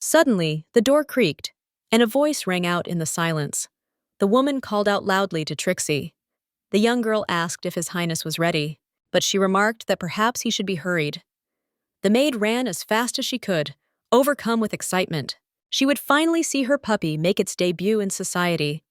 Suddenly, the door creaked, and a voice rang out in the silence. The woman called out loudly to Trixie. The young girl asked if His Highness was ready, but she remarked that perhaps he should be hurried. The maid ran as fast as she could, overcome with excitement. She would finally see her puppy make its debut in society.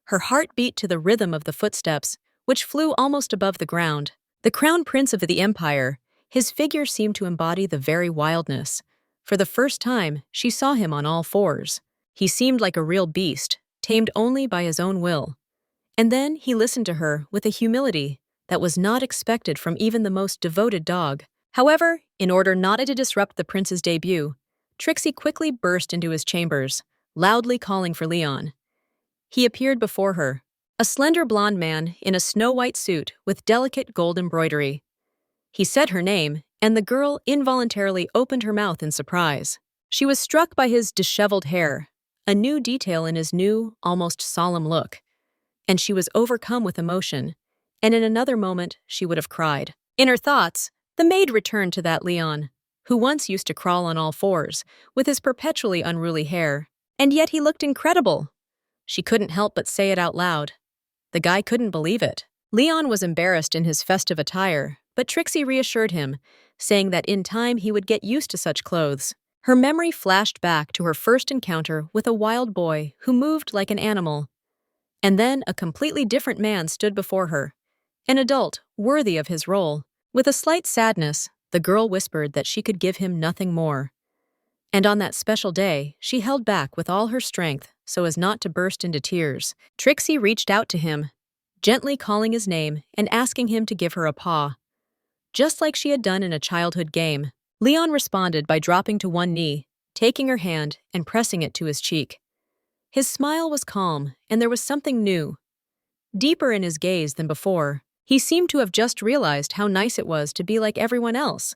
Her heart beat to the rhythm of the footsteps, which flew almost above the ground. The crown prince of the empire, his figure seemed to embody the very wildness. For the first time, she saw him on all fours. He seemed like a real beast, tamed only by his own will. And then he listened to her with a humility that was not expected from even the most devoted dog. However, in order not to disrupt the prince's debut, Trixie quickly burst into his chambers, loudly calling for Leon. He appeared before her, a slender blonde man in a snow-white suit with delicate gold embroidery. He said her name, and the girl involuntarily opened her mouth in surprise. She was struck by his disheveled hair, a new detail in his new, almost solemn look, and she was overcome with emotion, and in another moment she would have cried. In her thoughts, the maid returned to that Leon, who once used to crawl on all fours, with his perpetually unruly hair, and yet he looked incredible. She couldn't help but say it out loud. The guy couldn't believe it. Leon was embarrassed in his festive attire, but Trixie reassured him, saying that in time he would get used to such clothes. Her memory flashed back to her first encounter with a wild boy who moved like an animal. And then a completely different man stood before her, an adult worthy of his role. With a slight sadness, the girl whispered that she could give him nothing more. And on that special day, she held back with all her strength so as not to burst into tears. Trixie reached out to him, gently calling his name and asking him to give her a paw. Just like she had done in a childhood game, Leon responded by dropping to one knee, taking her hand and pressing it to his cheek. His smile was calm, and there was something new. Deeper in his gaze than before, he seemed to have just realized how nice it was to be like everyone else.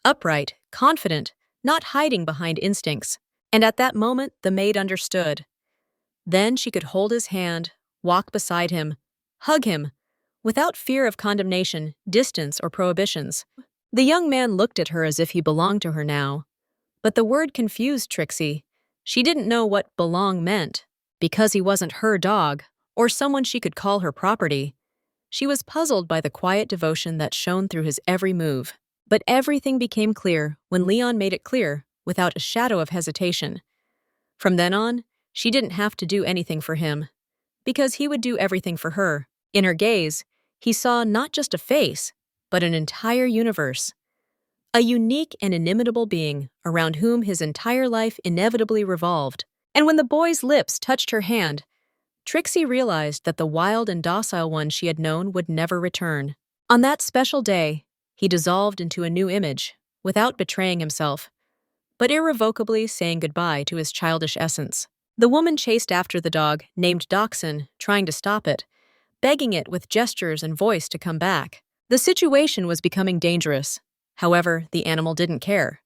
Upright, confident, not hiding behind instincts. And at that moment, the maid understood. Then she could hold his hand, walk beside him, hug him, without fear of condemnation, distance, or prohibitions. The young man looked at her as if he belonged to her now. But the word confused Trixie. She didn't know what belong meant, because he wasn't her dog, or someone she could call her property. She was puzzled by the quiet devotion that shone through his every move. But everything became clear when Leon made it clear, without a shadow of hesitation. From then on, she didn't have to do anything for him, because he would do everything for her. In her gaze, he saw not just a face, but an entire universe. A unique and inimitable being around whom his entire life inevitably revolved. And when the boy's lips touched her hand, Trixie realized that the wild and docile one she had known would never return. On that special day, he dissolved into a new image, without betraying himself, but irrevocably saying goodbye to his childish essence. The woman chased after the dog, named Dachshund, trying to stop it, begging it with gestures and voice to come back. The situation was becoming dangerous. However, the animal didn't care.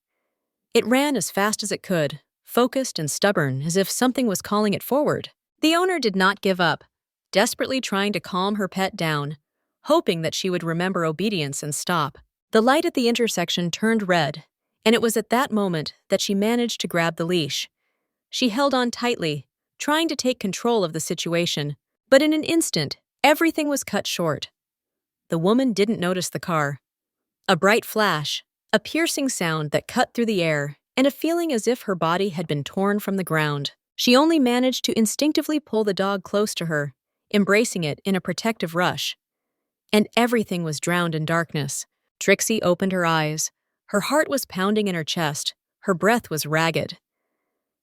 It ran as fast as it could, focused and stubborn, as if something was calling it forward. The owner did not give up, desperately trying to calm her pet down, hoping that she would remember obedience and stop. The light at the intersection turned red, and it was at that moment that she managed to grab the leash. She held on tightly, trying to take control of the situation, but in an instant, everything was cut short. The woman didn't notice the car. A bright flash, a piercing sound that cut through the air, and a feeling as if her body had been torn from the ground. She only managed to instinctively pull the dog close to her, embracing it in a protective rush. And everything was drowned in darkness. Trixie opened her eyes. Her heart was pounding in her chest. Her breath was ragged.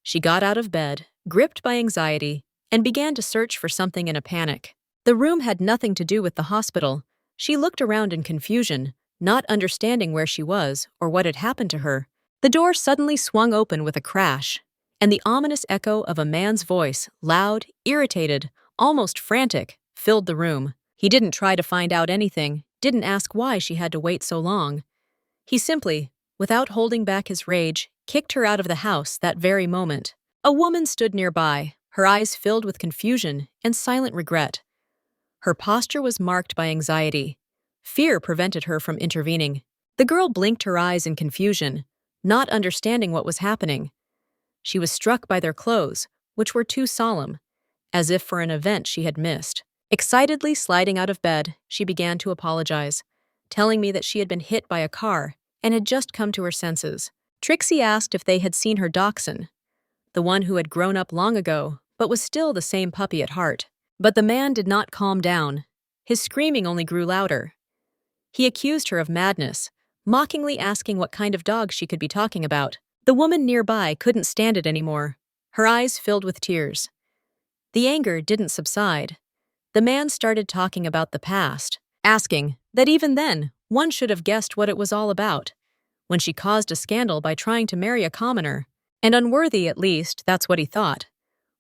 She got out of bed, gripped by anxiety, and began to search for something in a panic. The room had nothing to do with the hospital. She looked around in confusion, not understanding where she was or what had happened to her. The door suddenly swung open with a crash, and the ominous echo of a man's voice, loud, irritated, almost frantic, filled the room. He didn't try to find out anything, didn't ask why she had to wait so long. He simply, without holding back his rage, kicked her out of the house that very moment. A woman stood nearby, her eyes filled with confusion and silent regret. Her posture was marked by anxiety. Fear prevented her from intervening. The girl blinked her eyes in confusion, not understanding what was happening. She was struck by their clothes, which were too solemn, as if for an event she had missed. Excitedly sliding out of bed, she began to apologize, telling me that she had been hit by a car and had just come to her senses. Trixie asked if they had seen her dachshund, the one who had grown up long ago but was still the same puppy at heart. But the man did not calm down. His screaming only grew louder. He accused her of madness, mockingly asking what kind of dog she could be talking about. The woman nearby couldn't stand it anymore. Her eyes filled with tears. The anger didn't subside. The man started talking about the past, asking that even then, one should have guessed what it was all about, when she caused a scandal by trying to marry a commoner. And unworthy, at least, that's what he thought.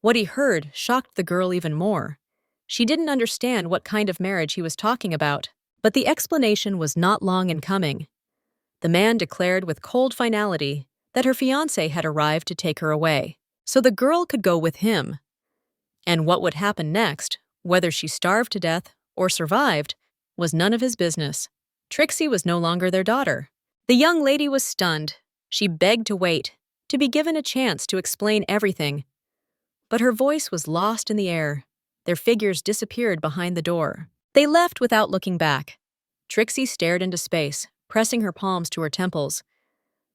What he heard shocked the girl even more. She didn't understand what kind of marriage he was talking about, but the explanation was not long in coming. The man declared with cold finality that her fiancé had arrived to take her away, so the girl could go with him. And what would happen next, whether she starved to death or survived, was none of his business. Trixie was no longer their daughter. The young lady was stunned. She begged to wait, to be given a chance to explain everything. But her voice was lost in the air. Their figures disappeared behind the door. They left without looking back. Trixie stared into space, pressing her palms to her temples,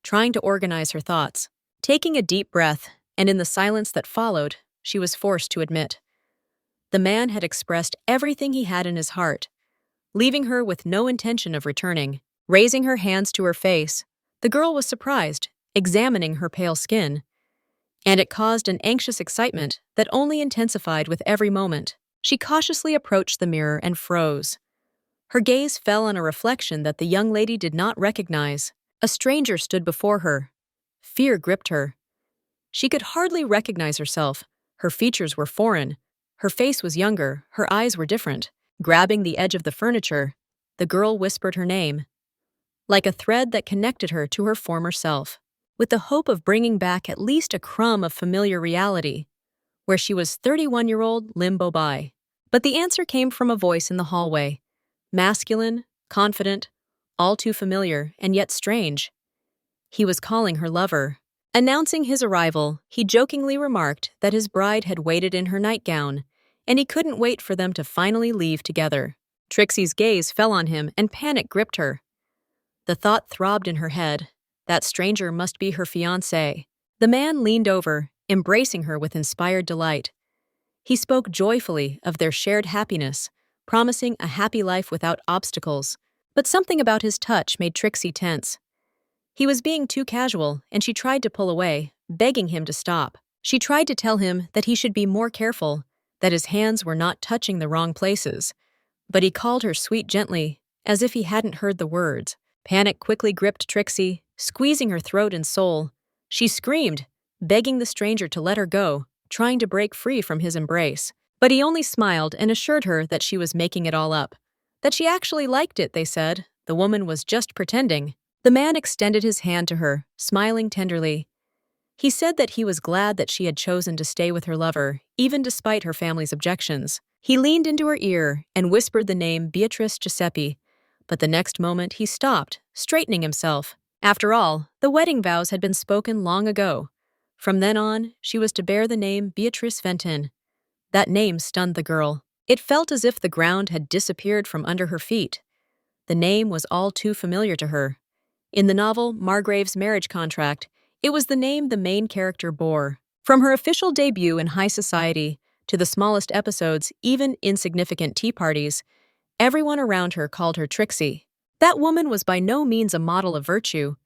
trying to organize her thoughts. Taking a deep breath, and in the silence that followed, she was forced to admit. The man had expressed everything he had in his heart, leaving her with no intention of returning. Raising her hands to her face, the girl was surprised, examining her pale skin, and it caused an anxious excitement that only intensified with every moment. She cautiously approached the mirror and froze. Her gaze fell on a reflection that the young lady did not recognize. A stranger stood before her. Fear gripped her. She could hardly recognize herself. Her features were foreign. Her face was younger. Her eyes were different. Grabbing the edge of the furniture, the girl whispered her name, like a thread that connected her to her former self, with the hope of bringing back at least a crumb of familiar reality, where she was 31-year-old Lim Bo-bai. But the answer came from a voice in the hallway, masculine, confident, all too familiar, and yet strange. He was calling her lover. Announcing his arrival, he jokingly remarked that his bride had waited in her nightgown, and he couldn't wait for them to finally leave together. Trixie's gaze fell on him and panic gripped her. The thought throbbed in her head. That stranger must be her fiancé. The man leaned over, embracing her with inspired delight. He spoke joyfully of their shared happiness, promising a happy life without obstacles. But something about his touch made Trixie tense. He was being too casual, and she tried to pull away, begging him to stop. She tried to tell him that he should be more careful, that his hands were not touching the wrong places. But he called her sweet gently, as if he hadn't heard the words. Panic quickly gripped Trixie, squeezing her throat and soul. She screamed, begging the stranger to let her go, trying to break free from his embrace. But he only smiled and assured her that she was making it all up. That she actually liked it, they said. The woman was just pretending. The man extended his hand to her, smiling tenderly. He said that he was glad that she had chosen to stay with her lover, even despite her family's objections. He leaned into her ear and whispered the name Beatrice Giuseppe, but the next moment he stopped, straightening himself. After all, the wedding vows had been spoken long ago. From then on, she was to bear the name Beatrice Fenton. That name stunned the girl. It felt as if the ground had disappeared from under her feet. The name was all too familiar to her. In the novel Margrave's Marriage Contract, it was the name the main character bore. From her official debut in high society to the smallest episodes, even insignificant tea parties, everyone around her called her Trixie. That woman was by no means a model of virtue.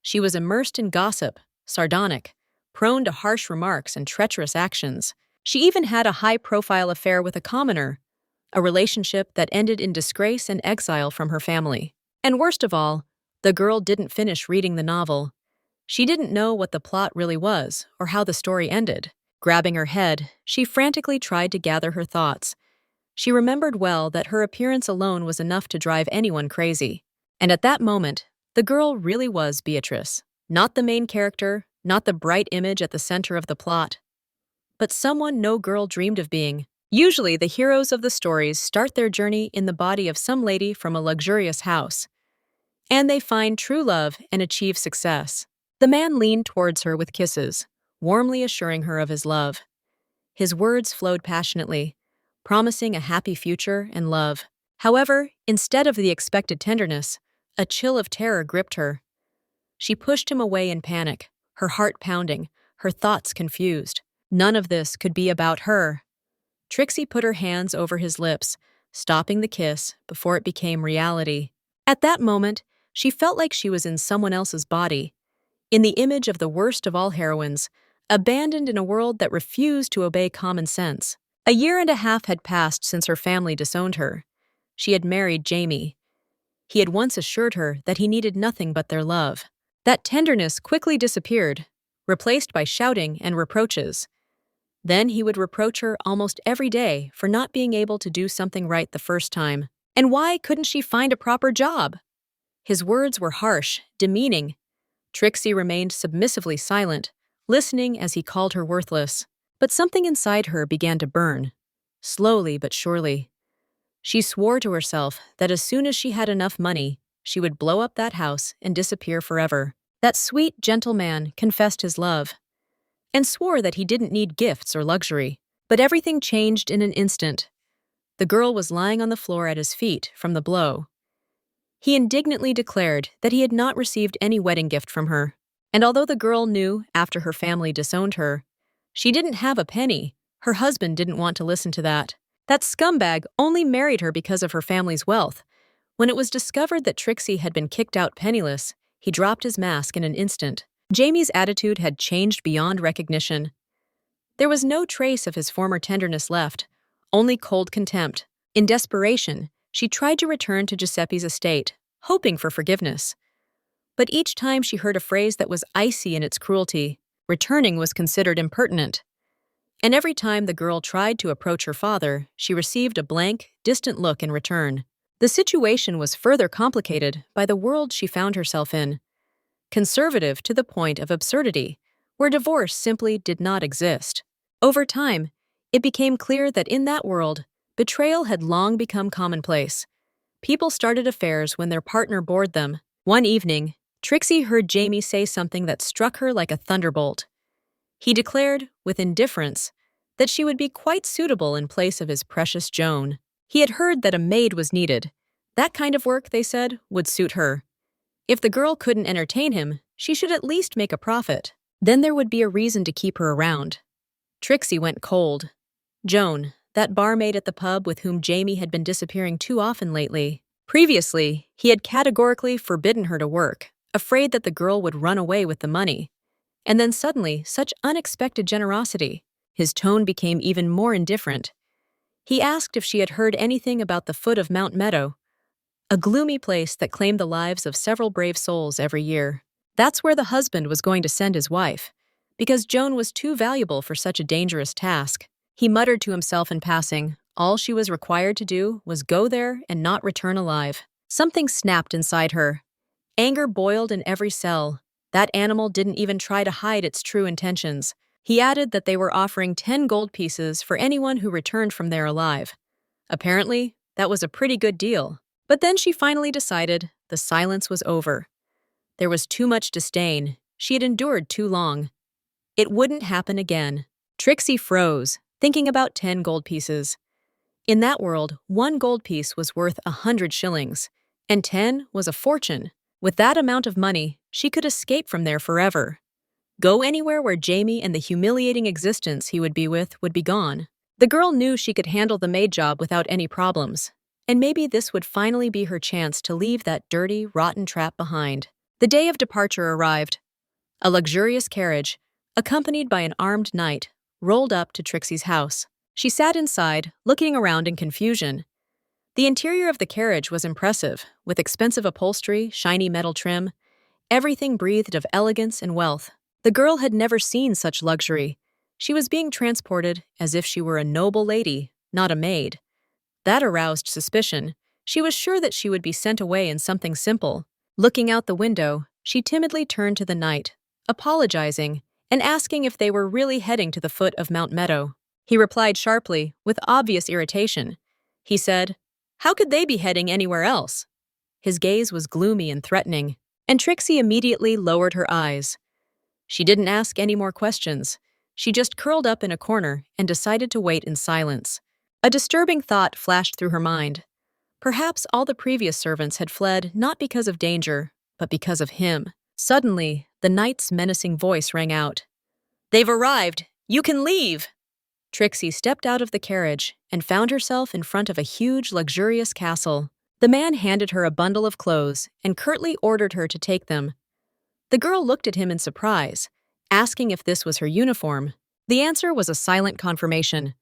She was immersed in gossip, sardonic, prone to harsh remarks and treacherous actions. She even had a high-profile affair with a commoner, a relationship that ended in disgrace and exile from her family. And worst of all, the girl didn't finish reading the novel. She didn't know what the plot really was or how the story ended. Grabbing her head, she frantically tried to gather her thoughts. She remembered well that her appearance alone was enough to drive anyone crazy. And at that moment, the girl really was Beatrice. Not the main character, not the bright image at the center of the plot, but someone no girl dreamed of being. Usually, the heroes of the stories start their journey in the body of some lady from a luxurious house, and they find true love and achieve success. The man leaned towards her with kisses, warmly assuring her of his love. His words flowed passionately, promising a happy future and love. However, instead of the expected tenderness, a chill of terror gripped her. She pushed him away in panic, her heart pounding, her thoughts confused. None of this could be about her. Trixie put her hands over his lips, stopping the kiss before it became reality. At that moment, she felt like she was in someone else's body, in the image of the worst of all heroines, abandoned in a world that refused to obey common sense. A year and a half had passed since her family disowned her. She had married Jamie. He had once assured her that he needed nothing but their love. That tenderness quickly disappeared, replaced by shouting and reproaches. Then he would reproach her almost every day for not being able to do something right the first time. And why couldn't she find a proper job? His words were harsh, demeaning. Trixie remained submissively silent, listening as he called her worthless. But something inside her began to burn, slowly but surely. She swore to herself that as soon as she had enough money, she would blow up that house and disappear forever. That sweet, gentle man confessed his love and swore that he didn't need gifts or luxury. But everything changed in an instant. The girl was lying on the floor at his feet from the blow. He indignantly declared that he had not received any wedding gift from her. And although the girl knew after her family disowned her, she didn't have a penny, her husband didn't want to listen to that. That scumbag only married her because of her family's wealth. When it was discovered that Trixie had been kicked out penniless, he dropped his mask in an instant. Jamie's attitude had changed beyond recognition. There was no trace of his former tenderness left, only cold contempt. In desperation, she tried to return to Giuseppe's estate, hoping for forgiveness. But each time she heard a phrase that was icy in its cruelty, returning was considered impertinent. And every time the girl tried to approach her father, she received a blank, distant look in return. The situation was further complicated by the world she found herself in. Conservative to the point of absurdity, where divorce simply did not exist. Over time, it became clear that in that world, betrayal had long become commonplace. People started affairs when their partner bored them. One evening, Trixie heard Jamie say something that struck her like a thunderbolt. He declared, with indifference, that she would be quite suitable in place of his precious Joan. He had heard that a maid was needed. That kind of work, they said, would suit her. If the girl couldn't entertain him, she should at least make a profit. Then there would be a reason to keep her around. Trixie went cold. Joan, that barmaid at the pub with whom Jamie had been disappearing too often lately. Previously, he had categorically forbidden her to work, afraid that the girl would run away with the money. And then suddenly, such unexpected generosity. His tone became even more indifferent. He asked if she had heard anything about the foot of Mount Meadow, a gloomy place that claimed the lives of several brave souls every year. That's where the husband was going to send his wife, because Joan was too valuable for such a dangerous task. He muttered to himself in passing, all she was required to do was go there and not return alive. Something snapped inside her. Anger boiled in every cell. That animal didn't even try to hide its true intentions. He added that they were offering 10 gold pieces for anyone who returned from there alive. Apparently, that was a pretty good deal. But then she finally decided the silence was over. There was too much disdain. She had endured too long. It wouldn't happen again. Trixie froze, thinking about 10 gold pieces. In that world, 1 gold piece was worth 100 shillings, and 10 was a fortune. With that amount of money, she could escape from there forever. Go anywhere where Jamie and the humiliating existence he would be with would be gone. The girl knew she could handle the maid job without any problems. And maybe this would finally be her chance to leave that dirty, rotten trap behind. The day of departure arrived. A luxurious carriage, accompanied by an armed knight, rolled up to Trixie's house. She sat inside, looking around in confusion. The interior of the carriage was impressive, with expensive upholstery, shiny metal trim. Everything breathed of elegance and wealth. The girl had never seen such luxury. She was being transported as if she were a noble lady, not a maid. That aroused suspicion. She was sure that she would be sent away in something simple. Looking out the window, she timidly turned to the knight, apologizing and asking if they were really heading to the foot of Mount Meadow. He replied sharply, with obvious irritation. He said, "How could they be heading anywhere else?" His gaze was gloomy and threatening, and Trixie immediately lowered her eyes. She didn't ask any more questions. She just curled up in a corner and decided to wait in silence. A disturbing thought flashed through her mind. Perhaps all the previous servants had fled not because of danger, but because of him. Suddenly, the knight's menacing voice rang out. "They've arrived! You can leave!" Trixie stepped out of the carriage and found herself in front of a huge, luxurious castle. The man handed her a bundle of clothes and curtly ordered her to take them. The girl looked at him in surprise, asking if this was her uniform. The answer was a silent confirmation.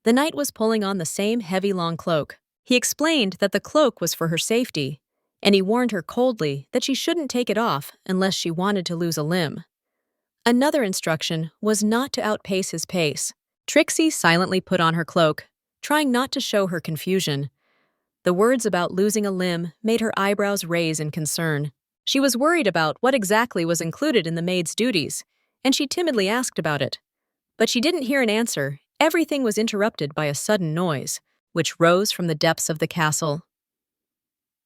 The knight was pulling on the same heavy long cloak. He explained that the cloak was for her safety, and he warned her coldly that she shouldn't take it off unless she wanted to lose a limb. Another instruction was not to outpace his pace. Trixie silently put on her cloak, trying not to show her confusion. The words about losing a limb made her eyebrows raise in concern. She was worried about what exactly was included in the maid's duties, and she timidly asked about it. But she didn't hear an answer. Everything was interrupted by a sudden noise, which rose from the depths of the castle.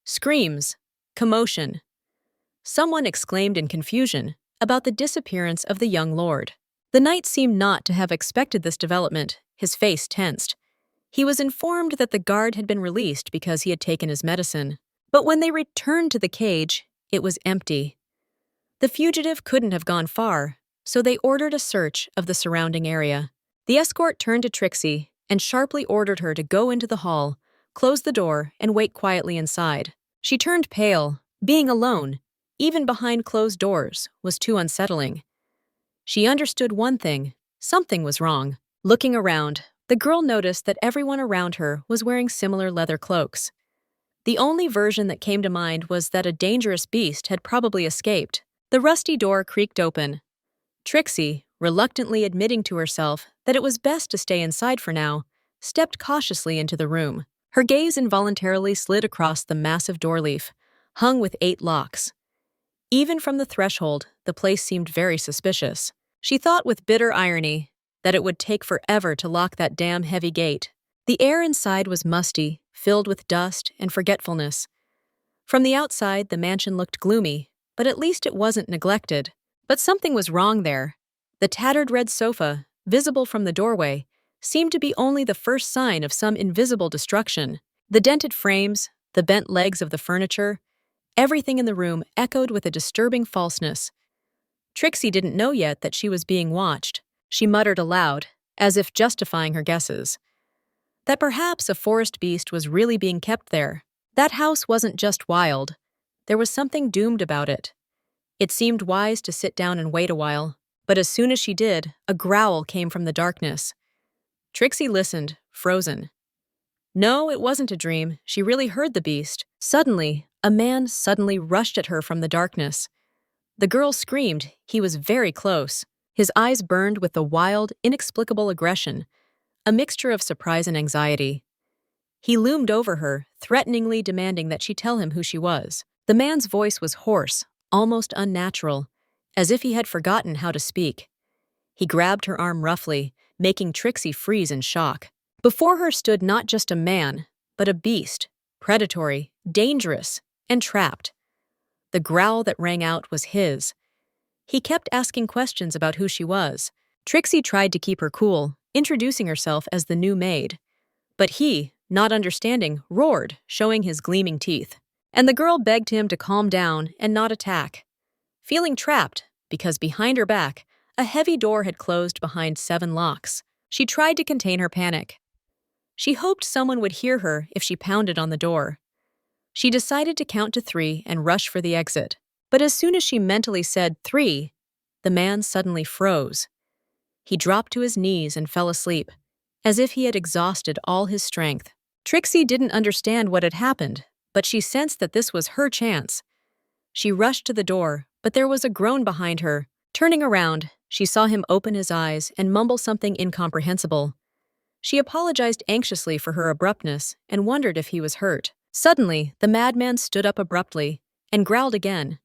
Screams, commotion. Someone exclaimed in confusion about the disappearance of the young lord. The knight seemed not to have expected this development. His face tensed. He was informed that the guard had been released because he had taken his medicine. But when they returned to the cage, it was empty. The fugitive couldn't have gone far, so they ordered a search of the surrounding area. The escort turned to Trixie and sharply ordered her to go into the hall, close the door, and wait quietly inside. She turned pale. Being alone, even behind closed doors, was too unsettling. She understood one thing: something was wrong. Looking around, the girl noticed that everyone around her was wearing similar leather cloaks. The only version that came to mind was that a dangerous beast had probably escaped. The rusty door creaked open. Trixie, reluctantly admitting to herself that it was best to stay inside for now, stepped cautiously into the room. Her gaze involuntarily slid across the massive doorleaf, hung with 8 locks. Even from the threshold, the place seemed very suspicious. She thought with bitter irony that it would take forever to lock that damn heavy gate. The air inside was musty, filled with dust and forgetfulness. From the outside, the mansion looked gloomy, but at least it wasn't neglected. But something was wrong there. The tattered red sofa, visible from the doorway, seemed to be only the first sign of some invisible destruction. The dented frames, the bent legs of the furniture, everything in the room echoed with a disturbing falseness. Trixie didn't know yet that she was being watched. She muttered aloud, as if justifying her guesses, that perhaps a forest beast was really being kept there. That house wasn't just wild. There was something doomed about it. It seemed wise to sit down and wait a while, but as soon as she did, a growl came from the darkness. Trixie listened, frozen. No, it wasn't a dream. She really heard the beast. Suddenly, a man suddenly rushed at her from the darkness. The girl screamed. He was very close. His eyes burned with the wild, inexplicable aggression, a mixture of surprise and anxiety. He loomed over her, threateningly demanding that she tell him who she was. The man's voice was hoarse, almost unnatural, as if he had forgotten how to speak. He grabbed her arm roughly, making Trixie freeze in shock. Before her stood not just a man, but a beast, predatory, dangerous, and trapped. The growl that rang out was his. He kept asking questions about who she was. Trixie tried to keep her cool, introducing herself as the new maid. But he, not understanding, roared, showing his gleaming teeth. And the girl begged him to calm down and not attack. Feeling trapped, because behind her back, a heavy door had closed behind 7 locks. She tried to contain her panic. She hoped someone would hear her if she pounded on the door. She decided to count to 3 and rush for the exit. But as soon as she mentally said 3, the man suddenly froze. He dropped to his knees and fell asleep, as if he had exhausted all his strength. Trixie didn't understand what had happened, but she sensed that this was her chance. She rushed to the door, but there was a groan behind her. Turning around, she saw him open his eyes and mumble something incomprehensible. She apologized anxiously for her abruptness and wondered if he was hurt. Suddenly, the madman stood up abruptly and growled again.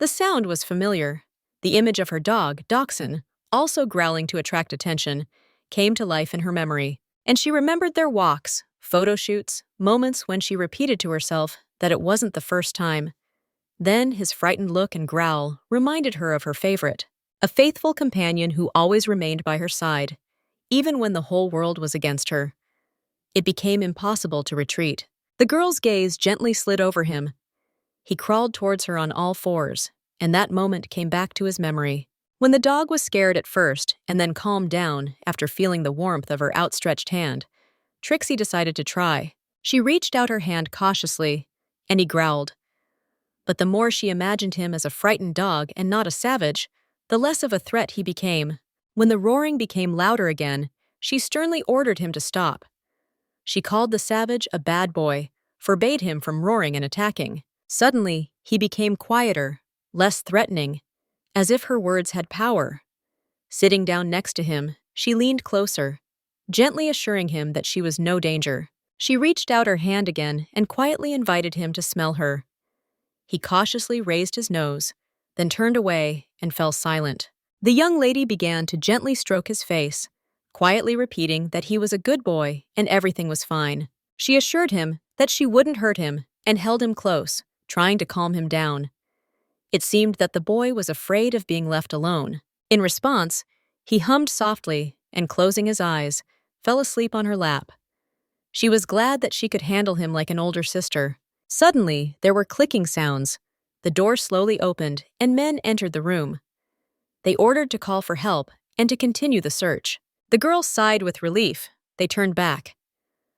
The sound was familiar. The image of her dog, Dachshund, also growling to attract attention, came to life in her memory, and she remembered their walks, photo shoots, moments when she repeated to herself that it wasn't the first time. Then his frightened look and growl reminded her of her favorite. a faithful companion who always remained by her side, even when the whole world was against her. It became impossible to retreat. The girl's gaze gently slid over him. He crawled towards her on all fours, and that moment came back to his memory. When the dog was scared at first and then calmed down after feeling the warmth of her outstretched hand, Trixie decided to try. She reached out her hand cautiously, and he growled. But the more she imagined him as a frightened dog and not a savage, the less of a threat he became. When the roaring became louder again, she sternly ordered him to stop. She called the savage a bad boy, forbade him from roaring and attacking. Suddenly, he became quieter, less threatening, as if her words had power. Sitting down next to him, she leaned closer, gently assuring him that she was no danger. She reached out her hand again and quietly invited him to smell her. He cautiously raised his nose, then turned away and fell silent. The young lady began to gently stroke his face, quietly repeating that he was a good boy and everything was fine. She assured him that she wouldn't hurt him and held him close, trying to calm him down. It seemed that the boy was afraid of being left alone. In response, he hummed softly and, closing his eyes, fell asleep on her lap. She was glad that she could handle him like an older sister. Suddenly, there were clicking sounds. The door slowly opened, and men entered the room. They ordered to call for help and to continue the search. The girl sighed with relief. They turned back.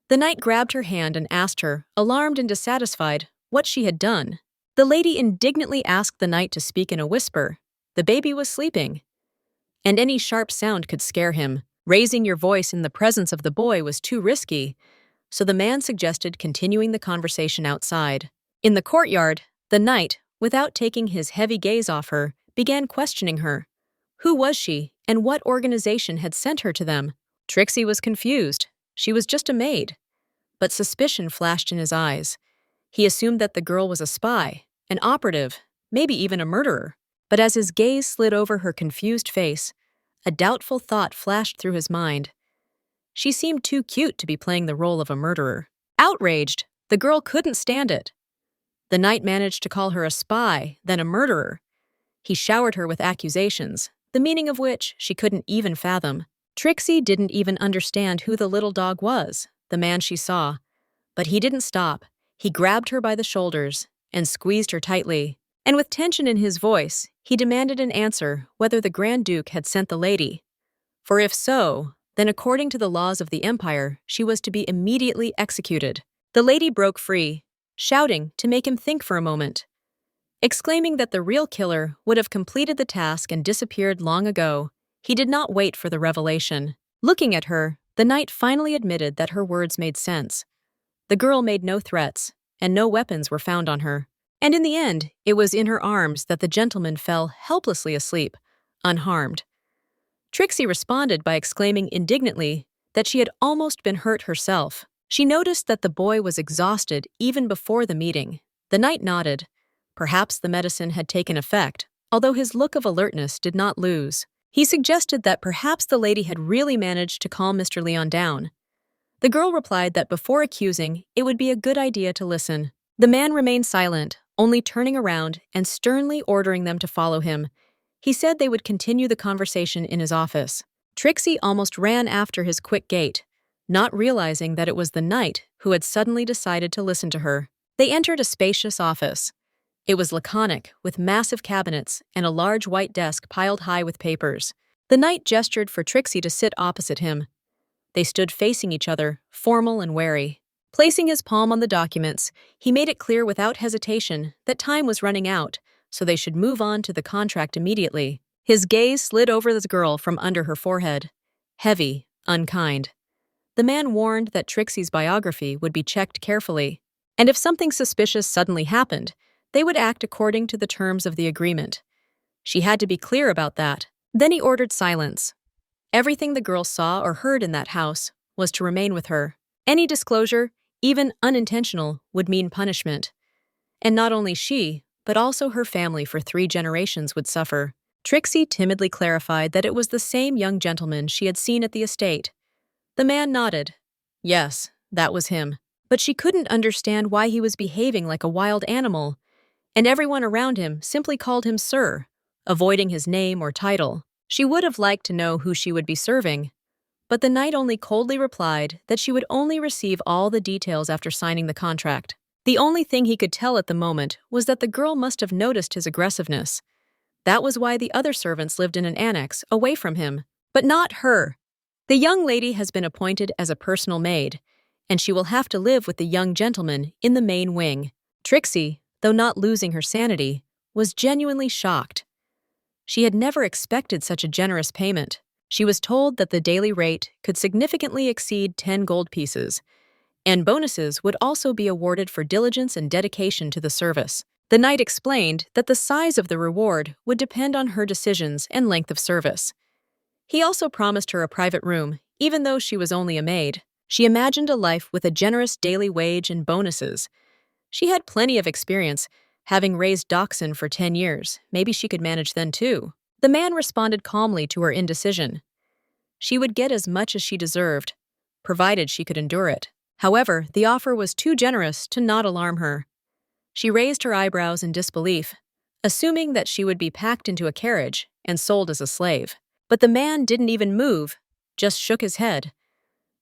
The knight grabbed her hand and asked her, alarmed and dissatisfied, what she had done. The lady indignantly asked the knight to speak in a whisper. The baby was sleeping, and any sharp sound could scare him. Raising your voice in the presence of the boy was too risky, so the man suggested continuing the conversation outside. In the courtyard, the knight, without taking his heavy gaze off her, began questioning her. Who was she, and what organization had sent her to them? Trixie was confused. She was just a maid. But suspicion flashed in his eyes. He assumed that the girl was a spy, an operative, maybe even a murderer. But as his gaze slid over her confused face, a doubtful thought flashed through his mind. She seemed too cute to be playing the role of a murderer. Outraged, the girl couldn't stand it. The knight managed to call her a spy, then a murderer. He showered her with accusations, the meaning of which she couldn't even fathom. Trixie didn't even understand who the little dog was, the man she saw. But he didn't stop. He grabbed her by the shoulders and squeezed her tightly. And with tension in his voice, he demanded an answer whether the Grand Duke had sent the lady. For if so, then according to the laws of the Empire, she was to be immediately executed. The lady broke free, shouting to make him think for a moment, exclaiming that the real killer would have completed the task and disappeared long ago. He did not wait for the revelation. Looking at her, the knight finally admitted that her words made sense. The girl made no threats, and no weapons were found on her. And in the end, it was in her arms that the gentleman fell helplessly asleep, unharmed. Trixie responded by exclaiming indignantly that she had almost been hurt herself. She noticed that the boy was exhausted even before the meeting. The knight nodded. Perhaps the medicine had taken effect, although his look of alertness did not lose. He suggested that perhaps the lady had really managed to calm Mr. Leon down. The girl replied that before accusing, it would be a good idea to listen. The man remained silent, only turning around and sternly ordering them to follow him. He said they would continue the conversation in his office. Trixie almost ran after his quick gait, not realizing that it was the knight who had suddenly decided to listen to her. They entered a spacious office. It was laconic, with massive cabinets and a large white desk piled high with papers. The knight gestured for Trixie to sit opposite him. They stood facing each other, formal and wary. Placing his palm on the documents, he made it clear without hesitation that time was running out, so they should move on to the contract immediately. His gaze slid over the girl from under her forehead. Heavy, unkind. The man warned that Trixie's biography would be checked carefully, and if something suspicious suddenly happened, they would act according to the terms of the agreement. She had to be clear about that. Then he ordered silence. Everything the girl saw or heard in that house was to remain with her. Any disclosure, even unintentional, would mean punishment. And not only she, but also her family for 3 generations would suffer. Trixie timidly clarified that it was the same young gentleman she had seen at the estate. The man nodded. Yes, that was him. But she couldn't understand why he was behaving like a wild animal, and everyone around him simply called him Sir, avoiding his name or title. She would have liked to know who she would be serving, but the knight only coldly replied that she would only receive all the details after signing the contract. The only thing he could tell at the moment was that the girl must have noticed his aggressiveness. That was why the other servants lived in an annex, away from him, but not her. The young lady has been appointed as a personal maid, and she will have to live with the young gentleman in the main wing. Trixie, though not losing her sanity, was genuinely shocked. She had never expected such a generous payment. She was told that the daily rate could significantly exceed 10 gold pieces, and bonuses would also be awarded for diligence and dedication to the service. The knight explained that the size of the reward would depend on her decisions and length of service. He also promised her a private room, even though she was only a maid. She imagined a life with a generous daily wage and bonuses. She had plenty of experience, having raised dachshund for 10 years. Maybe she could manage then too. The man responded calmly to her indecision. She would get as much as she deserved, provided she could endure it. However, the offer was too generous to not alarm her. She raised her eyebrows in disbelief, assuming that she would be packed into a carriage and sold as a slave. But the man didn't even move, just shook his head.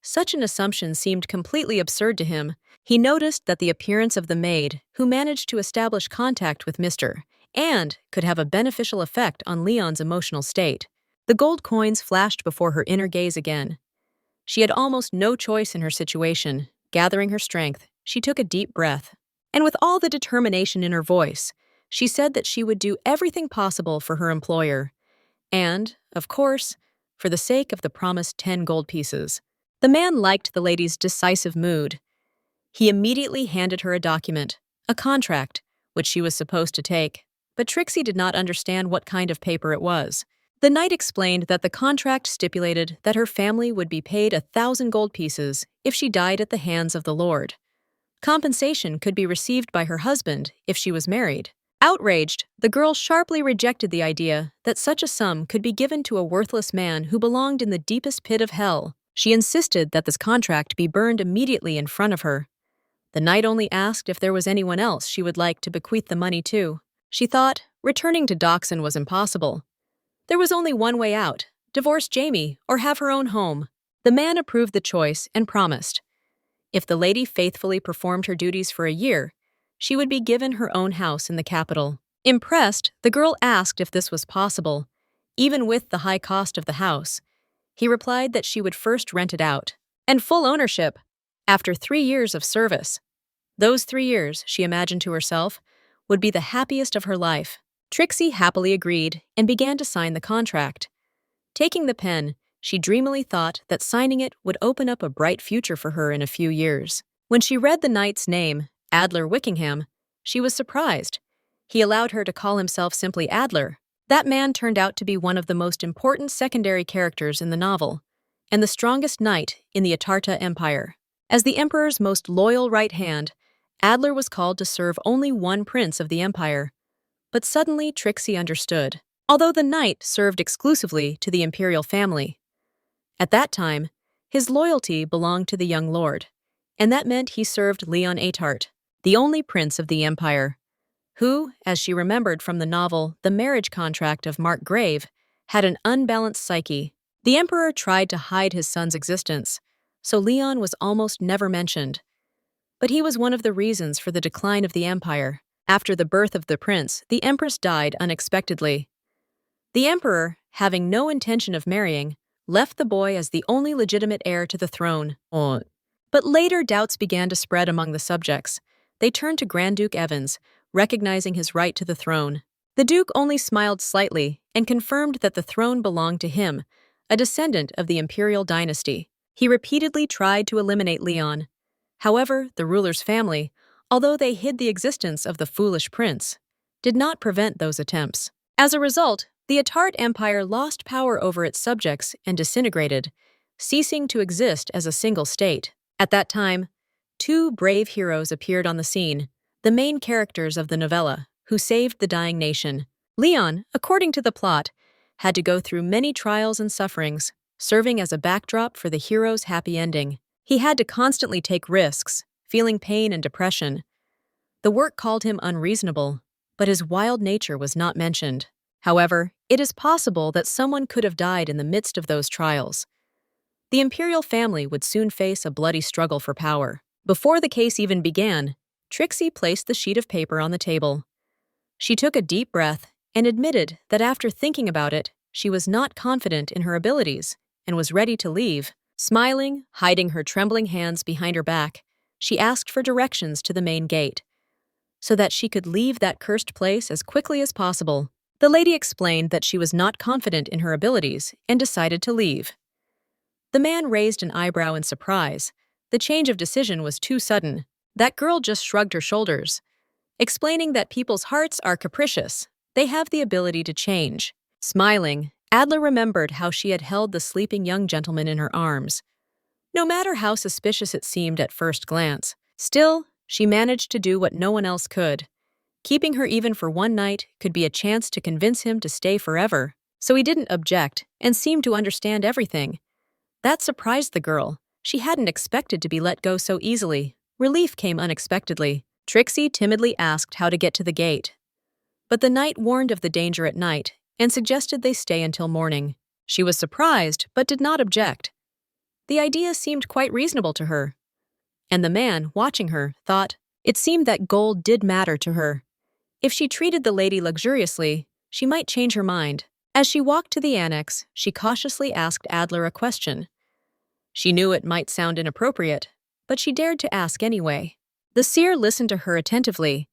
Such an assumption seemed completely absurd to him. He noticed that the appearance of the maid, who managed to establish contact with Mr. and could have a beneficial effect on Leon's emotional state. The gold coins flashed before her inner gaze again. She had almost no choice in her situation. Gathering her strength, she took a deep breath. And with all the determination in her voice, she said that she would do everything possible for her employer. And, of course, for the sake of the promised 10 gold pieces. The man liked the lady's decisive mood. He immediately handed her a document, a contract, which she was supposed to take. But Trixie did not understand what kind of paper it was. The knight explained that the contract stipulated that her family would be paid 1,000 gold pieces if she died at the hands of the lord. Compensation could be received by her husband if she was married. Outraged, the girl sharply rejected the idea that such a sum could be given to a worthless man who belonged in the deepest pit of hell. She insisted that this contract be burned immediately in front of her. The knight only asked if there was anyone else she would like to bequeath the money to. She thought returning to Dachshund was impossible. There was only one way out: divorce Jamie or have her own home. The man approved the choice and promised. If the lady faithfully performed her duties for a year, she would be given her own house in the capital. Impressed, the girl asked if this was possible, even with the high cost of the house. He replied that she would first rent it out, and full ownership, after 3 years of service. Those 3 years, she imagined to herself, would be the happiest of her life. Trixie happily agreed and began to sign the contract. Taking the pen, she dreamily thought that signing it would open up a bright future for her in a few years. When she read the knight's name, Adler Wickingham, she was surprised. He allowed her to call himself simply Adler. That man turned out to be one of the most important secondary characters in the novel, and the strongest knight in the Atarta Empire. As the emperor's most loyal right hand, Adler was called to serve only one prince of the empire. But suddenly Trixie understood, although the knight served exclusively to the imperial family. At that time, his loyalty belonged to the young lord, and that meant he served Leon Atart, the only prince of the empire, who, as she remembered from the novel The Marriage Contract of Mark Grave, had an unbalanced psyche. The emperor tried to hide his son's existence, so Leon was almost never mentioned. But he was one of the reasons for the decline of the empire. After the birth of the prince, the empress died unexpectedly. The emperor, having no intention of marrying, left the boy as the only legitimate heir to the throne. But later doubts began to spread among the subjects. They turned to Grand Duke Evans, recognizing his right to the throne. The duke only smiled slightly and confirmed that the throne belonged to him, a descendant of the imperial dynasty. He repeatedly tried to eliminate Leon. However, the ruler's family, although they hid the existence of the foolish prince, did not prevent those attempts. As a result, the Atart Empire lost power over its subjects and disintegrated, ceasing to exist as a single state. At that time, 2 brave heroes appeared on the scene, the main characters of the novella, who saved the dying nation. Leon, according to the plot, had to go through many trials and sufferings, serving as a backdrop for the hero's happy ending. He had to constantly take risks, feeling pain and depression. The work called him unreasonable, but his wild nature was not mentioned. However, it is possible that someone could have died in the midst of those trials. The imperial family would soon face a bloody struggle for power. Before the case even began, Trixie placed the sheet of paper on the table. She took a deep breath and admitted that after thinking about it, she was not confident in her abilities and was ready to leave. Smiling, hiding her trembling hands behind her back, she asked for directions to the main gate, so that she could leave that cursed place as quickly as possible. The lady explained that she was not confident in her abilities and decided to leave. The man raised an eyebrow in surprise. The change of decision was too sudden. That girl just shrugged her shoulders, explaining that people's hearts are capricious. They have the ability to change. Smiling, Adler remembered how she had held the sleeping young gentleman in her arms. No matter how suspicious it seemed at first glance, still, she managed to do what no one else could. Keeping her even for one night could be a chance to convince him to stay forever, so he didn't object and seemed to understand everything. That surprised the girl. She hadn't expected to be let go so easily. Relief came unexpectedly. Trixie timidly asked how to get to the gate, but the knight warned of the danger at night and suggested they stay until morning. She was surprised, but did not object. The idea seemed quite reasonable to her, and the man, watching her, thought it seemed that gold did matter to her. If she treated the lady luxuriously, she might change her mind. As she walked to the annex, she cautiously asked Adler a question. She knew it might sound inappropriate, but she dared to ask anyway. The seer listened to her attentively.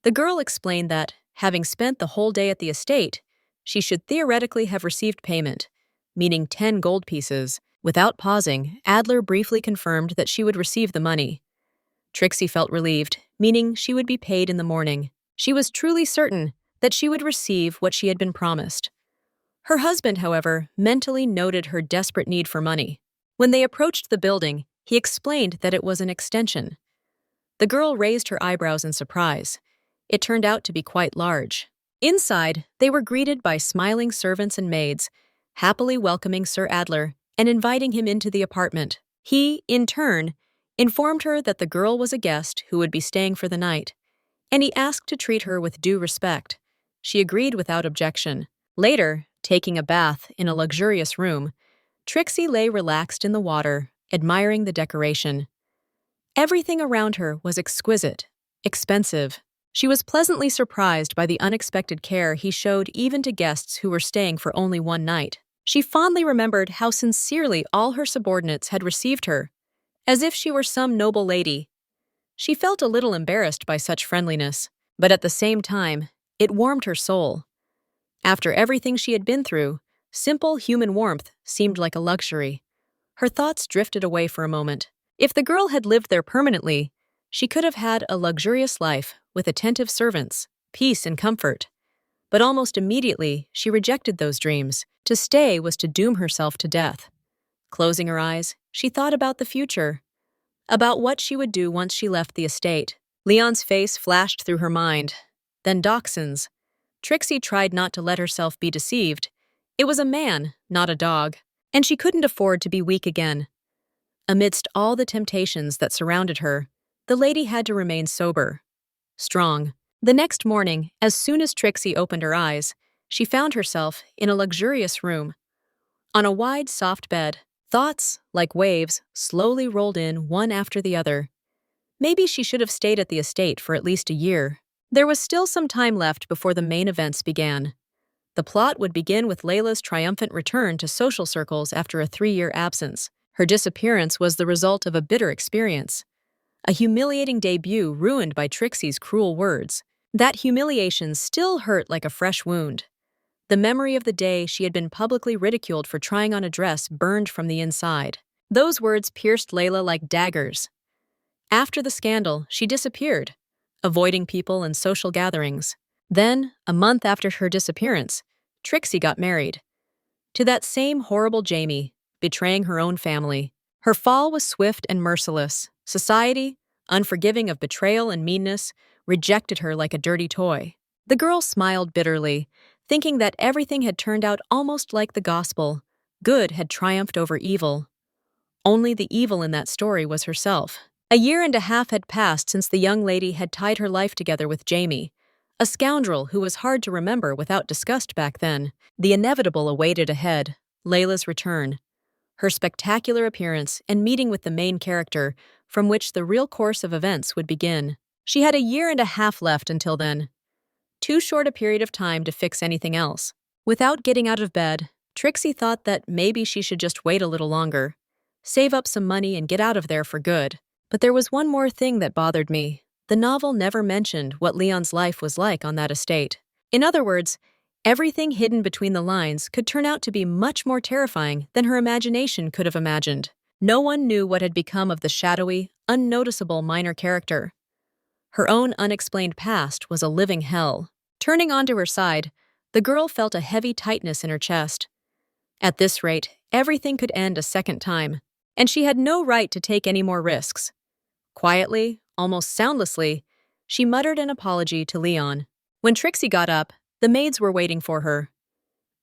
The girl explained that, having spent the whole day at the estate, she should theoretically have received payment, meaning 10 gold pieces. Without pausing, Adler briefly confirmed that she would receive the money. Trixie felt relieved, meaning she would be paid in the morning. She was truly certain that she would receive what she had been promised. Her husband, however, mentally noted her desperate need for money. When they approached the building, he explained that it was an extension. The girl raised her eyebrows in surprise. It turned out to be quite large. Inside, they were greeted by smiling servants and maids, happily welcoming Sir Adler and inviting him into the apartment. He, in turn, informed her that the girl was a guest who would be staying for the night, and he asked to treat her with due respect. She agreed without objection. Later, taking a bath in a luxurious room, Trixie lay relaxed in the water, admiring the decoration. Everything around her was exquisite, expensive. She was pleasantly surprised by the unexpected care he showed even to guests who were staying for only one night. She fondly remembered how sincerely all her subordinates had received her, as if she were some noble lady. She felt a little embarrassed by such friendliness, but at the same time, it warmed her soul. After everything she had been through, simple human warmth seemed like a luxury. Her thoughts drifted away for a moment. If the girl had lived there permanently, she could have had a luxurious life with attentive servants, peace and comfort. But almost immediately, she rejected those dreams. To stay was to doom herself to death. Closing her eyes, she thought about the future, about what she would do once she left the estate. Leon's face flashed through her mind, then Dachshund's. Trixie tried not to let herself be deceived. It was a man, not a dog, and she couldn't afford to be weak again. Amidst all the temptations that surrounded her, the lady had to remain sober, strong. The next morning, as soon as Trixie opened her eyes, she found herself in a luxurious room. On a wide, soft bed, thoughts, like waves, slowly rolled in one after the other. Maybe she should have stayed at the estate for at least a year. There was still some time left before the main events began. The plot would begin with Layla's triumphant return to social circles after a 3-year absence. Her disappearance was the result of a bitter experience, a humiliating debut ruined by Trixie's cruel words. That humiliation still hurt like a fresh wound. The memory of the day she had been publicly ridiculed for trying on a dress burned from the inside. Those words pierced Layla like daggers. After the scandal, she disappeared, avoiding people and social gatherings. Then, a month after her disappearance, Trixie got married to that same horrible Jamie, betraying her own family. Her fall was swift and merciless. Society, unforgiving of betrayal and meanness, rejected her like a dirty toy. The girl smiled bitterly, thinking that everything had turned out almost like the gospel. Good had triumphed over evil. Only the evil in that story was herself. A 1.5 years had passed since the young lady had tied her life together with Jamie, A scoundrel who was hard to remember without disgust back then. The inevitable awaited ahead, Layla's return, her spectacular appearance and meeting with the main character from which the real course of events would begin. She had a year and a half left until then. Too short a period of time to fix anything else. Without getting out of bed, Trixie thought that maybe she should just wait a little longer, save up some money and get out of there for good. But there was one more thing that bothered me. The novel never mentioned what Leon's life was like on that estate. In other words, everything hidden between the lines could turn out to be much more terrifying than her imagination could have imagined. No one knew what had become of the shadowy, unnoticeable minor character. Her own unexplained past was a living hell. Turning onto her side, the girl felt a heavy tightness in her chest. At this rate, everything could end a second time, and she had no right to take any more risks. Quietly, almost soundlessly, she muttered an apology to Leon. When Trixie got up, the maids were waiting for her.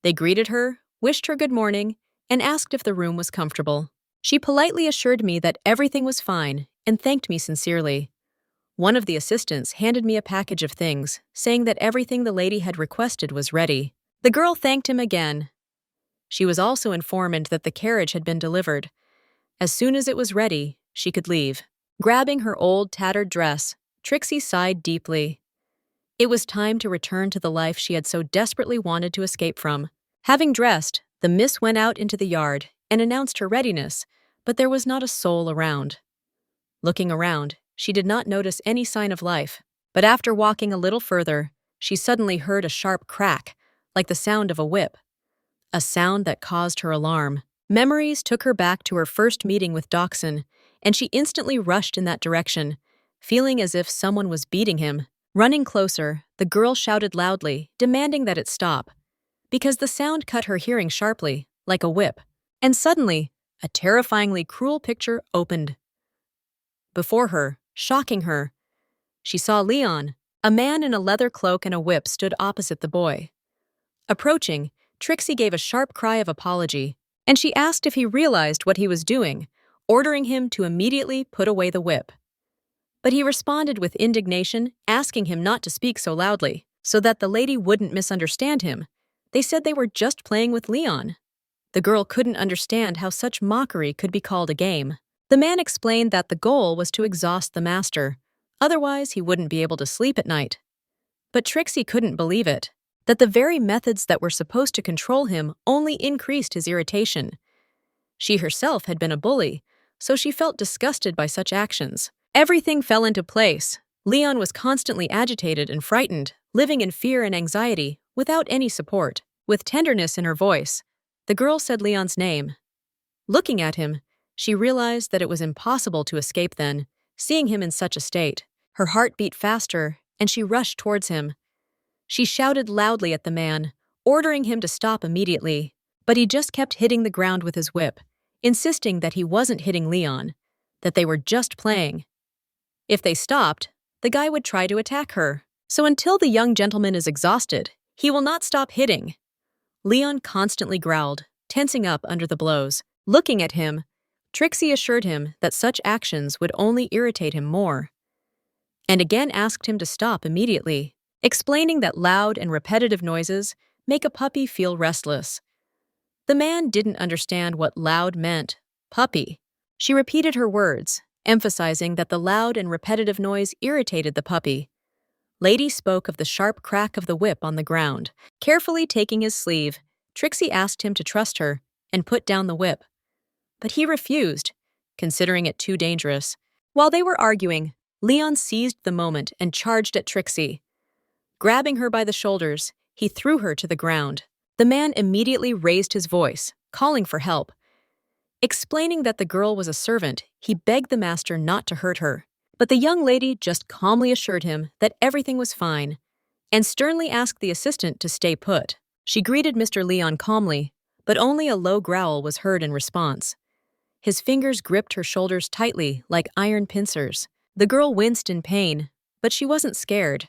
They greeted her, wished her good morning, and asked if the room was comfortable. She politely assured me that everything was fine and thanked me sincerely. One of the assistants handed me a package of things, saying that everything the lady had requested was ready. The girl thanked him again. She was also informed that the carriage had been delivered. As soon as it was ready, she could leave. Grabbing her old, tattered dress, Trixie sighed deeply. It was time to return to the life she had so desperately wanted to escape from. Having dressed, the miss went out into the yard and announced her readiness, but there was not a soul around. Looking around, she did not notice any sign of life, but after walking a little further, she suddenly heard a sharp crack, like the sound of a whip. A sound that caused her alarm. Memories took her back to her first meeting with Dachshund, and she instantly rushed in that direction, feeling as if someone was beating him. Running closer, the girl shouted loudly, demanding that it stop, because the sound cut her hearing sharply, like a whip. And suddenly, a terrifyingly cruel picture opened before her, shocking her. She saw Leon. A man in a leather cloak and a whip stood opposite the boy. Approaching, Trixie gave a sharp cry of apology, and she asked if he realized what he was doing, ordering him to immediately put away the whip. But he responded with indignation, asking him not to speak so loudly, so that the lady wouldn't misunderstand him. They said they were just playing with Leon. The girl couldn't understand how such mockery could be called a game. The man explained that the goal was to exhaust the master, otherwise he wouldn't be able to sleep at night. But Trixie couldn't believe it, that the very methods that were supposed to control him only increased his irritation. She herself had been a bully, so she felt disgusted by such actions. Everything fell into place. Leon was constantly agitated and frightened, living in fear and anxiety, without any support. With tenderness in her voice, the girl said Leon's name. Looking at him, she realized that it was impossible to escape then, seeing him in such a state. Her heart beat faster, and she rushed towards him. She shouted loudly at the man, ordering him to stop immediately, but he just kept hitting the ground with his whip, insisting that he wasn't hitting Leon, that they were just playing. If they stopped, the guy would try to attack her. So until the young gentleman is exhausted, he will not stop hitting. Leon constantly growled, tensing up under the blows. Looking at him, Trixie assured him that such actions would only irritate him more, and again asked him to stop immediately, explaining that loud and repetitive noises make a puppy feel restless. The man didn't understand what loud meant. Puppy. She repeated her words, emphasizing that the loud and repetitive noise irritated the puppy. Lady spoke of the sharp crack of the whip on the ground. Carefully taking his sleeve, Trixie asked him to trust her and put down the whip. But he refused, considering it too dangerous. While they were arguing, Leon seized the moment and charged at Trixie. Grabbing her by the shoulders, he threw her to the ground. The man immediately raised his voice, calling for help. Explaining that the girl was a servant, he begged the master not to hurt her. But the young lady just calmly assured him that everything was fine, and sternly asked the assistant to stay put. She greeted Mr. Leon calmly, but only a low growl was heard in response. His fingers gripped her shoulders tightly like iron pincers. The girl winced in pain, but she wasn't scared.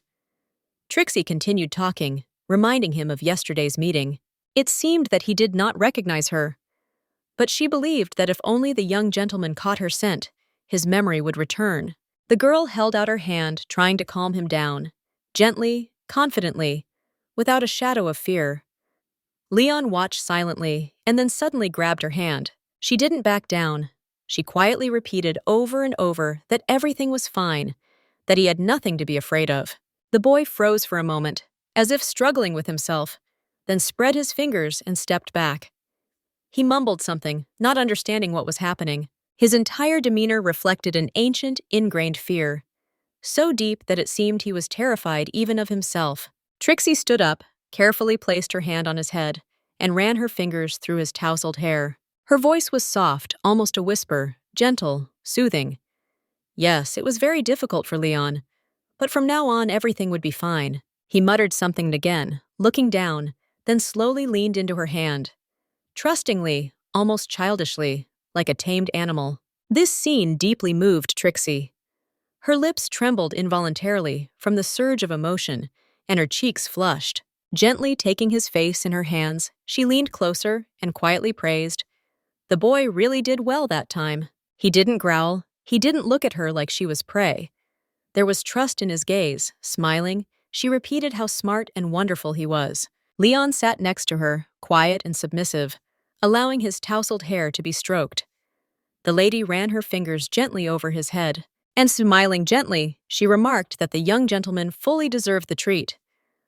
Trixie continued talking, reminding him of yesterday's meeting. It seemed that he did not recognize her, but she believed that if only the young gentleman caught her scent, his memory would return. The girl held out her hand, trying to calm him down. Gently, confidently, without a shadow of fear. Leon watched silently and then suddenly grabbed her hand. She didn't back down. She quietly repeated over and over that everything was fine, that he had nothing to be afraid of. The boy froze for a moment, as if struggling with himself, then spread his fingers and stepped back. He mumbled something, not understanding what was happening. His entire demeanor reflected an ancient, ingrained fear, so deep that it seemed he was terrified even of himself. Trixie stood up, carefully placed her hand on his head, and ran her fingers through his tousled hair. Her voice was soft, almost a whisper, gentle, soothing. Yes, it was very difficult for Leon, but from now on everything would be fine. He muttered something again, looking down, then slowly leaned into her hand. Trustingly, almost childishly, like a tamed animal. This scene deeply moved Trixie. Her lips trembled involuntarily from the surge of emotion, and her cheeks flushed. Gently taking his face in her hands, she leaned closer and quietly praised, "The boy really did well that time. He didn't growl, he didn't look at her like she was prey. There was trust in his gaze. Smiling, she repeated how smart and wonderful he was." Leon sat next to her, quiet and submissive, allowing his tousled hair to be stroked. The lady ran her fingers gently over his head, and smiling gently, she remarked that the young gentleman fully deserved the treat.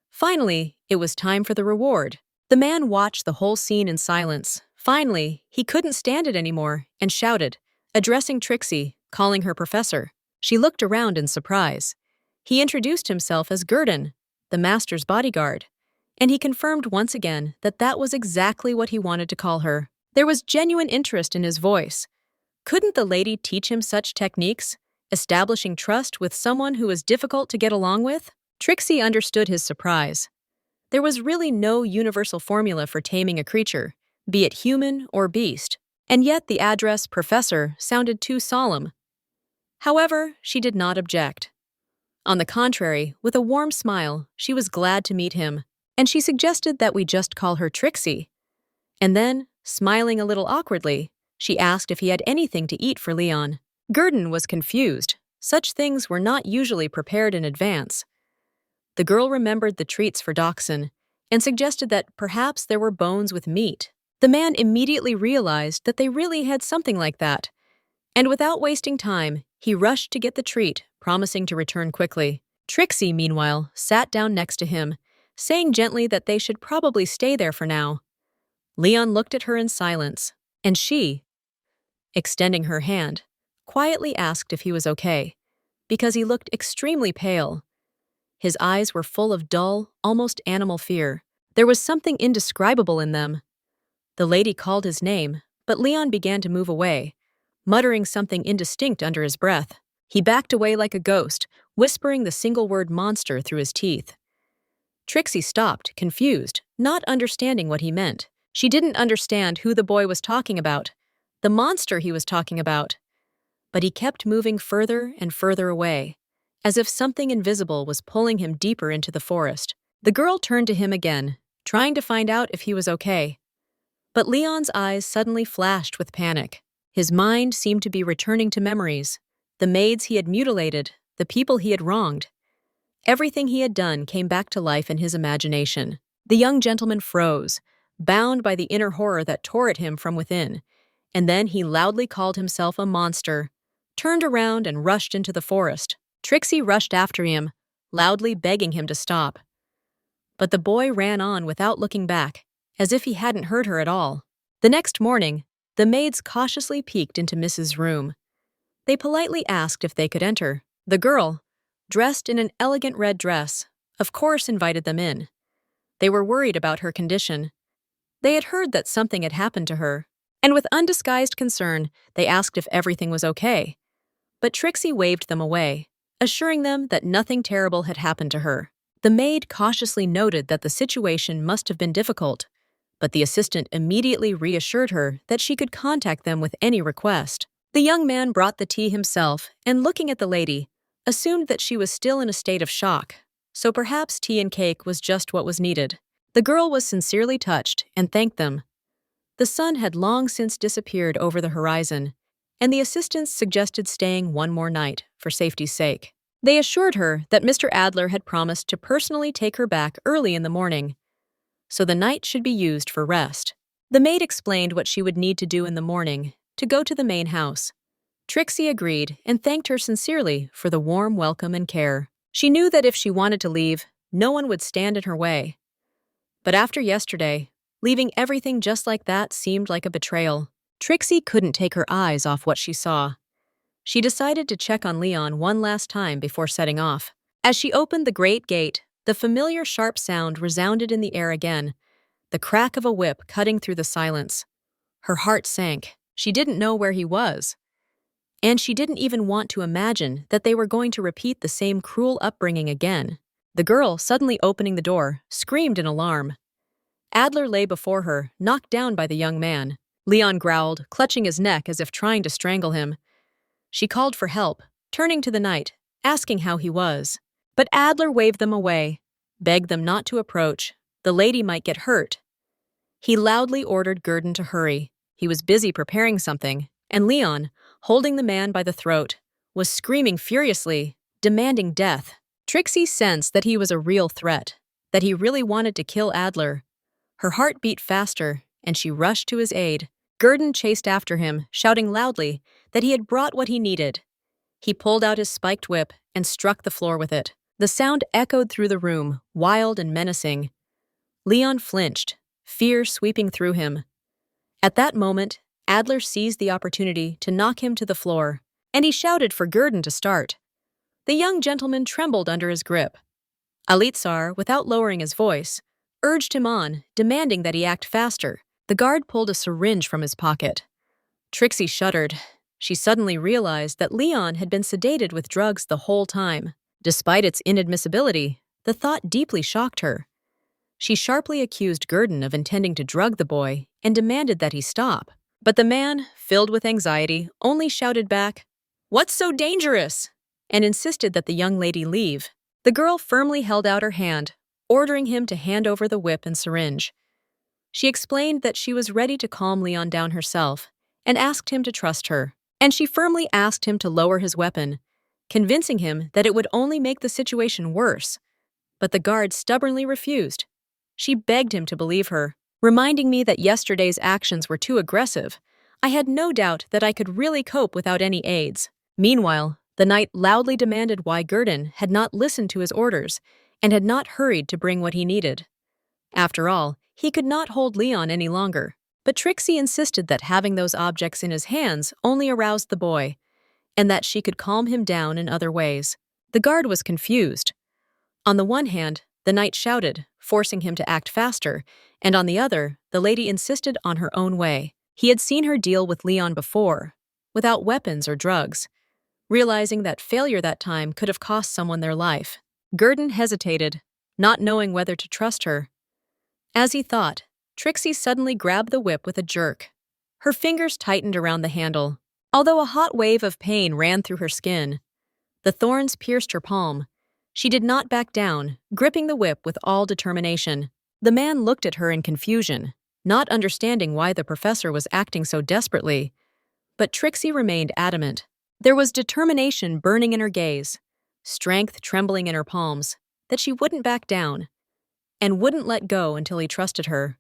Finally, it was time for the reward. The man watched the whole scene in silence. Finally, he couldn't stand it anymore and shouted, addressing Trixie, calling her professor. She looked around in surprise. He introduced himself as Gurdon, the master's bodyguard, and he confirmed once again that that was exactly what he wanted to call her. There was genuine interest in his voice. Couldn't the lady teach him such techniques, establishing trust with someone who was difficult to get along with? Trixie understood his surprise. There was really no universal formula for taming a creature, be it human or beast, and yet the address professor sounded too solemn. However, she did not object. On the contrary, with a warm smile, she was glad to meet him, and she suggested that we just call her Trixie. And then, smiling a little awkwardly, she asked if he had anything to eat for Leon. Gurdon was confused. Such things were not usually prepared in advance. The girl remembered the treats for Dachshund and suggested that perhaps there were bones with meat. The man immediately realized that they really had something like that, and without wasting time, he rushed to get the treat, promising to return quickly. Trixie, meanwhile, sat down next to him, saying gently that they should probably stay there for now. Leon looked at her in silence, and she, extending her hand, quietly asked if he was okay, because he looked extremely pale. His eyes were full of dull, almost animal fear. There was something indescribable in them. The lady called his name, but Leon began to move away, muttering something indistinct under his breath. He backed away like a ghost, whispering the single word monster through his teeth. Trixie stopped, confused, not understanding what he meant. She didn't understand who the boy was talking about, the monster he was talking about. But he kept moving further and further away, as if something invisible was pulling him deeper into the forest. The girl turned to him again, trying to find out if he was okay. But Leon's eyes suddenly flashed with panic. His mind seemed to be returning to memories, the maids he had mutilated, the people he had wronged. Everything he had done came back to life in his imagination. The young gentleman froze, bound by the inner horror that tore at him from within, and then he loudly called himself a monster, turned around and rushed into the forest. Trixie rushed after him, loudly begging him to stop. But the boy ran on without looking back, as if he hadn't heard her at all. The next morning, the maids cautiously peeked into Mrs. Room. They politely asked if they could enter. The girl, dressed in an elegant red dress, of course invited them in. They were worried about her condition. They had heard that something had happened to her, and with undisguised concern, they asked if everything was okay. But Trixie waved them away, assuring them that nothing terrible had happened to her. The maid cautiously noted that the situation must have been difficult, but the assistant immediately reassured her that she could contact them with any request. The young man brought the tea himself and, looking at the lady, assumed that she was still in a state of shock, so perhaps tea and cake was just what was needed. The girl was sincerely touched and thanked them. The sun had long since disappeared over the horizon, and the assistants suggested staying one more night for safety's sake. They assured her that Mr. Adler had promised to personally take her back early in the morning, so the night should be used for rest. The maid explained what she would need to do in the morning to go to the main house. Trixie agreed and thanked her sincerely for the warm welcome and care. She knew that if she wanted to leave, no one would stand in her way. But after yesterday, leaving everything just like that seemed like a betrayal. Trixie couldn't take her eyes off what she saw. She decided to check on Leon one last time before setting off. As she opened the great gate, the familiar sharp sound resounded in the air again, the crack of a whip cutting through the silence. Her heart sank. She didn't know where he was. And she didn't even want to imagine that they were going to repeat the same cruel upbringing again. The girl, suddenly opening the door, screamed in alarm. Adler lay before her, knocked down by the young man. Leon growled, clutching his neck as if trying to strangle him. She called for help, turning to the knight, asking how he was. But Adler waved them away, begged them not to approach. The lady might get hurt. He loudly ordered Gurdon to hurry. He was busy preparing something, and Leon, holding the man by the throat, was screaming furiously, demanding death. Trixie sensed that he was a real threat, that he really wanted to kill Adler. Her heart beat faster, and she rushed to his aid. Gurdon chased after him, shouting loudly that he had brought what he needed. He pulled out his spiked whip and struck the floor with it. The sound echoed through the room, wild and menacing. Leon flinched, fear sweeping through him. At that moment, Adler seized the opportunity to knock him to the floor, and he shouted for Gurdon to start. The young gentleman trembled under his grip. Alitsar, without lowering his voice, urged him on, demanding that he act faster. The guard pulled a syringe from his pocket. Trixie shuddered. She suddenly realized that Leon had been sedated with drugs the whole time. Despite its inadmissibility, the thought deeply shocked her. She sharply accused Gurdon of intending to drug the boy and demanded that he stop. But the man, filled with anxiety, only shouted back, "What's so dangerous?" and insisted that the young lady leave. The girl firmly held out her hand, ordering him to hand over the whip and syringe. She explained that she was ready to calm Leon down herself and asked him to trust her. And she firmly asked him to lower his weapon, convincing him that it would only make the situation worse. But the guard stubbornly refused. She begged him to believe her, reminding me that yesterday's actions were too aggressive. I had no doubt that I could really cope without any aids. Meanwhile, the knight loudly demanded why Gurdon had not listened to his orders and had not hurried to bring what he needed. After all, he could not hold Leon any longer. But Trixie insisted that having those objects in his hands only aroused the boy, and that she could calm him down in other ways. The guard was confused. On the one hand, the knight shouted, forcing him to act faster, and on the other, the lady insisted on her own way. He had seen her deal with Leon before, without weapons or drugs, realizing that failure that time could have cost someone their life. Gurdon hesitated, not knowing whether to trust her. As he thought, Trixie suddenly grabbed the whip with a jerk. Her fingers tightened around the handle. Although a hot wave of pain ran through her skin, the thorns pierced her palm. She did not back down, gripping the whip with all determination. The man looked at her in confusion, not understanding why the professor was acting so desperately. But Trixie remained adamant. There was determination burning in her gaze, strength trembling in her palms, that she wouldn't back down, and wouldn't let go until he trusted her.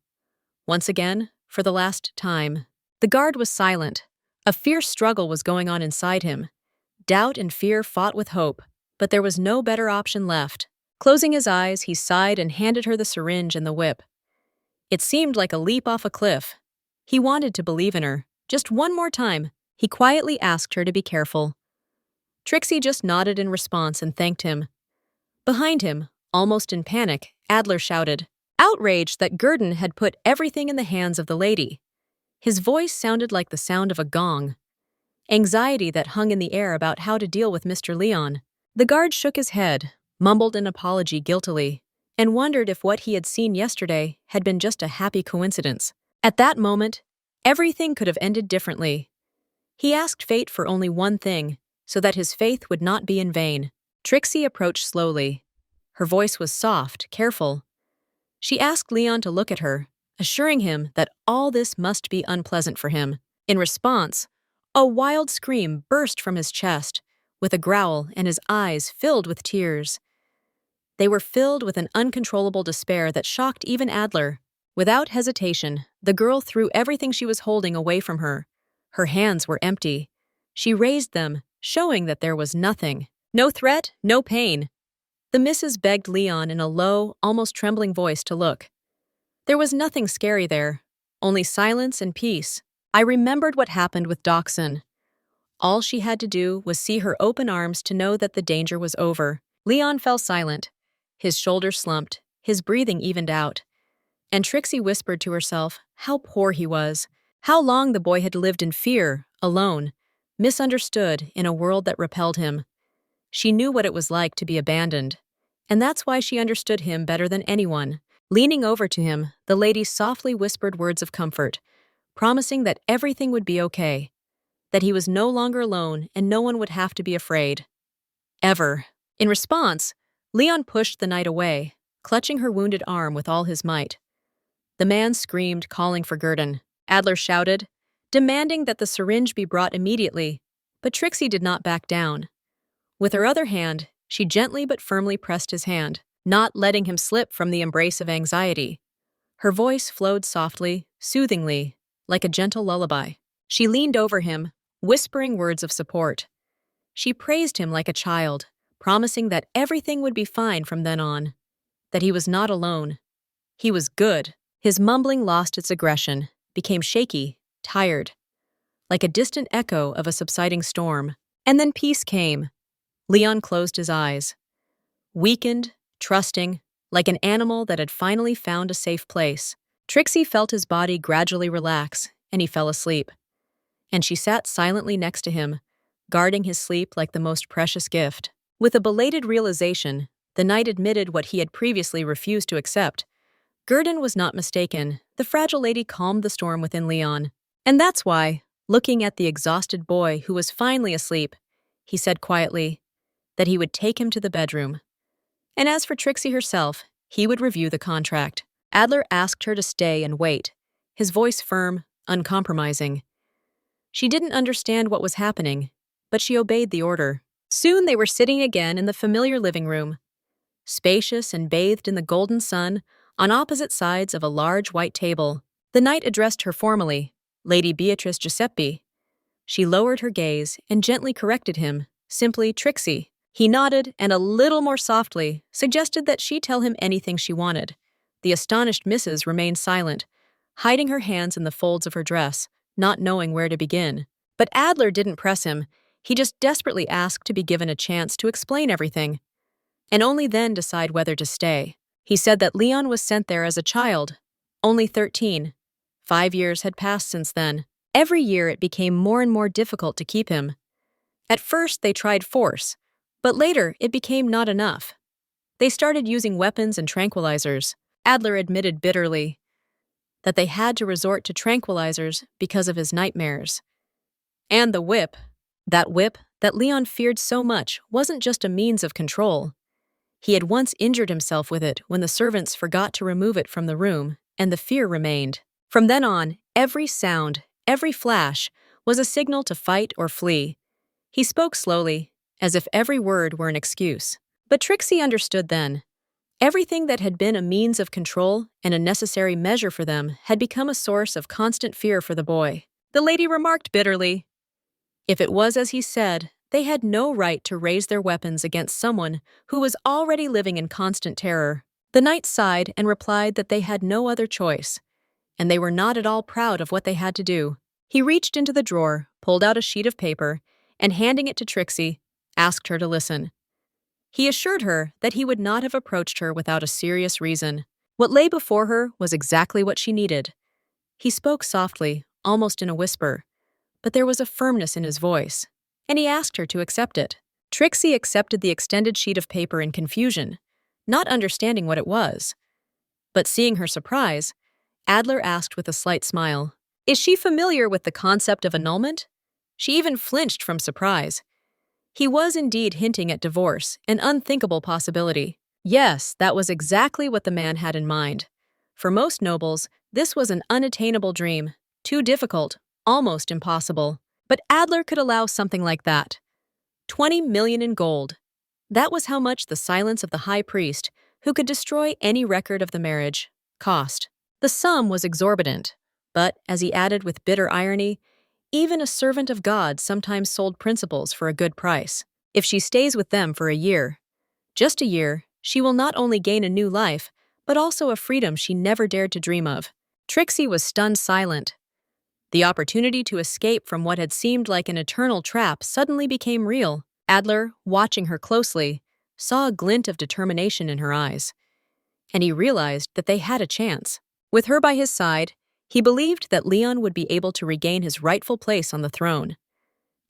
Once again, for the last time, the guard was silent. A fierce struggle was going on inside him. Doubt and fear fought with hope, but there was no better option left. Closing his eyes, he sighed and handed her the syringe and the whip. It seemed like a leap off a cliff. He wanted to believe in her. Just one more time, he quietly asked her to be careful. Trixie just nodded in response and thanked him. Behind him, almost in panic, Adler shouted, outraged that Gurdon had put everything in the hands of the lady. His voice sounded like the sound of a gong. Anxiety that hung in the air about how to deal with Mr. Leon. The guard shook his head, mumbled an apology guiltily, and wondered if what he had seen yesterday had been just a happy coincidence. At that moment, everything could have ended differently. He asked fate for only one thing, so that his faith would not be in vain. Trixie approached slowly. Her voice was soft, careful. She asked Leon to look at her, assuring him that all this must be unpleasant for him. In response, a wild scream burst from his chest, with a growl and his eyes filled with tears. They were filled with an uncontrollable despair that shocked even Adler. Without hesitation, the girl threw everything she was holding away from her. Her hands were empty. She raised them, showing that there was nothing. No threat, no pain. The missus begged Leon in a low, almost trembling voice to look. There was nothing scary there, only silence and peace. I remembered what happened with Dachshund. All she had to do was see her open arms to know that the danger was over. Leon fell silent. His shoulders slumped, his breathing evened out. And Trixie whispered to herself how poor he was, how long the boy had lived in fear, alone, misunderstood in a world that repelled him. She knew what it was like to be abandoned, and that's why she understood him better than anyone. Leaning over to him, the lady softly whispered words of comfort, promising that everything would be okay, that he was no longer alone and no one would have to be afraid. Ever. In response, Leon pushed the knight away, clutching her wounded arm with all his might. The man screamed, calling for Gurdon. Adler shouted, demanding that the syringe be brought immediately, but Trixie did not back down. With her other hand, she gently but firmly pressed his hand, not letting him slip from the embrace of anxiety. Her voice flowed softly, soothingly, like a gentle lullaby. She leaned over him, whispering words of support. She praised him like a child, promising that everything would be fine from then on, that he was not alone. He was good. His mumbling lost its aggression, became shaky, tired, like a distant echo of a subsiding storm. And then peace came. Leon closed his eyes. Weakened, trusting, like an animal that had finally found a safe place. Trixie felt his body gradually relax, and he fell asleep. And she sat silently next to him, guarding his sleep like the most precious gift. With a belated realization, the knight admitted what he had previously refused to accept. Gurdon was not mistaken. The fragile lady calmed the storm within Leon. And that's why, looking at the exhausted boy who was finally asleep, he said quietly that he would take him to the bedroom. And as for Trixie herself, he would review the contract. Adler asked her to stay and wait, his voice firm, uncompromising. She didn't understand what was happening, but she obeyed the order. Soon they were sitting again in the familiar living room, spacious and bathed in the golden sun, on opposite sides of a large white table. The knight addressed her formally, Lady Beatrice Giuseppe. She lowered her gaze and gently corrected him, simply Trixie. He nodded and a little more softly suggested that she tell him anything she wanted. The astonished Mrs. remained silent, hiding her hands in the folds of her dress, not knowing where to begin. But Adler didn't press him. He just desperately asked to be given a chance to explain everything, and only then decide whether to stay. He said that Leon was sent there as a child, only 13. 5 years had passed since then. Every year it became more and more difficult to keep him. At first they tried force, but later it became not enough. They started using weapons and tranquilizers. Adler admitted bitterly that they had to resort to tranquilizers because of his nightmares. And the whip that Leon feared so much, wasn't just a means of control. He had once injured himself with it when the servants forgot to remove it from the room, and the fear remained. From then on, every sound, every flash, was a signal to fight or flee. He spoke slowly, as if every word were an excuse. But Trixie understood then. Everything that had been a means of control and a necessary measure for them had become a source of constant fear for the boy. The lady remarked bitterly, if it was as he said, they had no right to raise their weapons against someone who was already living in constant terror. The knight sighed and replied that they had no other choice, and they were not at all proud of what they had to do. He reached into the drawer, pulled out a sheet of paper, and handing it to Trixie, asked her to listen. He assured her that he would not have approached her without a serious reason. What lay before her was exactly what she needed. He spoke softly, almost in a whisper, but there was a firmness in his voice, and he asked her to accept it. Trixie accepted the extended sheet of paper in confusion, not understanding what it was. But seeing her surprise, Adler asked with a slight smile, is she familiar with the concept of annulment? She even flinched from surprise. He was indeed hinting at divorce, an unthinkable possibility. Yes, that was exactly what the man had in mind. For most nobles, this was an unattainable dream, too difficult, almost impossible. But Adler could allow something like that. 20 million in gold. That was how much the silence of the high priest, who could destroy any record of the marriage, cost. The sum was exorbitant, but, as he added with bitter irony, even a servant of God sometimes sold principles for a good price. If she stays with them for a year, just a year, she will not only gain a new life, but also a freedom she never dared to dream of. Trixie was stunned silent. The opportunity to escape from what had seemed like an eternal trap suddenly became real. Adler, watching her closely, saw a glint of determination in her eyes, and he realized that they had a chance. With her by his side, he believed that Leon would be able to regain his rightful place on the throne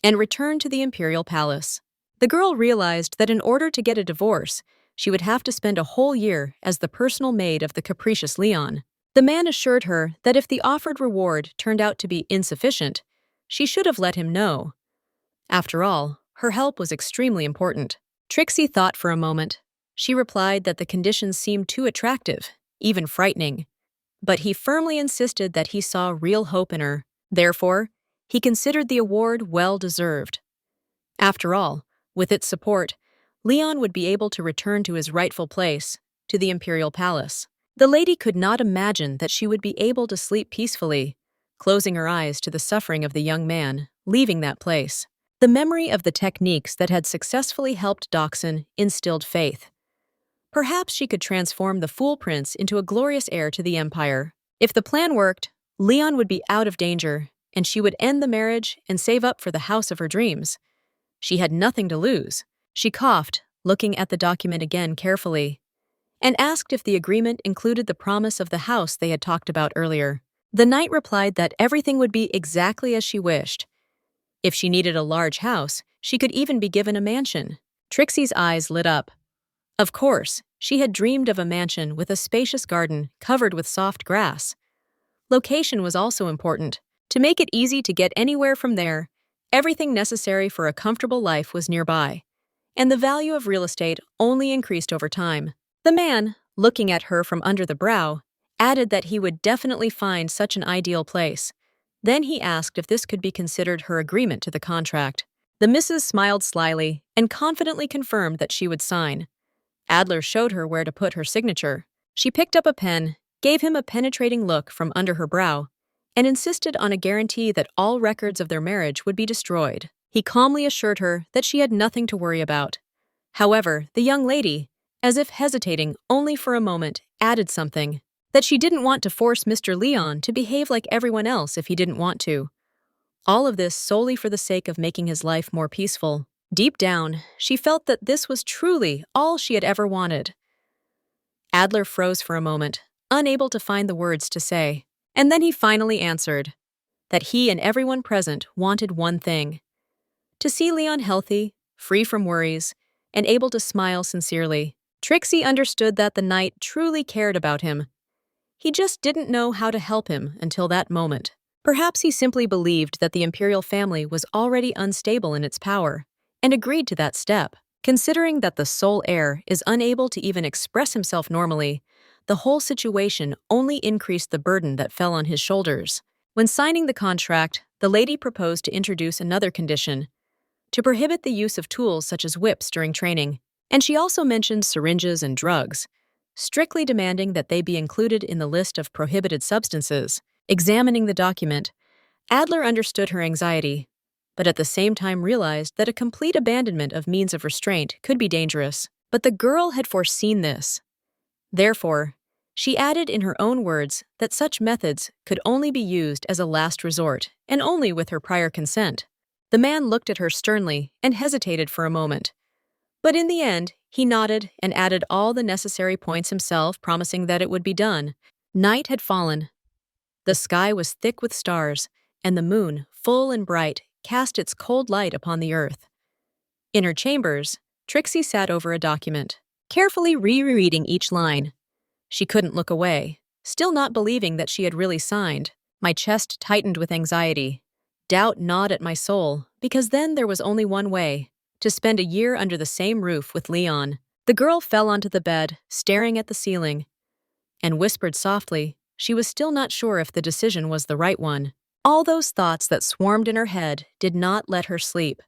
and return to the imperial palace. The girl realized that in order to get a divorce, she would have to spend a whole year as the personal maid of the capricious Leon. The man assured her that if the offered reward turned out to be insufficient, she should have let him know. After all, her help was extremely important. Trixie thought for a moment. She replied that the conditions seemed too attractive, even frightening. But he firmly insisted that he saw real hope in her. Therefore, he considered the award well-deserved. After all, with its support, Leon would be able to return to his rightful place, to the imperial palace. The lady could not imagine that she would be able to sleep peacefully, closing her eyes to the suffering of the young man, leaving that place. The memory of the techniques that had successfully helped Dachshund instilled faith. Perhaps she could transform the Fool Prince into a glorious heir to the empire. If the plan worked, Leon would be out of danger, and she would end the marriage and save up for the house of her dreams. She had nothing to lose. She coughed, looking at the document again carefully, and asked if the agreement included the promise of the house they had talked about earlier. The knight replied that everything would be exactly as she wished. If she needed a large house, she could even be given a mansion. Trixie's eyes lit up. Of course, she had dreamed of a mansion with a spacious garden covered with soft grass. Location was also important. To make it easy to get anywhere from there, everything necessary for a comfortable life was nearby, and the value of real estate only increased over time. The man, looking at her from under the brow, added that he would definitely find such an ideal place. Then he asked if this could be considered her agreement to the contract. The missus smiled slyly and confidently confirmed that she would sign. Adler showed her where to put her signature. She picked up a pen, gave him a penetrating look from under her brow, and insisted on a guarantee that all records of their marriage would be destroyed. He calmly assured her that she had nothing to worry about. However, the young lady, as if hesitating only for a moment, added something, that she didn't want to force Mr. Leon to behave like everyone else if he didn't want to. All of this solely for the sake of making his life more peaceful. Deep down, she felt that this was truly all she had ever wanted. Adler froze for a moment, unable to find the words to say. And then he finally answered that he and everyone present wanted one thing: to see Leon healthy, free from worries, and able to smile sincerely. Trixie understood that the knight truly cared about him. He just didn't know how to help him until that moment. Perhaps he simply believed that the imperial family was already unstable in its power, and agreed to that step. Considering that the sole heir is unable to even express himself normally, the whole situation only increased the burden that fell on his shoulders. When signing the contract, the lady proposed to introduce another condition: to prohibit the use of tools such as whips during training. And she also mentioned syringes and drugs, strictly demanding that they be included in the list of prohibited substances. Examining the document, Adler understood her anxiety, but at the same time realized that a complete abandonment of means of restraint could be dangerous. But the girl had foreseen this. Therefore, she added in her own words that such methods could only be used as a last resort, and only with her prior consent. The man looked at her sternly and hesitated for a moment. But in the end, he nodded and added all the necessary points himself, promising that it would be done. Night had fallen. The sky was thick with stars, and the moon, full and bright, cast its cold light upon the earth. In her chambers, Trixie sat over a document, carefully rereading each line. She couldn't look away, still not believing that she had really signed. My chest tightened with anxiety. Doubt gnawed at my soul, because then there was only one way: to spend a year under the same roof with Leon. The girl fell onto the bed, staring at the ceiling, and whispered softly she was still not sure if the decision was the right one. All those thoughts that swarmed in her head did not let her sleep.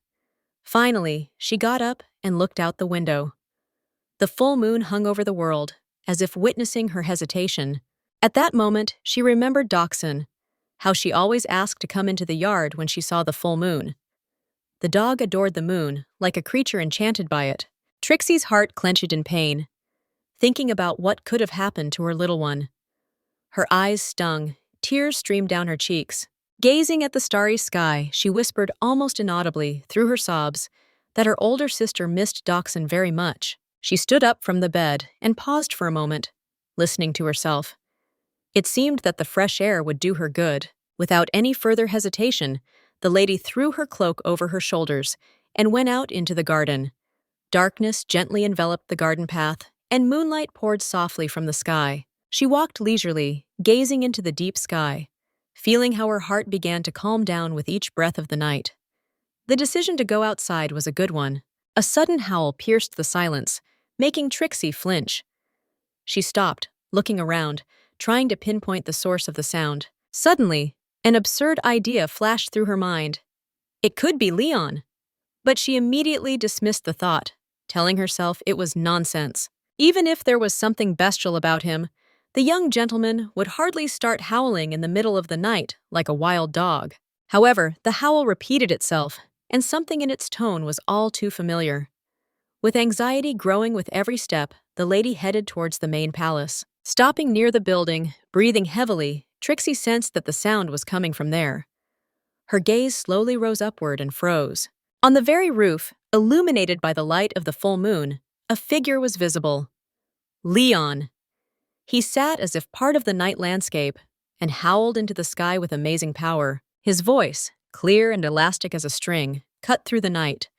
Finally, she got up and looked out the window. The full moon hung over the world, as if witnessing her hesitation. At that moment, she remembered Dachshund, how she always asked to come into the yard when she saw the full moon. The dog adored the moon, like a creature enchanted by it. Trixie's heart clenched in pain, thinking about what could have happened to her little one. Her eyes stung, tears streamed down her cheeks. Gazing at the starry sky, she whispered almost inaudibly, through her sobs, that her older sister missed Dachshund very much. She stood up from the bed and paused for a moment, listening to herself. It seemed that the fresh air would do her good. Without any further hesitation, the lady threw her cloak over her shoulders and went out into the garden. Darkness gently enveloped the garden path, and moonlight poured softly from the sky. She walked leisurely, gazing into the deep sky, feeling how her heart began to calm down with each breath of the night. The decision to go outside was a good one. A sudden howl pierced the silence, making Trixie flinch. She stopped, looking around, trying to pinpoint the source of the sound. Suddenly, an absurd idea flashed through her mind. It could be Leon. But she immediately dismissed the thought, telling herself it was nonsense. Even if there was something bestial about him, the young gentleman would hardly start howling in the middle of the night like a wild dog. However, the howl repeated itself, and something in its tone was all too familiar. With anxiety growing with every step, the lady headed towards the main palace. Stopping near the building, breathing heavily, Trixie sensed that the sound was coming from there. Her gaze slowly rose upward and froze. On the very roof, illuminated by the light of the full moon, a figure was visible. Leon. He sat as if part of the night landscape and howled into the sky with amazing power. His voice, clear and elastic as a string, cut through the night.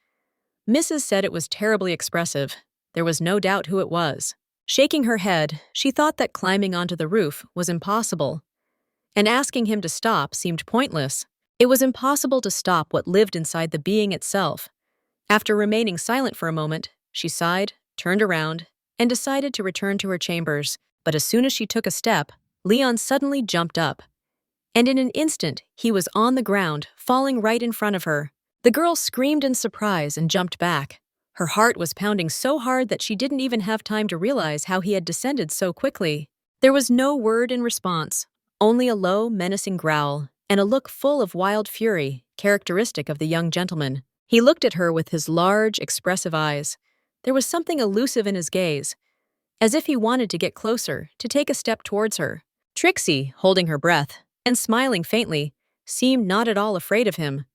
Mrs. said it was terribly expressive. There was no doubt who it was. Shaking her head, she thought that climbing onto the roof was impossible, and asking him to stop seemed pointless. It was impossible to stop what lived inside the being itself. After remaining silent for a moment, she sighed, turned around, and decided to return to her chambers. But as soon as she took a step, Leon suddenly jumped up. And in an instant, he was on the ground, falling right in front of her. The girl screamed in surprise and jumped back. Her heart was pounding so hard that she didn't even have time to realize how he had descended so quickly. There was no word in response, only a low, menacing growl, and a look full of wild fury, characteristic of the young gentleman. He looked at her with his large, expressive eyes. There was something elusive in his gaze, as if he wanted to get closer, to take a step towards her. Trixie, holding her breath and smiling faintly, seemed not at all afraid of him.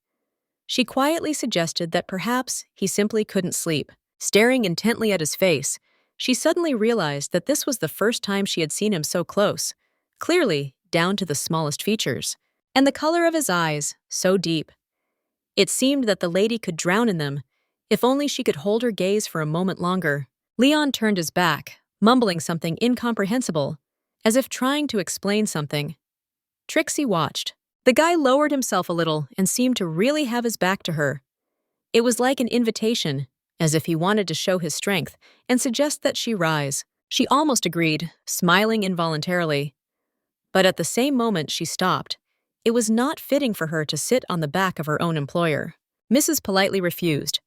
She quietly suggested that perhaps he simply couldn't sleep. Staring intently at his face, she suddenly realized that this was the first time she had seen him so close, clearly down to the smallest features. And the color of his eyes, so deep. It seemed that the lady could drown in them, if only she could hold her gaze for a moment longer. Leon turned his back, mumbling something incomprehensible, as if trying to explain something. Trixie watched. The guy lowered himself a little and seemed to really have his back to her. It was like an invitation, as if he wanted to show his strength and suggest that she rise. She almost agreed, smiling involuntarily. But at the same moment she stopped. It was not fitting for her to sit on the back of her own employer. Mrs. politely refused,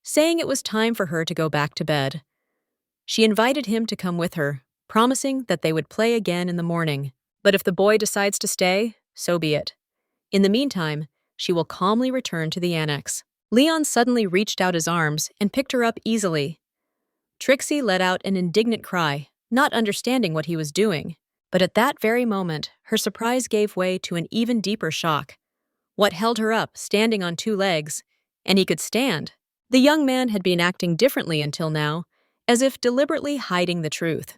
saying it was time for her to go back to bed. She invited him to come with her, promising that they would play again in the morning. But if the boy decides to stay, so be it. In the meantime, she will calmly return to the annex. Leon suddenly reached out his arms and picked her up easily. Trixie let out an indignant cry, not understanding what he was doing. But at that very moment, her surprise gave way to an even deeper shock. What held her up, standing on two legs, and he could stand? The young man had been acting differently until now, as if deliberately hiding the truth.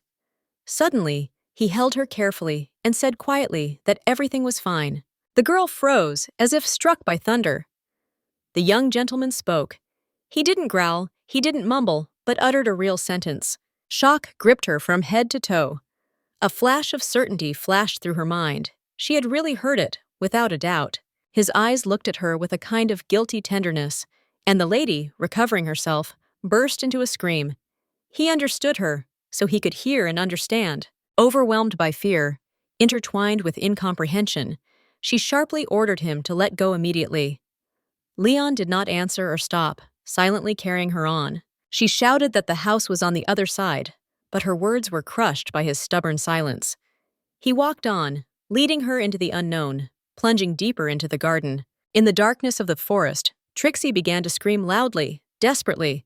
Suddenly, he held her carefully and said quietly that everything was fine. The girl froze, as if struck by thunder. The young gentleman spoke. He didn't growl, he didn't mumble, but uttered a real sentence. Shock gripped her from head to toe. A flash of certainty flashed through her mind. She had really heard it, without a doubt. His eyes looked at her with a kind of guilty tenderness, and the lady, recovering herself, burst into a scream. He understood her, so he could hear and understand. Overwhelmed by fear, intertwined with incomprehension, she sharply ordered him to let go immediately. Leon did not answer or stop, silently carrying her on. She shouted that the house was on the other side, but her words were crushed by his stubborn silence. He walked on, leading her into the unknown, plunging deeper into the garden. In the darkness of the forest, Trixie began to scream loudly, desperately.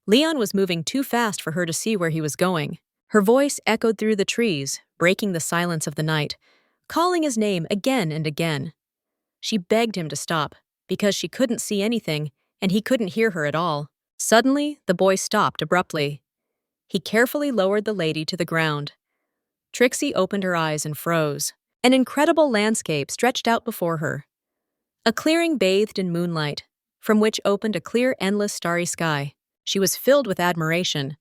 Leon was moving too fast for her to see where he was going. Her voice echoed through the trees, breaking the silence of the night, calling his name again and again. She begged him to stop, because she couldn't see anything, and he couldn't hear her at all. Suddenly, the boy stopped abruptly. He carefully lowered the lady to the ground. Trixie opened her eyes and froze. An incredible landscape stretched out before her. A clearing bathed in moonlight, from which opened a clear, endless starry sky. She was filled with admiration.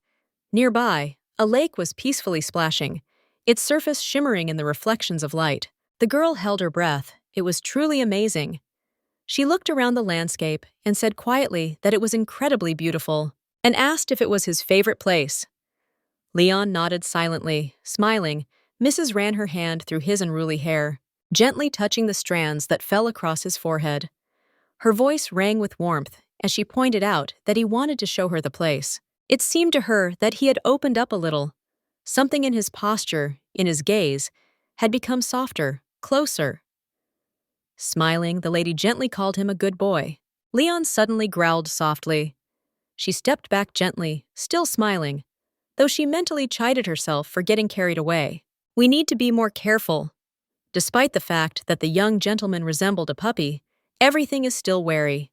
Nearby, a lake was peacefully splashing, its surface shimmering in the reflections of light. The girl held her breath. It was truly amazing. She looked around the landscape and said quietly that it was incredibly beautiful, and asked if it was his favorite place. Leon nodded silently, smiling. Mrs. ran her hand through his unruly hair, gently touching the strands that fell across his forehead. Her voice rang with warmth as she pointed out that he wanted to show her the place. It seemed to her that he had opened up a little. Something in his posture, in his gaze, had become softer, closer. Smiling, the lady gently called him a good boy. Leon suddenly growled softly. She stepped back gently, still smiling, though she mentally chided herself for getting carried away. We need to be more careful. Despite the fact that the young gentleman resembled a puppy, everything is still wary.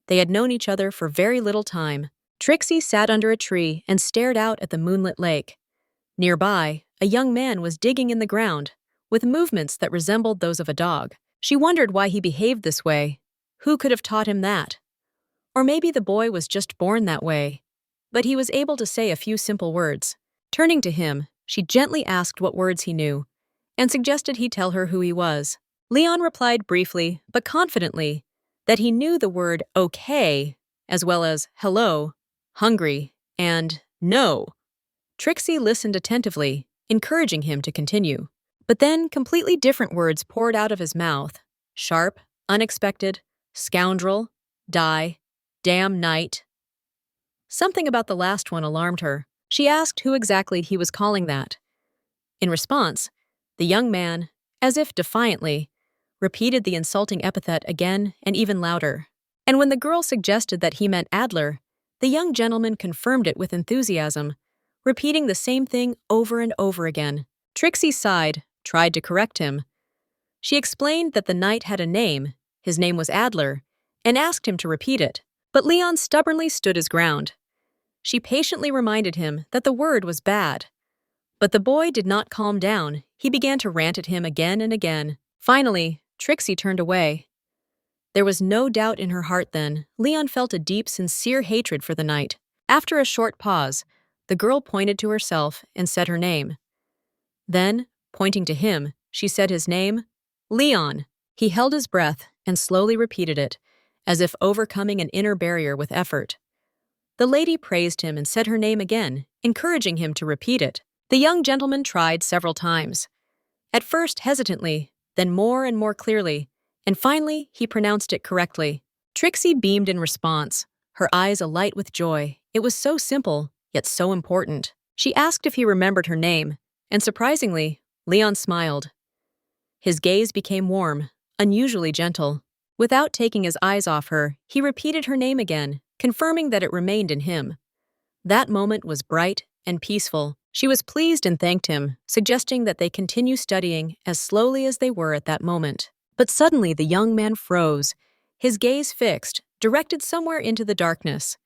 They had known each other for very little time. Trixie sat under a tree and stared out at the moonlit lake. Nearby, a young man was digging in the ground, with movements that resembled those of a dog. She wondered why he behaved this way. Who could have taught him that? Or maybe the boy was just born that way. But he was able to say a few simple words. Turning to him, she gently asked what words he knew, and suggested he tell her who he was. Leon replied briefly, but confidently, that he knew the word okay, as well as hello, hungry, and no. Trixie listened attentively, encouraging him to continue. But then completely different words poured out of his mouth. Sharp, unexpected, scoundrel, die, damn night. Something about the last one alarmed her. She asked who exactly he was calling that. In response, the young man, as if defiantly, repeated the insulting epithet again and even louder. And when the girl suggested that he meant Adler, the young gentleman confirmed it with enthusiasm, repeating the same thing over and over again. Trixie sighed, tried to correct him. She explained that the knight had a name, his name was Adler, and asked him to repeat it. But Leon stubbornly stood his ground. She patiently reminded him that the word was bad. But the boy did not calm down. He began to rant at him again and again. Finally, Trixie turned away. There was no doubt in her heart then. Leon felt a deep, sincere hatred for the knight. After a short pause, the girl pointed to herself and said her name. Then, pointing to him, she said his name, Leon. He held his breath and slowly repeated it, as if overcoming an inner barrier with effort. The lady praised him and said her name again, encouraging him to repeat it. The young gentleman tried several times. At first hesitantly, then more and more clearly, and finally he pronounced it correctly. Trixie beamed in response, her eyes alight with joy. It was so simple, yet so important. She asked if he remembered her name, and surprisingly, Leon smiled. His gaze became warm, unusually gentle. Without taking his eyes off her, he repeated her name again, confirming that it remained in him. That moment was bright and peaceful. She was pleased and thanked him, suggesting that they continue studying as slowly as they were at that moment. But suddenly the young man froze, his gaze fixed, directed somewhere into the darkness.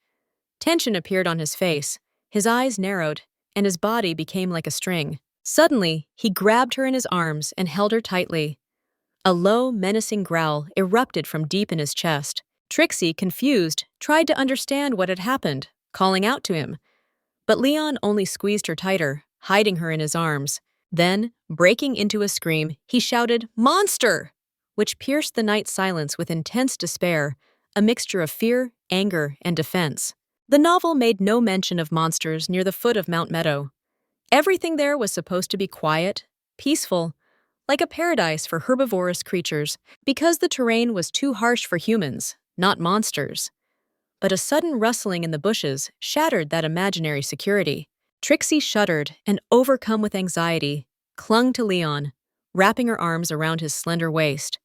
Tension appeared on his face, his eyes narrowed, and his body became like a string. Suddenly, he grabbed her in his arms and held her tightly. A low, menacing growl erupted from deep in his chest. Trixie, confused, tried to understand what had happened, calling out to him. But Leon only squeezed her tighter, hiding her in his arms. Then, breaking into a scream, he shouted, "Monster!" which pierced the night's silence with intense despair, a mixture of fear, anger, and defense. The novel made no mention of monsters near the foot of Mount Meadow. Everything there was supposed to be quiet, peaceful, like a paradise for herbivorous creatures, because the terrain was too harsh for humans, not monsters. but a sudden rustling in the bushes shattered that imaginary security. Trixie shuddered and, overcome with anxiety, clung to Leon, wrapping her arms around his slender waist.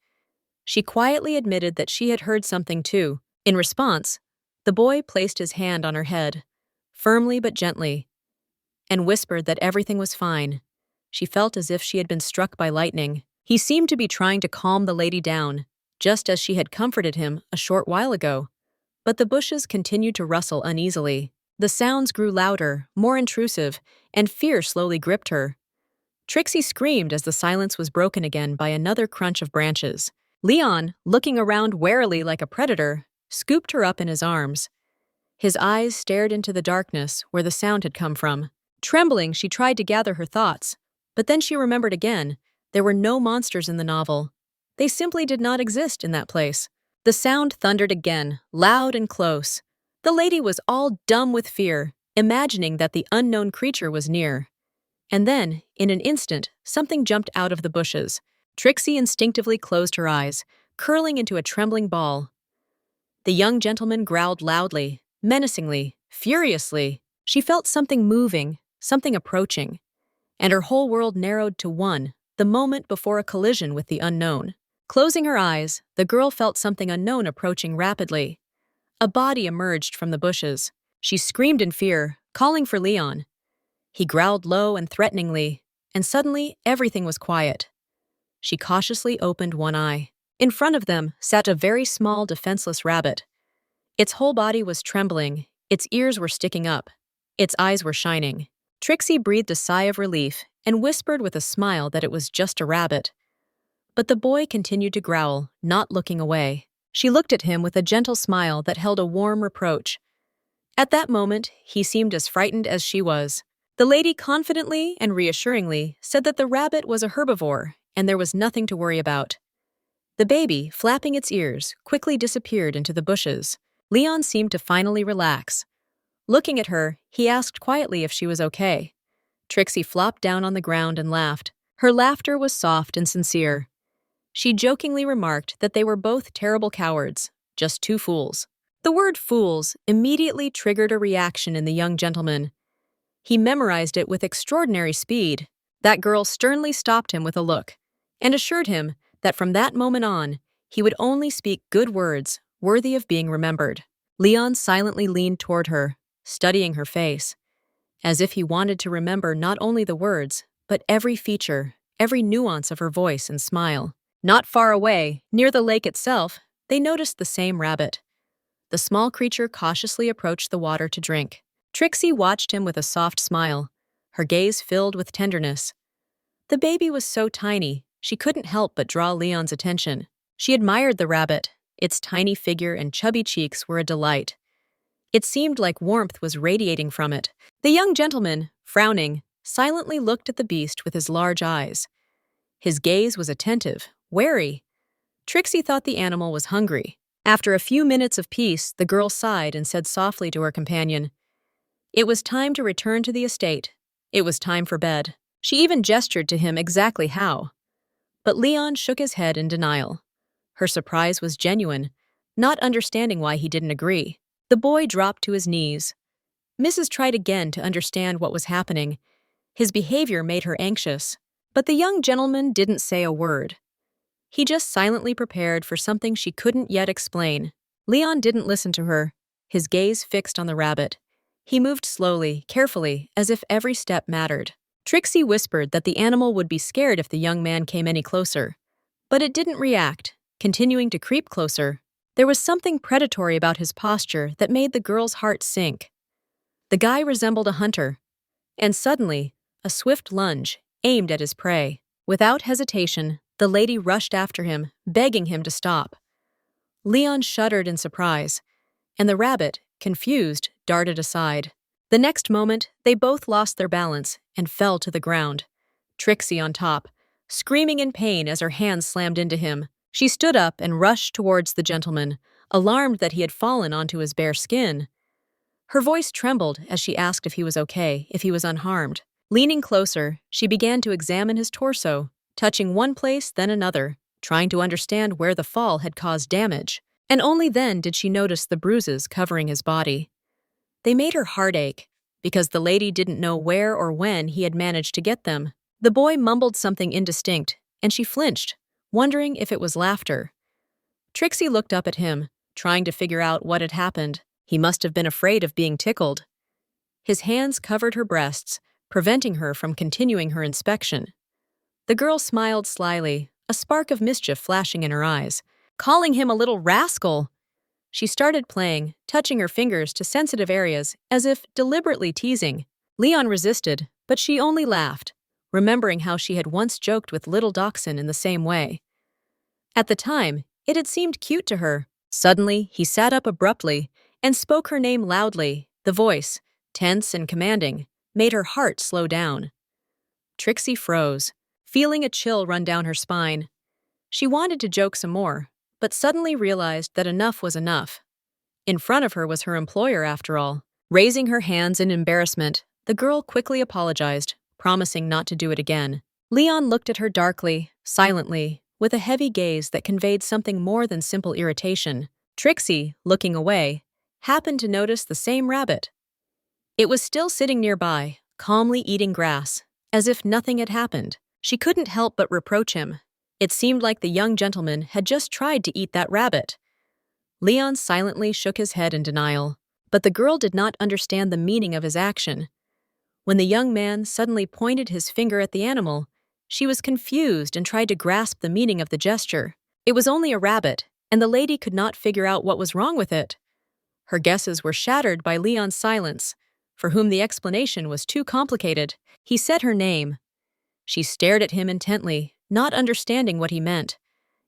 She quietly admitted that she had heard something too. In response, the boy placed his hand on her head, firmly but gently, and whispered that everything was fine. She felt as if she had been struck by lightning. He seemed to be trying to calm the lady down, just as she had comforted him a short while ago. But the bushes continued to rustle uneasily. The sounds grew louder, more intrusive, and fear slowly gripped her. Trixie screamed as the silence was broken again by another crunch of branches. Leon, looking around warily like a predator, scooped her up in his arms. His eyes stared into the darkness where the sound had come from. Trembling, she tried to gather her thoughts, but then she remembered again. There were no monsters in the novel. They simply did not exist in that place. The sound thundered again, loud and close. The lady was all dumb with fear, imagining that the unknown creature was near. And then, in an instant, something jumped out of the bushes. Trixie instinctively closed her eyes, curling into a trembling ball. The young gentleman growled loudly, menacingly, furiously. She felt something moving, something approaching, and her whole world narrowed to one, the moment before a collision with the unknown. Closing her eyes, the girl felt something unknown approaching rapidly. A body emerged from the bushes. She screamed in fear, calling for Leon. He growled low and threateningly, and suddenly everything was quiet. She cautiously opened one eye. In front of them sat a very small, defenseless rabbit. Its whole body was trembling, its ears were sticking up, its eyes were shining. Trixie breathed a sigh of relief and whispered with a smile that it was just a rabbit. But the boy continued to growl, not looking away. She looked at him with a gentle smile that held a warm reproach. At that moment, he seemed as frightened as she was. The lady confidently and reassuringly said that the rabbit was a herbivore and there was nothing to worry about. The baby, flapping its ears, quickly disappeared into the bushes. Leon seemed to finally relax. Looking at her, he asked quietly if she was okay. Trixie flopped down on the ground and laughed. Her laughter was soft and sincere. She jokingly remarked that they were both terrible cowards, just two fools. The word fools immediately triggered a reaction in the young gentleman. He memorized it with extraordinary speed. That girl sternly stopped him with a look and assured him that from that moment on, he would only speak good words worthy of being remembered. Leon silently leaned toward her, studying her face, as if he wanted to remember not only the words, but every feature, every nuance of her voice and smile. Not far away, near the lake itself, they noticed the same rabbit. The small creature cautiously approached the water to drink. Trixie watched him with a soft smile, her gaze filled with tenderness. The baby was so tiny, she couldn't help but draw Leon's attention. She admired the rabbit. Its tiny figure and chubby cheeks were a delight. It seemed like warmth was radiating from it. The young gentleman, frowning, silently looked at the beast with his large eyes. His gaze was attentive, wary. Trixie thought the animal was hungry. After a few minutes of peace, the girl sighed and said softly to her companion, "It was time to return to the estate. It was time for bed." She even gestured to him exactly how. But Leon shook his head in denial. Her surprise was genuine, not understanding why he didn't agree. The boy dropped to his knees. Mrs. tried again to understand what was happening. His behavior made her anxious, but the young gentleman didn't say a word. He just silently prepared for something she couldn't yet explain. Leon didn't listen to her, his gaze fixed on the rabbit. He moved slowly, carefully, as if every step mattered. Trixie whispered that the animal would be scared if the young man came any closer. But it didn't react, continuing to creep closer. There was something predatory about his posture that made the girl's heart sink. The guy resembled a hunter. And suddenly, a swift lunge, aimed at his prey. Without hesitation, the lady rushed after him, begging him to stop. Leon shuddered in surprise, and the rabbit, confused, darted aside. The next moment, they both lost their balance and fell to the ground. Trixie on top, screaming in pain as her hands slammed into him. She stood up and rushed towards the gentleman, alarmed that he had fallen onto his bare skin. Her voice trembled as she asked if he was okay, if he was unharmed. Leaning closer, she began to examine his torso, touching one place then another, trying to understand where the fall had caused damage. and only then did she notice the bruises covering his body. They made her heart ache, because the lady didn't know where or when he had managed to get them. The boy mumbled something indistinct, and she flinched, wondering if it was laughter. Trixie looked up at him, trying to figure out what had happened. He must have been afraid of being tickled. His hands covered her breasts, preventing her from continuing her inspection. The girl smiled slyly, a spark of mischief flashing in her eyes. Calling him a little rascal! She started playing, touching her fingers to sensitive areas, as if deliberately teasing. Leon resisted, but she only laughed, remembering how she had once joked with little Dachshund in the same way. At the time, it had seemed cute to her. Suddenly, he sat up abruptly and spoke her name loudly. The voice, tense and commanding, made her heart slow down. Trixie froze, feeling a chill run down her spine. She wanted to joke some more, but suddenly realized that enough was enough. In front of her was her employer, after all. Raising her hands in embarrassment, the girl quickly apologized, promising not to do it again. Leon looked at her darkly, silently, with a heavy gaze that conveyed something more than simple irritation. Trixie, looking away, happened to notice the same rabbit. It was still sitting nearby, calmly eating grass, as if nothing had happened. She couldn't help but reproach him. It seemed like the young gentleman had just tried to eat that rabbit. Leon silently shook his head in denial, but the girl did not understand the meaning of his action. When the young man suddenly pointed his finger at the animal, she was confused and tried to grasp the meaning of the gesture. It was only a rabbit, and the lady could not figure out what was wrong with it. Her guesses were shattered by Leon's silence, for whom the explanation was too complicated. He said her name. She stared at him intently, not understanding what he meant.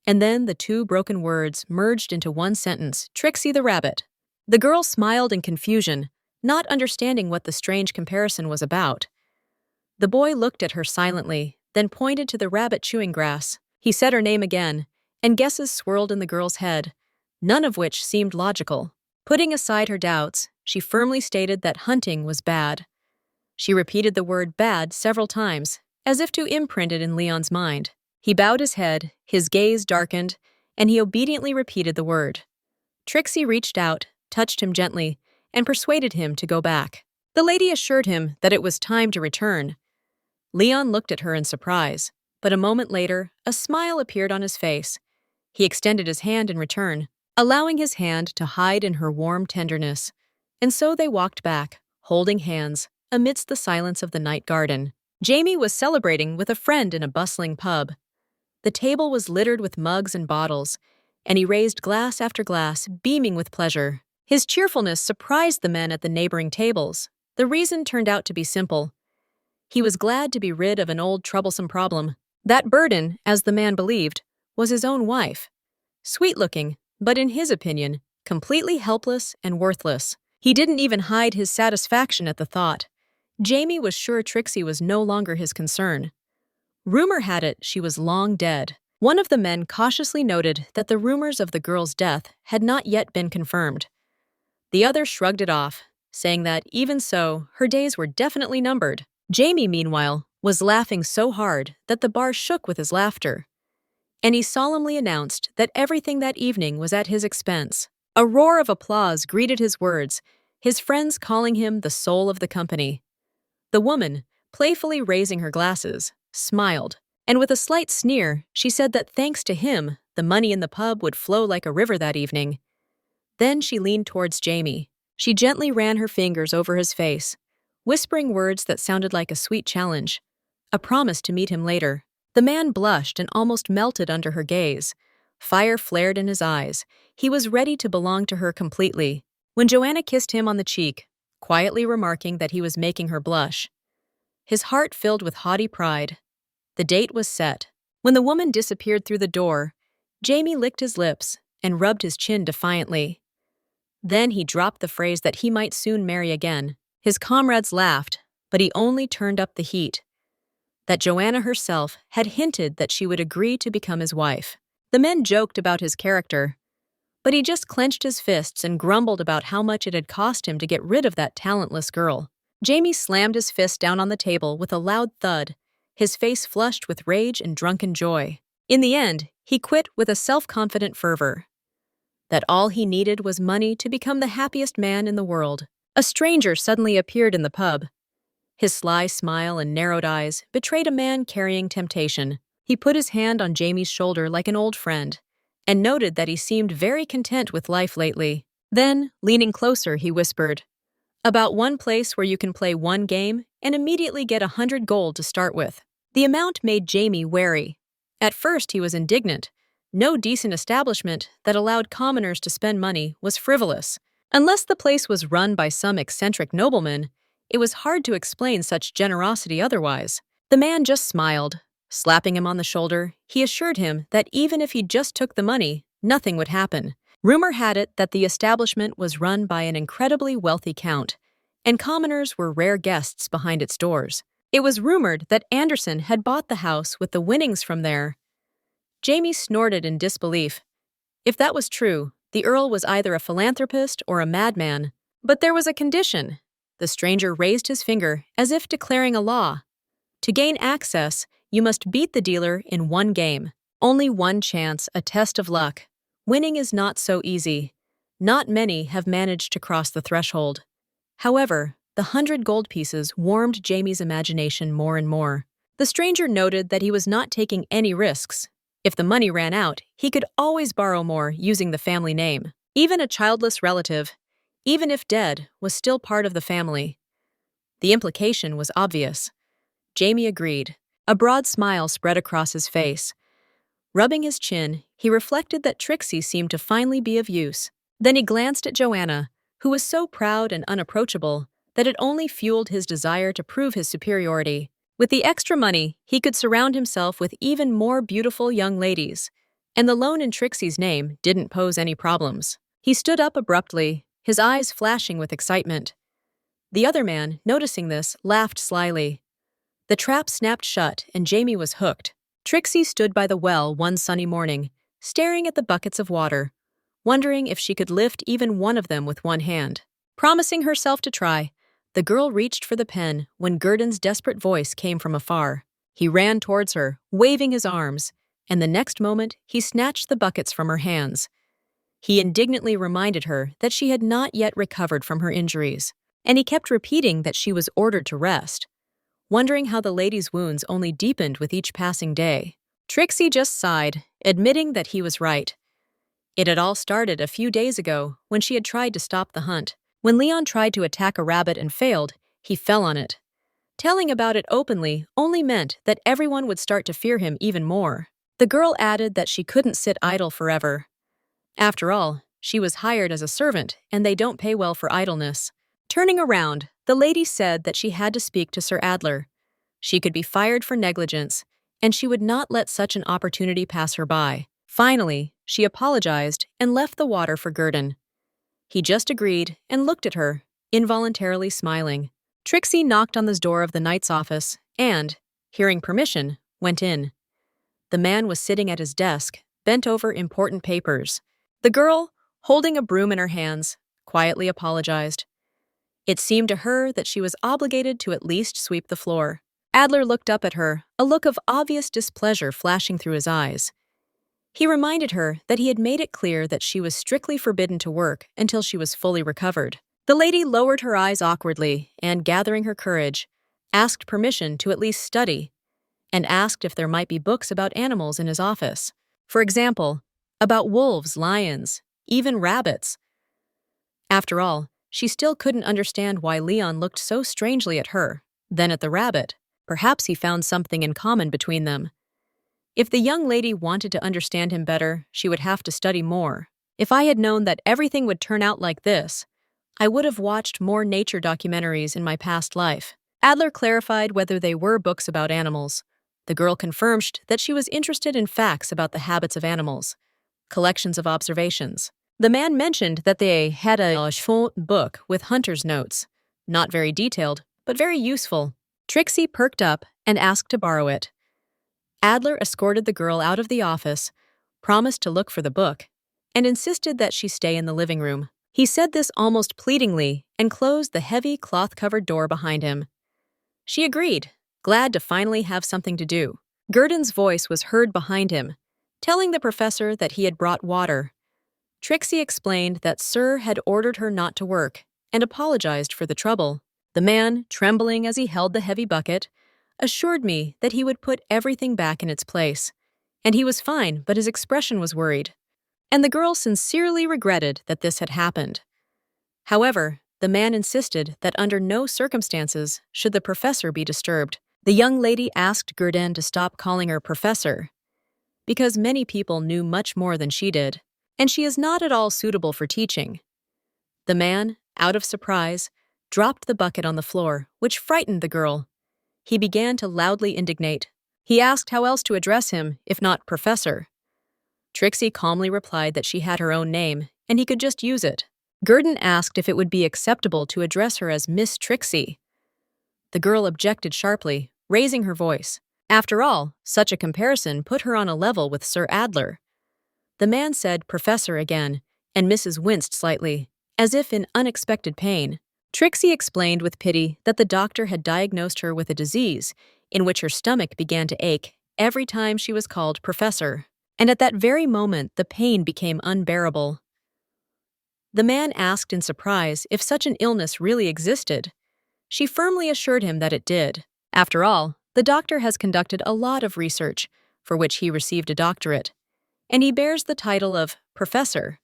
And then the two broken words merged into one sentence: Trixie the rabbit. The girl smiled in confusion, not understanding what the strange comparison was about. The boy looked at her silently, then pointed to the rabbit chewing grass. He said her name again, and guesses swirled in the girl's head, none of which seemed logical. Putting aside her doubts, she firmly stated that hunting was bad. She repeated the word bad several times, as if to imprint it in Leon's mind. He bowed his head, his gaze darkened, and he obediently repeated the word. Trixie reached out, touched him gently, and persuaded him to go back. The lady assured him that it was time to return. Leon looked at her in surprise, but a moment later, a smile appeared on his face. He extended his hand in return, allowing his hand to hide in her warm tenderness. And so they walked back, holding hands, amidst the silence of the night garden. Jamie was celebrating with a friend in a bustling pub. The table was littered with mugs and bottles, and he raised glass after glass, beaming with pleasure. His cheerfulness surprised the men at the neighboring tables. The reason turned out to be simple. He was glad to be rid of an old troublesome problem. That burden, as the man believed, was his own wife. Sweet-looking, but in his opinion, completely helpless and worthless. He didn't even hide his satisfaction at the thought. Jamie was sure Trixie was no longer his concern. Rumor had it she was long dead. One of the men cautiously noted that the rumors of the girl's death had not yet been confirmed. The other shrugged it off, saying that, even so, her days were definitely numbered. Jamie, meanwhile, was laughing so hard that the bar shook with his laughter. And he solemnly announced that everything that evening was at his expense. A roar of applause greeted his words, his friends calling him the soul of the company. The woman, playfully raising her glasses, smiled, and with a slight sneer, she said that thanks to him, the money in the pub would flow like a river that evening. Then she leaned towards Jamie. She gently ran her fingers over his face, whispering words that sounded like a sweet challenge, a promise to meet him later. The man blushed and almost melted under her gaze. Fire flared in his eyes. He was ready to belong to her completely. When Joanna kissed him on the cheek, quietly remarking that he was making her blush, his heart filled with haughty pride. The date was set. When the woman disappeared through the door, Jamie licked his lips and rubbed his chin defiantly. Then he dropped the phrase that he might soon marry again. His comrades laughed, but he only turned up the heat. That Joanna herself had hinted that she would agree to become his wife. The men joked about his character, but he just clenched his fists and grumbled about how much it had cost him to get rid of that talentless girl. Jamie slammed his fist down on the table with a loud thud, his face flushed with rage and drunken joy. In the end, he quit with a self-confident fervor. that all he needed was money to become the happiest man in the world. A stranger suddenly appeared in the pub. His sly smile and narrowed eyes betrayed a man carrying temptation. He put his hand on Jamie's shoulder like an old friend, and noted that he seemed very content with life lately. Then, leaning closer, he whispered, "About one place where you can play one game and immediately get 100 gold to start with." The amount made Jamie wary. At first, he was indignant. No decent establishment that allowed commoners to spend money was frivolous. Unless the place was run by some eccentric nobleman, it was hard to explain such generosity otherwise. The man just smiled. Slapping him on the shoulder, he assured him that even if he just took the money, nothing would happen. Rumor had it that the establishment was run by an incredibly wealthy count, and commoners were rare guests behind its doors. It was rumored that Anderson had bought the house with the winnings from there. Jamie snorted in disbelief. If that was true, the Earl was either a philanthropist or a madman. But there was a condition. The stranger raised his finger as if declaring a law. To gain access, you must beat the dealer in one game. Only one chance, a test of luck. Winning is not so easy. Not many have managed to cross the threshold. However, the 100 gold pieces warmed Jamie's imagination more and more. The stranger noted that he was not taking any risks. If the money ran out, he could always borrow more using the family name. Even a childless relative, even if dead, was still part of the family. The implication was obvious. Jamie agreed. A broad smile spread across his face. Rubbing his chin, he reflected that Trixie seemed to finally be of use. Then he glanced at Joanna, who was so proud and unapproachable that it only fueled his desire to prove his superiority. With the extra money, he could surround himself with even more beautiful young ladies, and the loan in Trixie's name didn't pose any problems. He stood up abruptly, his eyes flashing with excitement. The other man, noticing this, laughed slyly. The trap snapped shut, and Jamie was hooked. Trixie stood by the well one sunny morning, staring at the buckets of water, wondering if she could lift even one of them with one hand. Promising herself to try, the girl reached for the pen when Gurdon's desperate voice came from afar. He ran towards her, waving his arms, and the next moment he snatched the buckets from her hands. He indignantly reminded her that she had not yet recovered from her injuries, and he kept repeating that she was ordered to rest, wondering how the lady's wounds only deepened with each passing day. Trixie just sighed, admitting that he was right. It had all started a few days ago when she had tried to stop the hunt. When Leon tried to attack a rabbit and failed, he fell on it. Telling about it openly only meant that everyone would start to fear him even more. The girl added that she couldn't sit idle forever. After all, she was hired as a servant, and they don't pay well for idleness. Turning around, the lady said that she had to speak to Sir Adler. She could be fired for negligence, and she would not let such an opportunity pass her by. Finally, she apologized and left the water for Gurdon. He just agreed and looked at her, involuntarily smiling. Trixie knocked on the door of the knight's office and, hearing permission, went in. The man was sitting at his desk, bent over important papers. The girl, holding a broom in her hands, quietly apologized. It seemed to her that she was obligated to at least sweep the floor. Adler looked up at her, a look of obvious displeasure flashing through his eyes. He reminded her that he had made it clear that she was strictly forbidden to work until she was fully recovered. The lady lowered her eyes awkwardly and, gathering her courage, asked permission to at least study, and asked if there might be books about animals in his office. For example, about wolves, lions, even rabbits. After all, she still couldn't understand why Leon looked so strangely at her, then at the rabbit. Perhaps he found something in common between them. If the young lady wanted to understand him better, she would have to study more. If I had known that everything would turn out like this, I would have watched more nature documentaries in my past life. Adler clarified whether they were books about animals. The girl confirmed that she was interested in facts about the habits of animals, collections of observations. The man mentioned that they had a book with hunter's notes, not very detailed, but very useful. Trixie perked up and asked to borrow it. Adler escorted the girl out of the office, promised to look for the book, and insisted that she stay in the living room. He said this almost pleadingly and closed the heavy cloth-covered door behind him. She agreed, glad to finally have something to do. Gurdon's voice was heard behind him, telling the professor that he had brought water. Trixie explained that Sir had ordered her not to work and apologized for the trouble. The man, trembling as he held the heavy bucket, assured me that he would put everything back in its place. And he was fine, but his expression was worried. And the girl sincerely regretted that this had happened. However, the man insisted that under no circumstances should the professor be disturbed. The young lady asked Gurdin to stop calling her professor, because many people knew much more than she did, and she is not at all suitable for teaching. The man, out of surprise, dropped the bucket on the floor, which frightened the girl. He began to loudly indignate. He asked how else to address him, if not professor. Trixie calmly replied that she had her own name, and he could just use it. Gurdin asked if it would be acceptable to address her as Miss Trixie. The girl objected sharply, raising her voice. After all, such a comparison put her on a level with Sir Adler. The man said professor again, and Mrs. winced slightly, as if in unexpected pain. Trixie explained with pity that the doctor had diagnosed her with a disease in which her stomach began to ache every time she was called professor, and at that very moment the pain became unbearable. The man asked in surprise if such an illness really existed. She firmly assured him that it did. After all, the doctor has conducted a lot of research, for which he received a doctorate, and he bears the title of professor.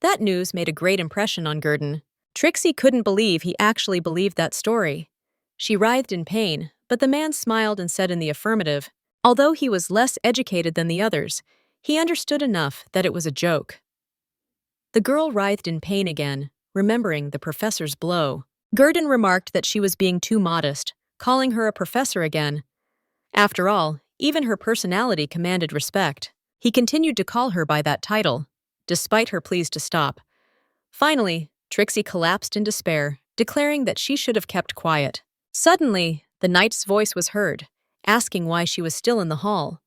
That news made a great impression on Gurdin. Trixie couldn't believe he actually believed that story. She writhed in pain, but the man smiled and said in the affirmative. Although he was less educated than the others, he understood enough that it was a joke. The girl writhed in pain again, remembering the professor's blow. Gurdin remarked that she was being too modest, calling her a professor again. After all, even her personality commanded respect. He continued to call her by that title, despite her pleas to stop. Finally, Trixie collapsed in despair, declaring that she should have kept quiet. Suddenly, the knight's voice was heard, asking why she was still in the hall.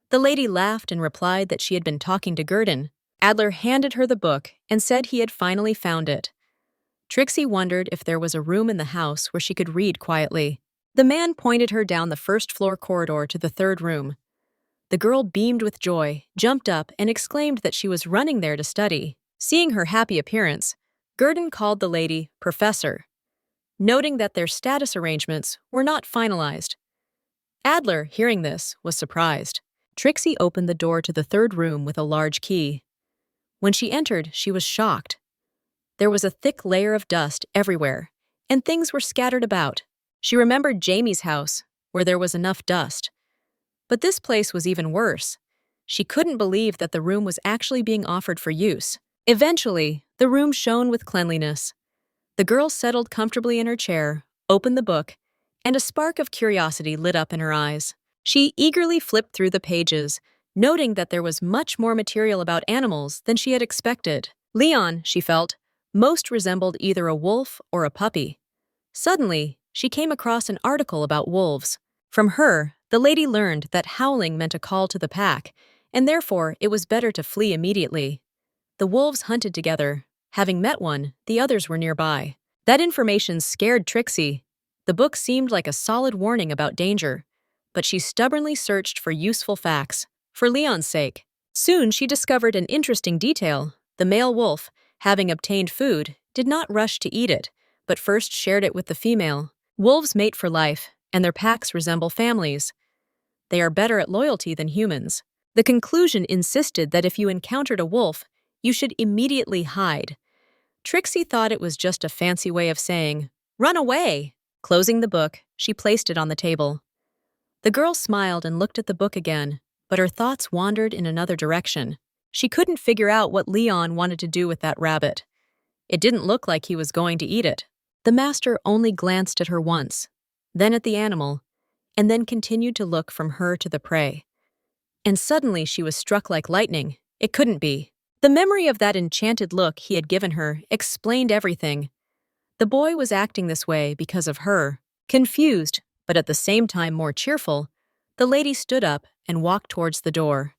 The lady laughed and replied that she had been talking to Gurdin. Adler handed her the book and said he had finally found it. Trixie wondered if there was a room in the house where she could read quietly. The man pointed her down the first-floor corridor to the third room. The girl beamed with joy, jumped up, and exclaimed that she was running there to study. Seeing her happy appearance, Gurdin called the lady professor, noting that their status arrangements were not finalized. Adler, hearing this, was surprised. Trixie opened the door to the third room with a large key. When she entered, she was shocked. There was a thick layer of dust everywhere, and things were scattered about. She remembered Jamie's house, where there was enough dust. But this place was even worse. She couldn't believe that the room was actually being offered for use. Eventually, the room shone with cleanliness. The girl settled comfortably in her chair, opened the book, and a spark of curiosity lit up in her eyes. She eagerly flipped through the pages, noting that there was much more material about animals than she had expected. Leon, she felt, most resembled either a wolf or a puppy. Suddenly, she came across an article about wolves. From her, the lady learned that howling meant a call to the pack, and therefore it was better to flee immediately. The wolves hunted together. Having met one, the others were nearby. That information scared Trixie. The book seemed like a solid warning about danger, but she stubbornly searched for useful facts, for Leon's sake. Soon she discovered an interesting detail. The male wolf, having obtained food, did not rush to eat it, but first shared it with the female. Wolves mate for life, and their packs resemble families. They are better at loyalty than humans. The conclusion insisted that if you encountered a wolf, you should immediately hide. Trixie thought it was just a fancy way of saying, "Run away!" Closing the book, she placed it on the table. The girl smiled and looked at the book again, but her thoughts wandered in another direction. She couldn't figure out what Leon wanted to do with that rabbit. It didn't look like he was going to eat it. The master only glanced at her once, then at the animal, and then continued to look from her to the prey. And suddenly she was struck like lightning. It couldn't be. The memory of that enchanted look he had given her explained everything. The boy was acting this way because of her. Confused, but at the same time more cheerful, the lady stood up and walked towards the door.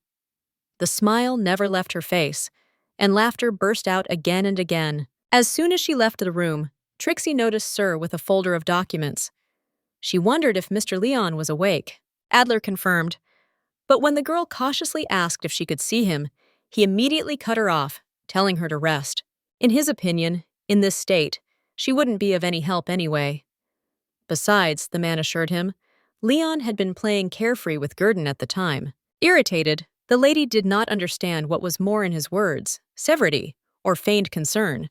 The smile never left her face, and laughter burst out again and again. As soon as she left the room, Trixie noticed Sir with a folder of documents. She wondered if Mr. Leon was awake. Adler confirmed. But when the girl cautiously asked if she could see him, he immediately cut her off, telling her to rest. In his opinion, in this state, she wouldn't be of any help anyway. Besides, the man assured him, Leon had been playing carefree with Gurdon at the time. Irritated, the lady did not understand what was more in his words, severity, or feigned concern.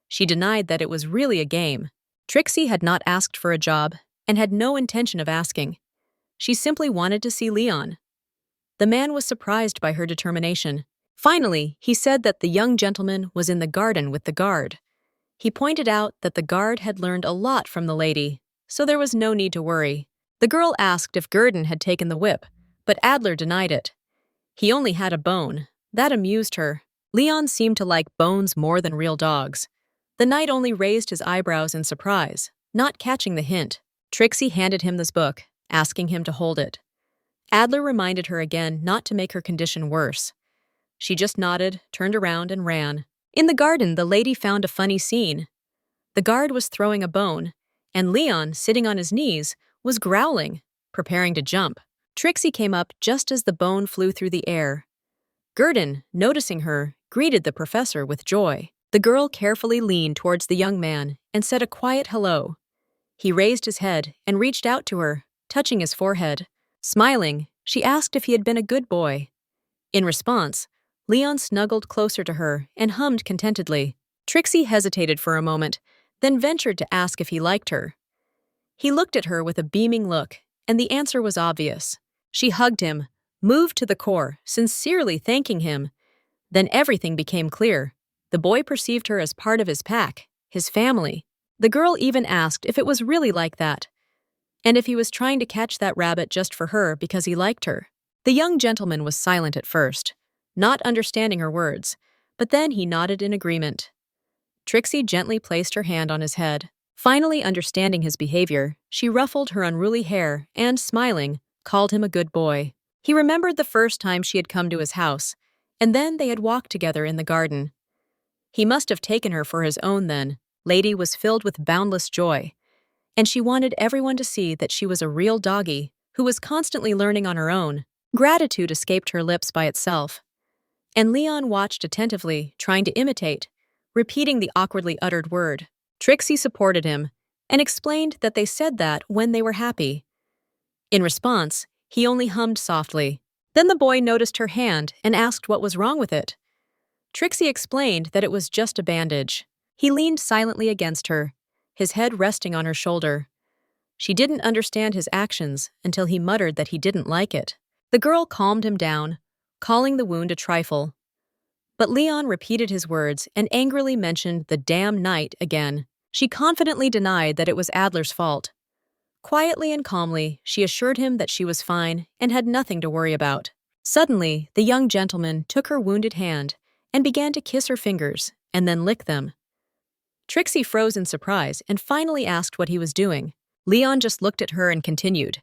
She denied that it was really a game. Trixie had not asked for a job and had no intention of asking. She simply wanted to see Leon. The man was surprised by her determination. Finally, he said that the young gentleman was in the garden with the guard. He pointed out that the guard had learned a lot from the lady, so there was no need to worry. The girl asked if Gurdon had taken the whip, but Adler denied it. He only had a bone. That amused her. Leon seemed to like bones more than real dogs. The knight only raised his eyebrows in surprise, not catching the hint. Trixie handed him this book, asking him to hold it. Adler reminded her again not to make her condition worse. She just nodded, turned around, and ran. In the garden, the lady found a funny scene. The guard was throwing a bone, and Leon, sitting on his knees, was growling, preparing to jump. Trixie came up just as the bone flew through the air. Gurdon, noticing her, greeted the professor with joy. The girl carefully leaned towards the young man and said a quiet hello. He raised his head and reached out to her, touching his forehead. Smiling, she asked if he had been a good boy. In response, Leon snuggled closer to her and hummed contentedly. Trixie hesitated for a moment, then ventured to ask if he liked her. He looked at her with a beaming look, and the answer was obvious. She hugged him, moved to the core, sincerely thanking him. Then everything became clear. The boy perceived her as part of his pack, his family. The girl even asked if it was really like that, and if he was trying to catch that rabbit just for her because he liked her. The young gentleman was silent at first, not understanding her words, but then he nodded in agreement. Trixie gently placed her hand on his head. Finally understanding his behavior, she ruffled her unruly hair and, smiling, called him a good boy. He remembered the first time she had come to his house, and then they had walked together in the garden. He must have taken her for his own then. Lady was filled with boundless joy, and she wanted everyone to see that she was a real doggy who was constantly learning on her own. Gratitude escaped her lips by itself, and Leon watched attentively, trying to imitate, repeating the awkwardly uttered word. Trixie supported him and explained that they said that when they were happy. In response, he only hummed softly. Then the boy noticed her hand and asked what was wrong with it. Trixie explained that it was just a bandage. He leaned silently against her, his head resting on her shoulder. She didn't understand his actions until he muttered that he didn't like it. The girl calmed him down, calling the wound a trifle. But Leon repeated his words and angrily mentioned the damn knight again. She confidently denied that it was Adler's fault. Quietly and calmly, she assured him that she was fine and had nothing to worry about. Suddenly, the young gentleman took her wounded hand and began to kiss her fingers and then lick them. Trixie froze in surprise and finally asked what he was doing. Leon just looked at her and continued.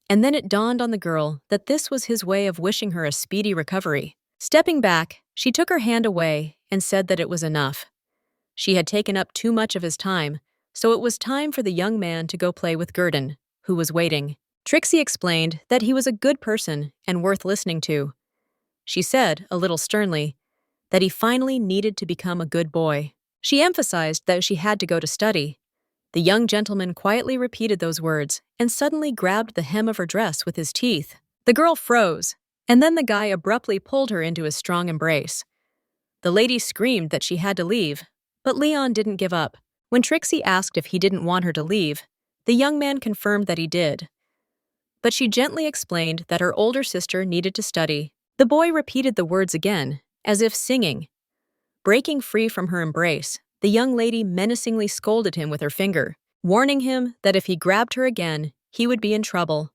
And then it dawned on the girl that this was his way of wishing her a speedy recovery. Stepping back, she took her hand away and said that it was enough. She had taken up too much of his time, so it was time for the young man to go play with Gurdon, who was waiting. Trixie explained that he was a good person and worth listening to. She said, a little sternly, that he finally needed to become a good boy. She emphasized that she had to go to study. The young gentleman quietly repeated those words and suddenly grabbed the hem of her dress with his teeth. The girl froze, and then the guy abruptly pulled her into his strong embrace. The lady screamed that she had to leave, but Leon didn't give up. When Trixie asked if he didn't want her to leave, the young man confirmed that he did. But she gently explained that her older sister needed to study. The boy repeated the words again, as if singing. Breaking free from her embrace, the young lady menacingly scolded him with her finger, warning him that if he grabbed her again, he would be in trouble.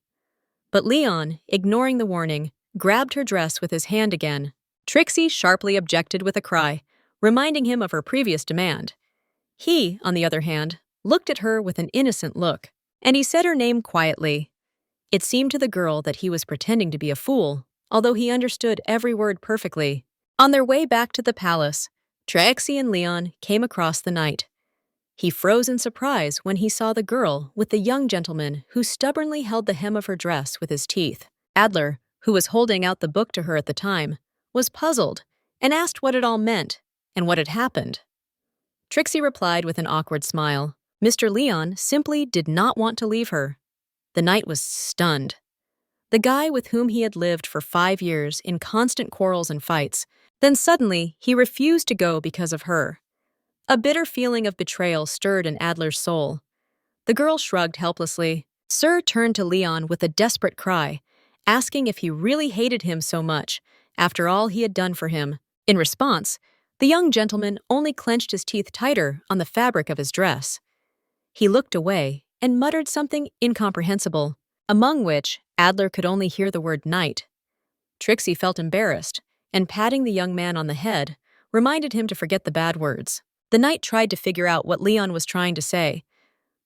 But Leon, ignoring the warning, grabbed her dress with his hand again. Trixie sharply objected with a cry, reminding him of her previous demand. He, on the other hand, looked at her with an innocent look, and he said her name quietly. It seemed to the girl that he was pretending to be a fool, although he understood every word perfectly. On their way back to the palace, Trixie and Leon came across the knight. He froze in surprise when he saw the girl with the young gentleman who stubbornly held the hem of her dress with his teeth. Adler, who was holding out the book to her at the time, was puzzled and asked what it all meant. and what had happened. Trixie replied with an awkward smile. Mr. Leon simply did not want to leave her. The knight was stunned. The guy with whom he had lived for 5 years in constant quarrels and fights, then suddenly he refused to go because of her. A bitter feeling of betrayal stirred in Adler's soul. The girl shrugged helplessly. Sir turned to Leon with a desperate cry, asking if he really hated him so much, after all he had done for him. In response, the young gentleman only clenched his teeth tighter on the fabric of his dress. He looked away and muttered something incomprehensible, among which Adler could only hear the word knight. Trixie felt embarrassed, and patting the young man on the head, reminded him to forget the bad words. The knight tried to figure out what Leon was trying to say.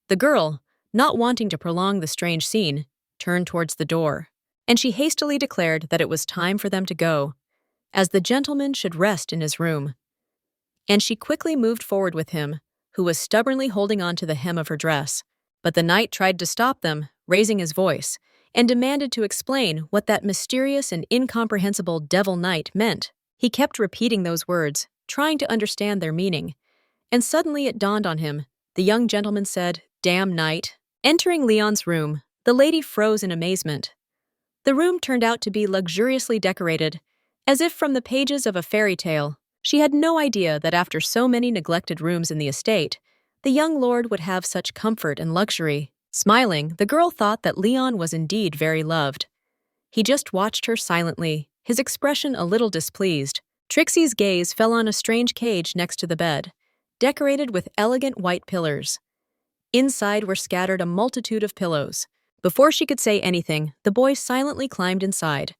The girl, not wanting to prolong the strange scene, turned towards the door, and she hastily declared that it was time for them to go, as the gentleman should rest in his room. And she quickly moved forward with him, who was stubbornly holding on to the hem of her dress. But the knight tried to stop them, raising his voice, and demanded to explain what that mysterious and incomprehensible devil knight meant. He kept repeating those words, trying to understand their meaning. And suddenly it dawned on him. The young gentleman said, "Damn knight." Entering Leon's room, the lady froze in amazement. The room turned out to be luxuriously decorated, as if from the pages of a fairy tale. She had no idea that after so many neglected rooms in the estate, the young lord would have such comfort and luxury. Smiling, the girl thought that Leon was indeed very loved. He just watched her silently, his expression a little displeased. Trixie's gaze fell on a strange cage next to the bed, decorated with elegant white pillars. Inside were scattered a multitude of pillows. Before she could say anything, the boy silently climbed inside.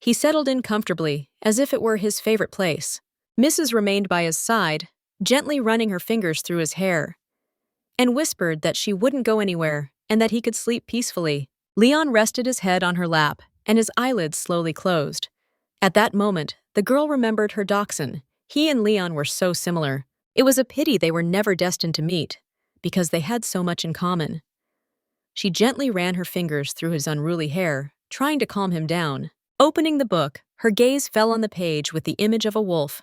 He settled in comfortably, as if it were his favorite place. Mrs. remained by his side, gently running her fingers through his hair, and whispered that she wouldn't go anywhere and that he could sleep peacefully. Leon rested his head on her lap, and his eyelids slowly closed. At that moment, the girl remembered her dachshund. He and Leon were so similar. It was a pity they were never destined to meet, because they had so much in common. She gently ran her fingers through his unruly hair, trying to calm him down. Opening the book, her gaze fell on the page with the image of a wolf.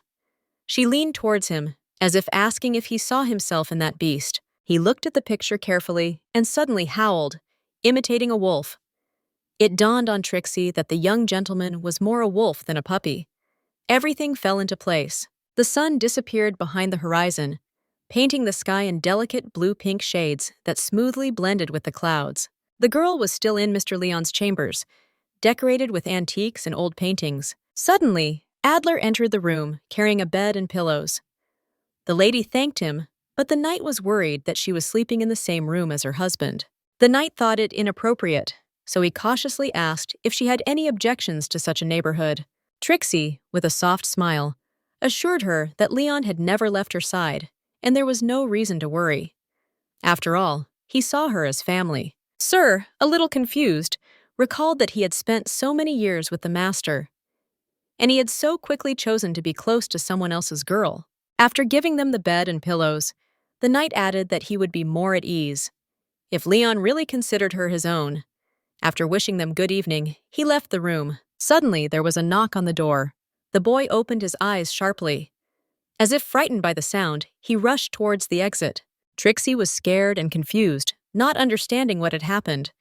She leaned towards him, as if asking if he saw himself in that beast. He looked at the picture carefully and suddenly howled, imitating a wolf. It dawned on Trixie that the young gentleman was more a wolf than a puppy. Everything fell into place. The sun disappeared behind the horizon, painting the sky in delicate blue-pink shades that smoothly blended with the clouds. The girl was still in Mr. Leon's chambers, decorated with antiques and old paintings. Suddenly, Adler entered the room, carrying a bed and pillows. The lady thanked him, but the knight was worried that she was sleeping in the same room as her husband. The knight thought it inappropriate, so he cautiously asked if she had any objections to such a neighborhood. Trixie, with a soft smile, assured her that Leon had never left her side, and there was no reason to worry. After all, he saw her as family. Sir, a little confused, recalled that he had spent so many years with the master, and he had so quickly chosen to be close to someone else's girl. After giving them the bed and pillows, the knight added that he would be more at ease if Leon really considered her his own. After wishing them good evening, he left the room. Suddenly, there was a knock on the door. The boy opened his eyes sharply. As if frightened by the sound, he rushed towards the exit. Trixie was scared and confused, not understanding what had happened.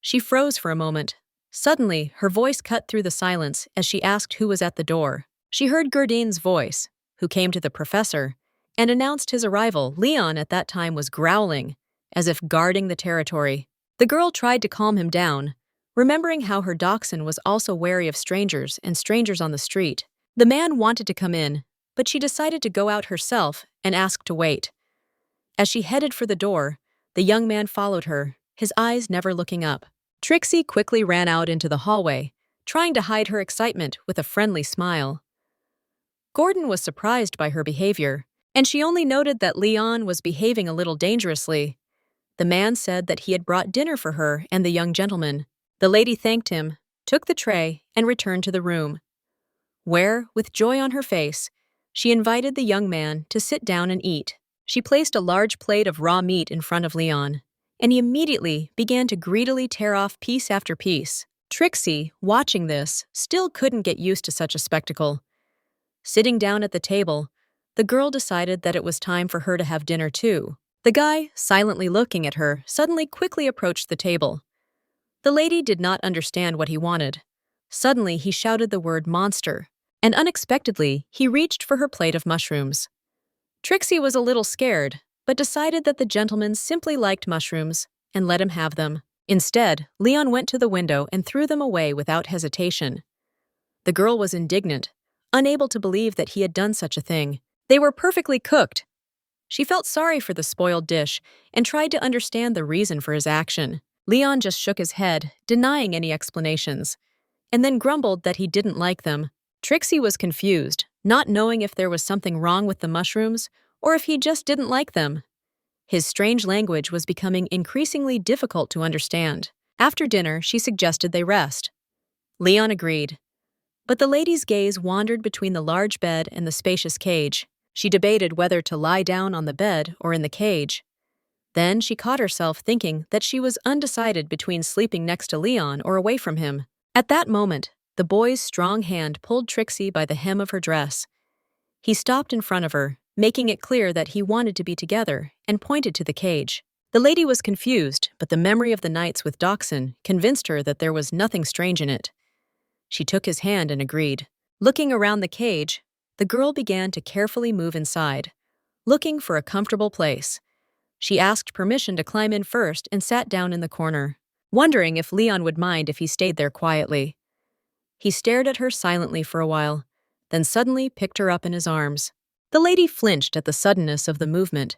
She froze for a moment. Suddenly, her voice cut through the silence as she asked who was at the door. She heard Gurdine's voice, who came to the professor, and announced his arrival. Leon at that time was growling, as if guarding the territory. The girl tried to calm him down, remembering how her dachshund was also wary of strangers and strangers on the street. The man wanted to come in, but she decided to go out herself and asked to wait. As she headed for the door, the young man followed her, his eyes never looking up. Trixie quickly ran out into the hallway, trying to hide her excitement with a friendly smile. Gordon was surprised by her behavior, and she only noted that Leon was behaving a little dangerously. The man said that he had brought dinner for her and the young gentleman. The lady thanked him, took the tray, and returned to the room, where, with joy on her face, she invited the young man to sit down and eat. She placed a large plate of raw meat in front of Leon, and he immediately began to greedily tear off piece after piece. Trixie, watching this, still couldn't get used to such a spectacle. Sitting down at the table, the girl decided that it was time for her to have dinner too. The guy, silently looking at her, suddenly quickly approached the table. The lady did not understand what he wanted. Suddenly, he shouted the word monster, and unexpectedly, he reached for her plate of mushrooms. Trixie was a little scared, but decided that the gentleman simply liked mushrooms and let him have them. Instead, Leon went to the window and threw them away without hesitation. The girl was indignant, unable to believe that he had done such a thing. They were perfectly cooked. She felt sorry for the spoiled dish and tried to understand the reason for his action. Leon just shook his head, denying any explanations, and then grumbled that he didn't like them. Trixie was confused, not knowing if there was something wrong with the mushrooms or if he just didn't like them. His strange language was becoming increasingly difficult to understand. After dinner, she suggested they rest. Leon agreed. But the lady's gaze wandered between the large bed and the spacious cage. She debated whether to lie down on the bed or in the cage. Then she caught herself thinking that she was undecided between sleeping next to Leon or away from him. At that moment, the boy's strong hand pulled Trixie by the hem of her dress. He stopped in front of her, making it clear that he wanted to be together, and pointed to the cage. The lady was confused, but the memory of the nights with Dachshund convinced her that there was nothing strange in it. She took his hand and agreed. Looking around the cage, the girl began to carefully move inside, looking for a comfortable place. She asked permission to climb in first and sat down in the corner, wondering if Leon would mind if he stayed there quietly. He stared at her silently for a while, then suddenly picked her up in his arms. The lady flinched at the suddenness of the movement,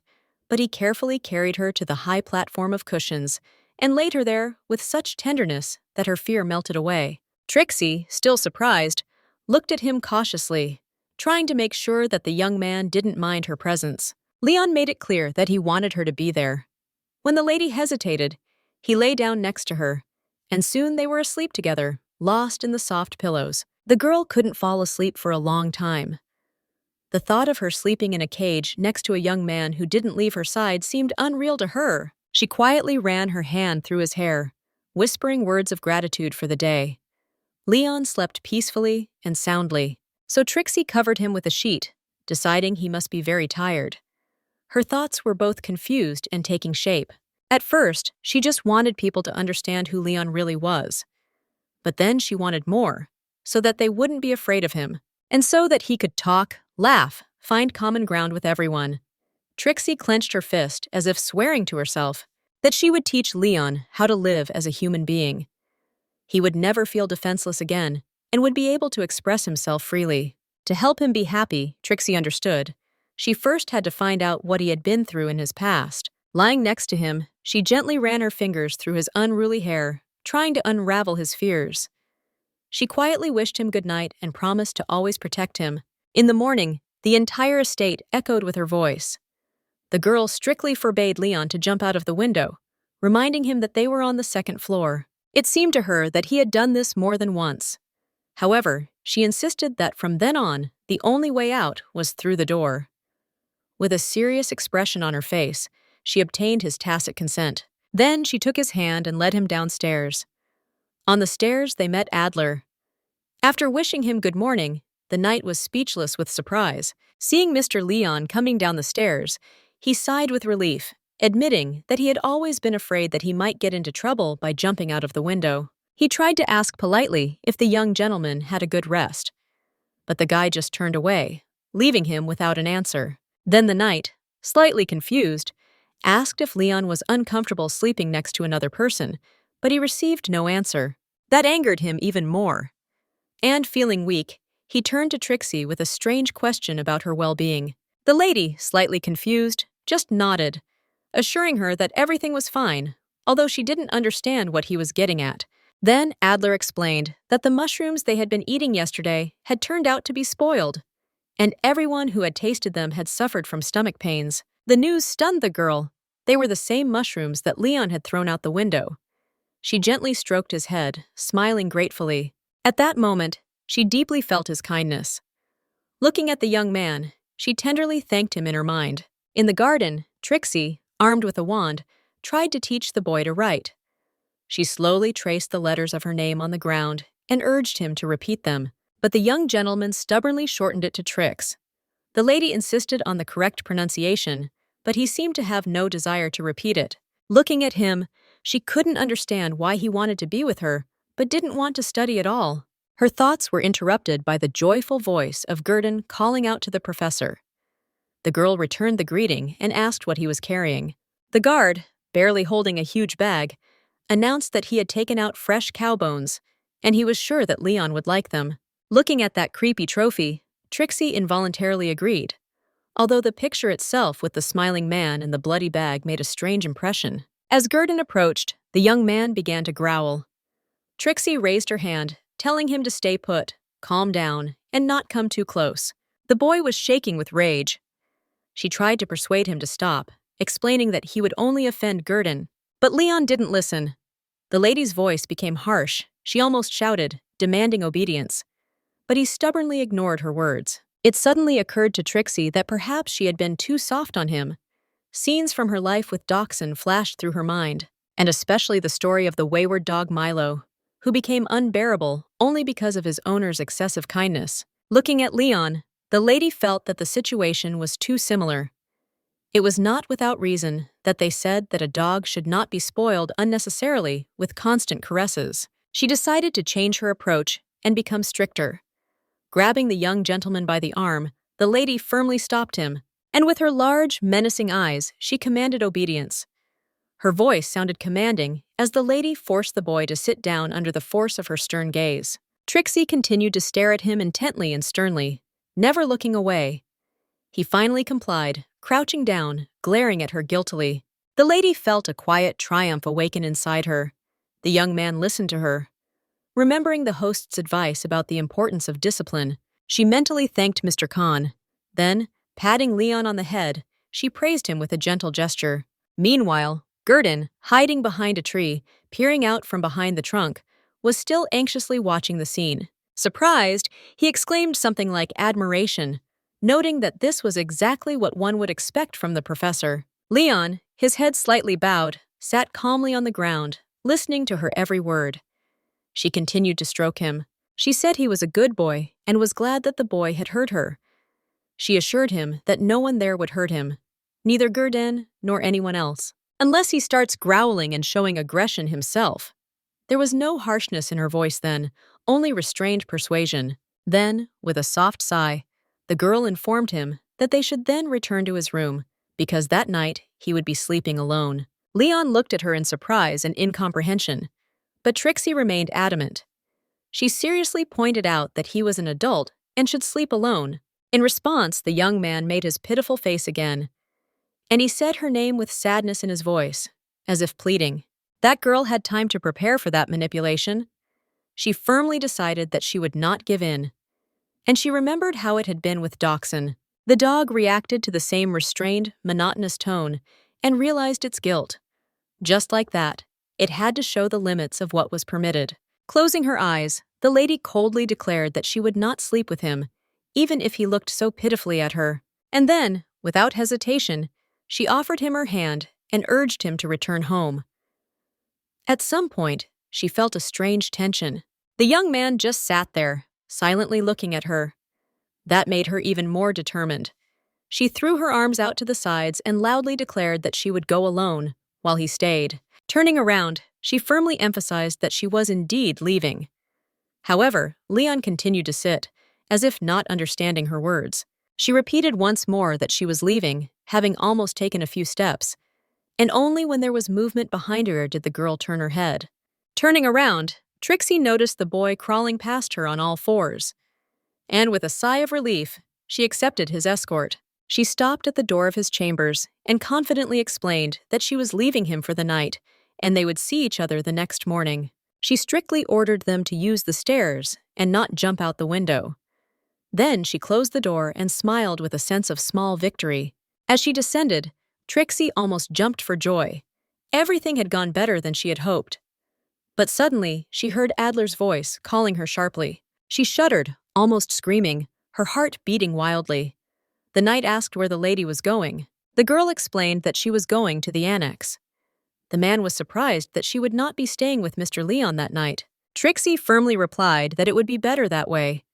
but he carefully carried her to the high platform of cushions and laid her there with such tenderness that her fear melted away. Trixie, still surprised, looked at him cautiously, trying to make sure that the young man didn't mind her presence. Leon made it clear that he wanted her to be there. When the lady hesitated, he lay down next to her, and soon they were asleep together, lost in the soft pillows. The girl couldn't fall asleep for a long time. The thought of her sleeping in a cage next to a young man who didn't leave her side seemed unreal to her. She quietly ran her hand through his hair, whispering words of gratitude for the day. Leon slept peacefully and soundly, so Trixie covered him with a sheet, deciding he must be very tired. Her thoughts were both confused and taking shape. At first, she just wanted people to understand who Leon really was. But then she wanted more, so that they wouldn't be afraid of him, and so that he could talk, laugh, find common ground with everyone. Trixie clenched her fist as if swearing to herself that she would teach Leon how to live as a human being. He would never feel defenseless again and would be able to express himself freely. To help him be happy, Trixie understood. She first had to find out what he had been through in his past. Lying next to him, she gently ran her fingers through his unruly hair, trying to unravel his fears. She quietly wished him good night and promised to always protect him. In the morning, the entire estate echoed with her voice. The girl strictly forbade Leon to jump out of the window, reminding him that they were on the second floor. It seemed to her that he had done this more than once. However, she insisted that from then on, the only way out was through the door. With a serious expression on her face, she obtained his tacit consent. Then she took his hand and led him downstairs. On the stairs, they met Adler. After wishing him good morning, the knight was speechless with surprise. Seeing Mr. Leon coming down the stairs, he sighed with relief, admitting that he had always been afraid that he might get into trouble by jumping out of the window. He tried to ask politely if the young gentleman had a good rest, but the guy just turned away, leaving him without an answer. Then the knight, slightly confused, asked if Leon was uncomfortable sleeping next to another person, but he received no answer. That angered him even more. And feeling weak, he turned to Trixie with a strange question about her well-being. The lady, slightly confused, just nodded, assuring her that everything was fine, although she didn't understand what he was getting at. Then Adler explained that the mushrooms they had been eating yesterday had turned out to be spoiled, and everyone who had tasted them had suffered from stomach pains. The news stunned the girl. They were the same mushrooms that Leon had thrown out the window. She gently stroked his head, smiling gratefully. At that moment, she deeply felt his kindness. Looking at the young man, she tenderly thanked him in her mind. In the garden, Trixie, armed with a wand, tried to teach the boy to write. She slowly traced the letters of her name on the ground and urged him to repeat them, but the young gentleman stubbornly shortened it to Trix. The lady insisted on the correct pronunciation, but he seemed to have no desire to repeat it. Looking at him, she couldn't understand why he wanted to be with her, but didn't want to study at all. Her thoughts were interrupted by the joyful voice of Gurdon calling out to the professor. The girl returned the greeting and asked what he was carrying. The guard, barely holding a huge bag, announced that he had taken out fresh cow bones, and he was sure that Leon would like them. Looking at that creepy trophy, Trixie involuntarily agreed, although the picture itself with the smiling man and the bloody bag made a strange impression. As Gurdon approached, the young man began to growl. Trixie raised her hand, telling him to stay put, calm down, and not come too close. The boy was shaking with rage. She tried to persuade him to stop, explaining that he would only offend Gurdon. But Leon didn't listen. The lady's voice became harsh. She almost shouted, demanding obedience. But he stubbornly ignored her words. It suddenly occurred to Trixie that perhaps she had been too soft on him. Scenes from her life with Dachshund flashed through her mind, and especially the story of the wayward dog Milo, who became unbearable only because of his owner's excessive kindness. Looking at Leon, the lady felt that the situation was too similar. It was not without reason that they said that a dog should not be spoiled unnecessarily with constant caresses. She decided to change her approach and become stricter. Grabbing the young gentleman by the arm, the lady firmly stopped him, and with her large, menacing eyes, she commanded obedience. Her voice sounded commanding as the lady forced the boy to sit down under the force of her stern gaze. Trixie continued to stare at him intently and sternly, never looking away. He finally complied, crouching down, glaring at her guiltily. The lady felt a quiet triumph awaken inside her. The young man listened to her. Remembering the host's advice about the importance of discipline, she mentally thanked Mr. Khan. Then, patting Leon on the head, she praised him with a gentle gesture. Meanwhile, Gurdon, hiding behind a tree, peering out from behind the trunk, was still anxiously watching the scene. Surprised, he exclaimed something like admiration, noting that this was exactly what one would expect from the professor. Leon, his head slightly bowed, sat calmly on the ground, listening to her every word. She continued to stroke him. She said he was a good boy and was glad that the boy had heard her. She assured him that no one there would hurt him, neither Gurdon nor anyone else, unless he starts growling and showing aggression himself. There was no harshness in her voice then, only restrained persuasion. Then, with a soft sigh, the girl informed him that they should then return to his room, because that night he would be sleeping alone. Leon looked at her in surprise and incomprehension, but Trixie remained adamant. She seriously pointed out that he was an adult and should sleep alone. In response, the young man made his pitiful face again, and he said her name with sadness in his voice, as if pleading. That girl had time to prepare for that manipulation. She firmly decided that she would not give in, and she remembered how it had been with Dachshund. The dog reacted to the same restrained, monotonous tone and realized its guilt. Just like that, it had to show the limits of what was permitted. Closing her eyes, the lady coldly declared that she would not sleep with him, even if he looked so pitifully at her. And then, without hesitation, she offered him her hand and urged him to return home. At some point, she felt a strange tension. The young man just sat there, silently looking at her. That made her even more determined. She threw her arms out to the sides and loudly declared that she would go alone, while he stayed. Turning around, she firmly emphasized that she was indeed leaving. However, Leon continued to sit, as if not understanding her words. She repeated once more that she was leaving, having almost taken a few steps, and only when there was movement behind her did the girl turn her head. Turning around, Trixie noticed the boy crawling past her on all fours, and with a sigh of relief, she accepted his escort. She stopped at the door of his chambers and confidently explained that she was leaving him for the night, and they would see each other the next morning. She strictly ordered them to use the stairs and not jump out the window. Then she closed the door and smiled with a sense of small victory. As she descended, Trixie almost jumped for joy. Everything had gone better than she had hoped. But suddenly, she heard Adler's voice calling her sharply. She shuddered, almost screaming, her heart beating wildly. The knight asked where the lady was going. The girl explained that she was going to the annex. The man was surprised that she would not be staying with Mr. Leon that night. Trixie firmly replied that it would be better that way.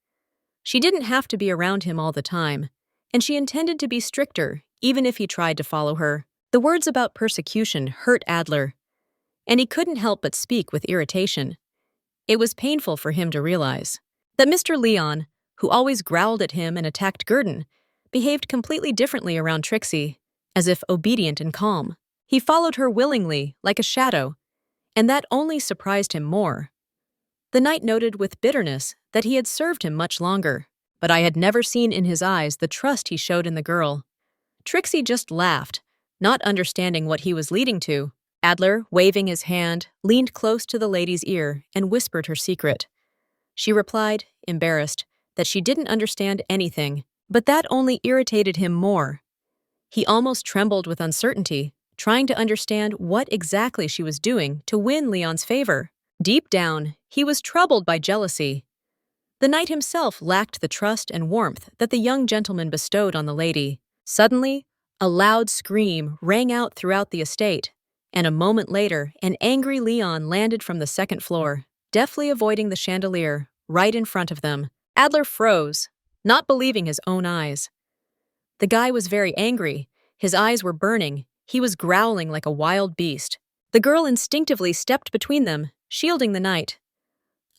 She didn't have to be around him all the time, and she intended to be stricter, even if he tried to follow her. The words about persecution hurt Adler, and he couldn't help but speak with irritation. It was painful for him to realize that Mr. Leon, who always growled at him and attacked Gurdon, behaved completely differently around Trixie, as if obedient and calm. He followed her willingly, like a shadow, and that only surprised him more. The knight noted with bitterness that he had served him much longer, but I had never seen in his eyes the trust he showed in the girl. Trixie just laughed, not understanding what he was leading to. Adler, waving his hand, leaned close to the lady's ear and whispered her secret. She replied, embarrassed, that she didn't understand anything, but that only irritated him more. He almost trembled with uncertainty, trying to understand what exactly she was doing to win Leon's favor. Deep down, he was troubled by jealousy. The knight himself lacked the trust and warmth that the young gentleman bestowed on the lady. Suddenly, a loud scream rang out throughout the estate, and a moment later, an angry Leon landed from the second floor, deftly avoiding the chandelier, right in front of them. Adler froze, not believing his own eyes. The guy was very angry. His eyes were burning. He was growling like a wild beast. The girl instinctively stepped between them, shielding the knight.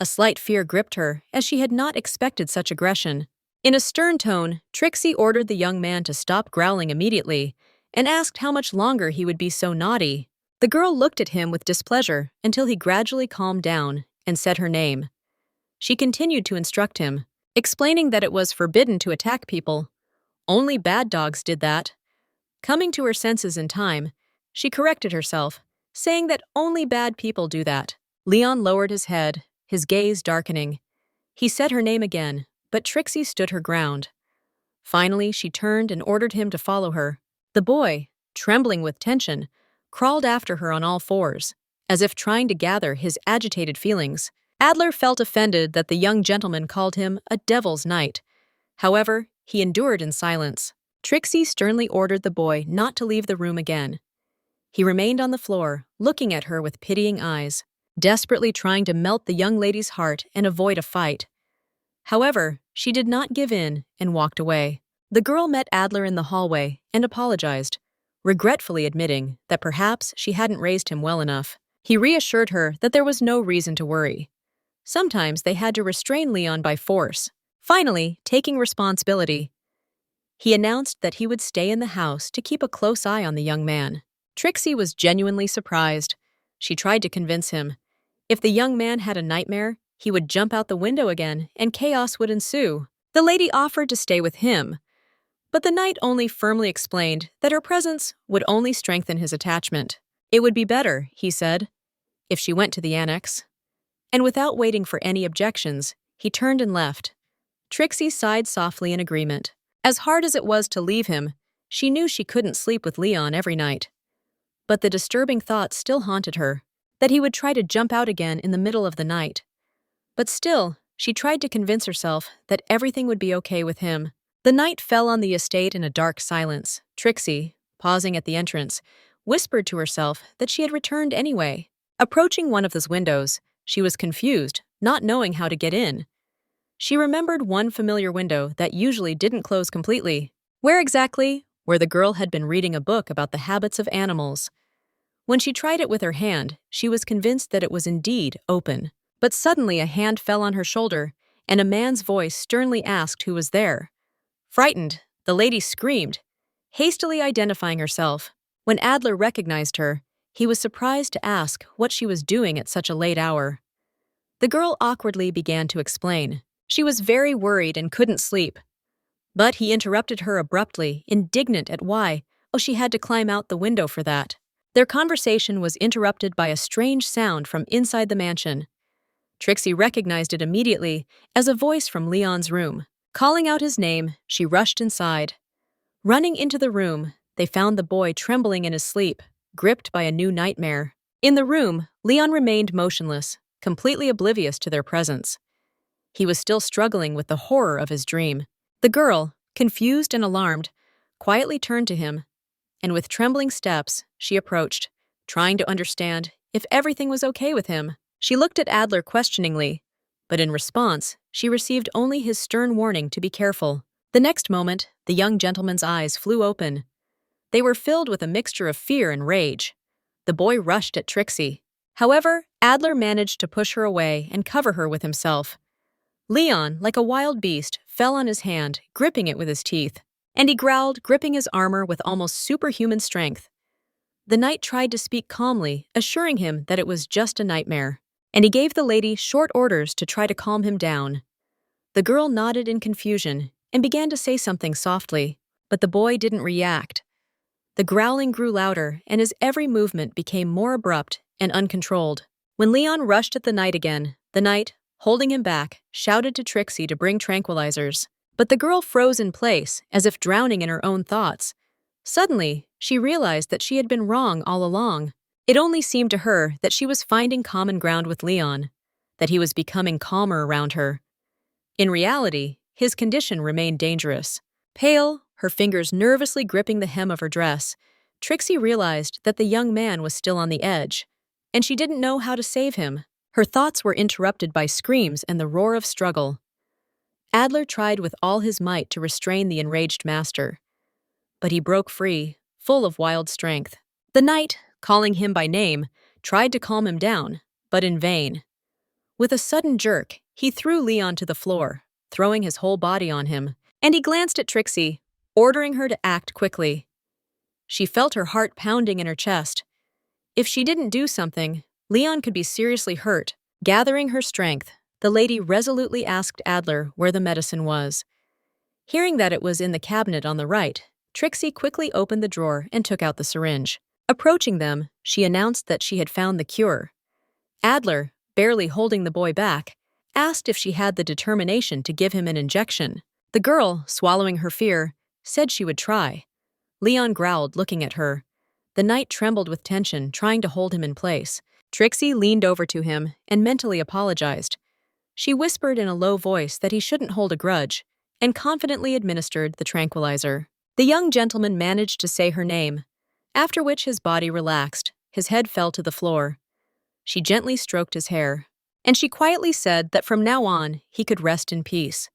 A slight fear gripped her, as she had not expected such aggression. In a stern tone, Trixie ordered the young man to stop growling immediately and asked how much longer he would be so naughty. The girl looked at him with displeasure until he gradually calmed down and said her name. She continued to instruct him, explaining that it was forbidden to attack people. Only bad dogs did that. Coming to her senses in time, she corrected herself, saying that only bad people do that. Leon lowered his head, his gaze darkening. He said her name again, but Trixie stood her ground. Finally, she turned and ordered him to follow her. The boy, trembling with tension, crawled after her on all fours, as if trying to gather his agitated feelings. Adler felt offended that the young gentleman called him a devil's knight. However, he endured in silence. Trixie sternly ordered the boy not to leave the room again. He remained on the floor, looking at her with pitying eyes, desperately trying to melt the young lady's heart and avoid a fight. However, she did not give in and walked away. The girl met Adler in the hallway and apologized, regretfully admitting that perhaps she hadn't raised him well enough. He reassured her that there was no reason to worry. Sometimes they had to restrain Leon by force. Finally, taking responsibility, he announced that he would stay in the house to keep a close eye on the young man. Trixie was genuinely surprised. She tried to convince him. If the young man had a nightmare, he would jump out the window again and chaos would ensue. The lady offered to stay with him, but the knight only firmly explained that her presence would only strengthen his attachment. It would be better, he said, if she went to the annex. And without waiting for any objections, he turned and left. Trixie sighed softly in agreement. As hard as it was to leave him, she knew she couldn't sleep with Leon every night. But the disturbing thought still haunted her, that he would try to jump out again in the middle of the night. But still, she tried to convince herself that everything would be okay with him. The night fell on the estate in a dark silence. Trixie, pausing at the entrance, whispered to herself that she had returned anyway. Approaching one of those windows, she was confused, not knowing how to get in. She remembered one familiar window that usually didn't close completely. Where exactly? Where the girl had been reading a book about the habits of animals. When she tried it with her hand, she was convinced that it was indeed open. But suddenly a hand fell on her shoulder, and a man's voice sternly asked who was there. Frightened, the lady screamed, hastily identifying herself. When Adler recognized her, he was surprised to ask what she was doing at such a late hour. The girl awkwardly began to explain. She was very worried and couldn't sleep. But he interrupted her abruptly, indignant at why she had to climb out the window for that. Their conversation was interrupted by a strange sound from inside the mansion. Trixie recognized it immediately as a voice from Leon's room. Calling out his name, she rushed inside. Running into the room, they found the boy trembling in his sleep, gripped by a new nightmare. In the room, Leon remained motionless, completely oblivious to their presence. He was still struggling with the horror of his dream. The girl, confused and alarmed, quietly turned to him, and with trembling steps, she approached, trying to understand if everything was okay with him. She looked at Adler questioningly, but in response, she received only his stern warning to be careful. The next moment, the young gentleman's eyes flew open. They were filled with a mixture of fear and rage. The boy rushed at Trixie. However, Adler managed to push her away and cover her with himself. Leon, like a wild beast, fell on his hand, gripping it with his teeth. And he growled, gripping his armor with almost superhuman strength. The knight tried to speak calmly, assuring him that it was just a nightmare. And he gave the lady short orders to try to calm him down. The girl nodded in confusion and began to say something softly, but the boy didn't react. The growling grew louder, and his every movement became more abrupt and uncontrolled. When Leon rushed at the knight again, the knight, holding him back, shouted to Trixie to bring tranquilizers. But the girl froze in place, as if drowning in her own thoughts. Suddenly, she realized that she had been wrong all along. It only seemed to her that she was finding common ground with Leon, that he was becoming calmer around her. In reality, his condition remained dangerous. Pale, her fingers nervously gripping the hem of her dress, Trixie realized that the young man was still on the edge, and she didn't know how to save him. Her thoughts were interrupted by screams and the roar of struggle. Adler tried with all his might to restrain the enraged master, but he broke free, full of wild strength. The knight, calling him by name, tried to calm him down, but in vain. With a sudden jerk, he threw Leon to the floor, throwing his whole body on him, and he glanced at Trixie, ordering her to act quickly. She felt her heart pounding in her chest. If she didn't do something, Leon could be seriously hurt. Gathering her strength, the lady resolutely asked Adler where the medicine was. Hearing that it was in the cabinet on the right, Trixie quickly opened the drawer and took out the syringe. Approaching them, she announced that she had found the cure. Adler, barely holding the boy back, asked if she had the determination to give him an injection. The girl, swallowing her fear, said she would try. Leon growled, looking at her. The knight trembled with tension, trying to hold him in place. Trixie leaned over to him and mentally apologized. She whispered in a low voice that he shouldn't hold a grudge, and confidently administered the tranquilizer. The young gentleman managed to say her name, after which his body relaxed, his head fell to the floor. She gently stroked his hair, and she quietly said that from now on he could rest in peace.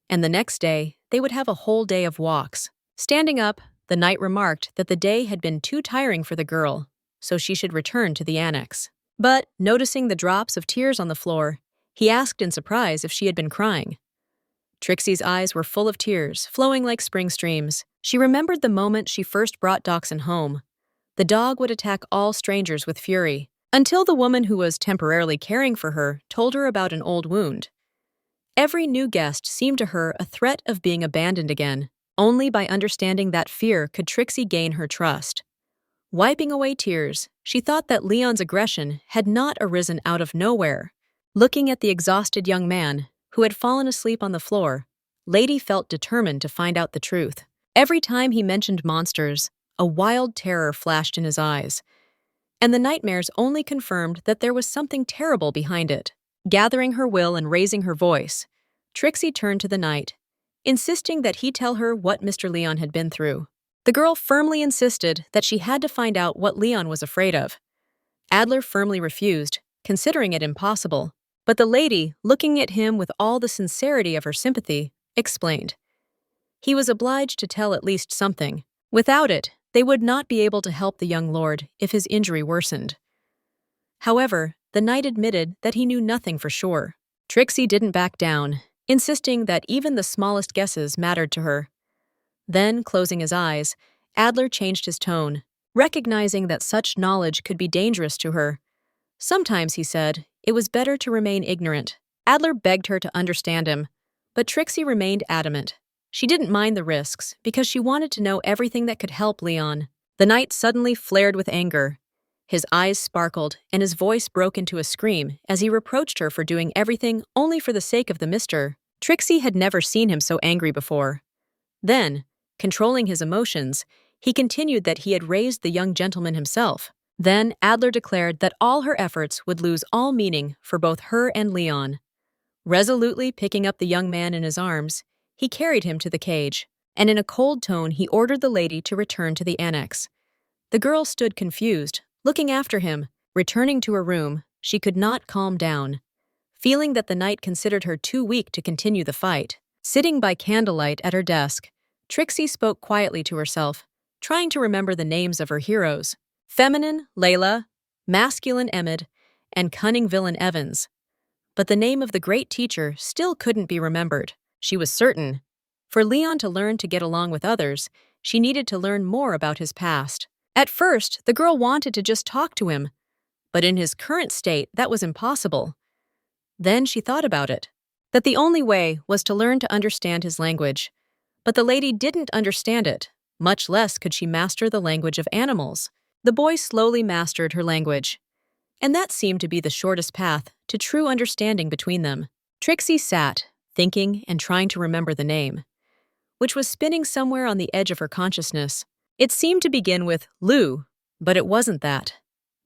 And the next day, they would have a whole day of walks. Standing up, the knight remarked that the day had been too tiring for the girl, so she should return to the annex. But, noticing the drops of tears on the floor, he asked in surprise if she had been crying. Trixie's eyes were full of tears, flowing like spring streams. She remembered the moment she first brought Dachshund home. The dog would attack all strangers with fury, until the woman who was temporarily caring for her told her about an old wound. Every new guest seemed to her a threat of being abandoned again. Only by understanding that fear could Trixie gain her trust. Wiping away tears, she thought that Leon's aggression had not arisen out of nowhere. Looking at the exhausted young man, who had fallen asleep on the floor, Lady felt determined to find out the truth. Every time he mentioned monsters, a wild terror flashed in his eyes, and the nightmares only confirmed that there was something terrible behind it. Gathering her will and raising her voice, Trixie turned to the knight, insisting that he tell her what Mr. Leon had been through. The girl firmly insisted that she had to find out what Leon was afraid of. Adler firmly refused, considering it impossible, but the lady, looking at him with all the sincerity of her sympathy, explained. He was obliged to tell at least something. Without it, they would not be able to help the young lord if his injury worsened. However, the knight admitted that he knew nothing for sure. Trixie didn't back down, insisting that even the smallest guesses mattered to her. Then, closing his eyes, Adler changed his tone, recognizing that such knowledge could be dangerous to her. Sometimes, he said, it was better to remain ignorant. Adler begged her to understand him, but Trixie remained adamant. She didn't mind the risks because she wanted to know everything that could help Leon. The knight suddenly flared with anger. His eyes sparkled and his voice broke into a scream as he reproached her for doing everything only for the sake of the mister. Trixie had never seen him so angry before. Then, controlling his emotions, he continued that he had raised the young gentleman himself. Then Adler declared that all her efforts would lose all meaning for both her and Leon. Resolutely picking up the young man in his arms, he carried him to the cage, and in a cold tone he ordered the lady to return to the annex. The girl stood confused, looking after him. Returning to her room, she could not calm down. Feeling that the knight considered her too weak to continue the fight, Sitting by candlelight at her desk, Trixie spoke quietly to herself, trying to remember the names of her heroes: feminine, Layla; masculine, Emmett; and cunning villain, Evans. But the name of the great teacher still couldn't be remembered. She was certain. For Leon to learn to get along with others, she needed to learn more about his past. At first, the girl wanted to just talk to him, but in his current state, that was impossible. Then she thought about it, that the only way was to learn to understand his language. But the lady didn't understand it, much less could she master the language of animals. The boy slowly mastered her language, and that seemed to be the shortest path to true understanding between them. Trixie sat, thinking and trying to remember the name, which was spinning somewhere on the edge of her consciousness. It seemed to begin with Lou, but it wasn't that.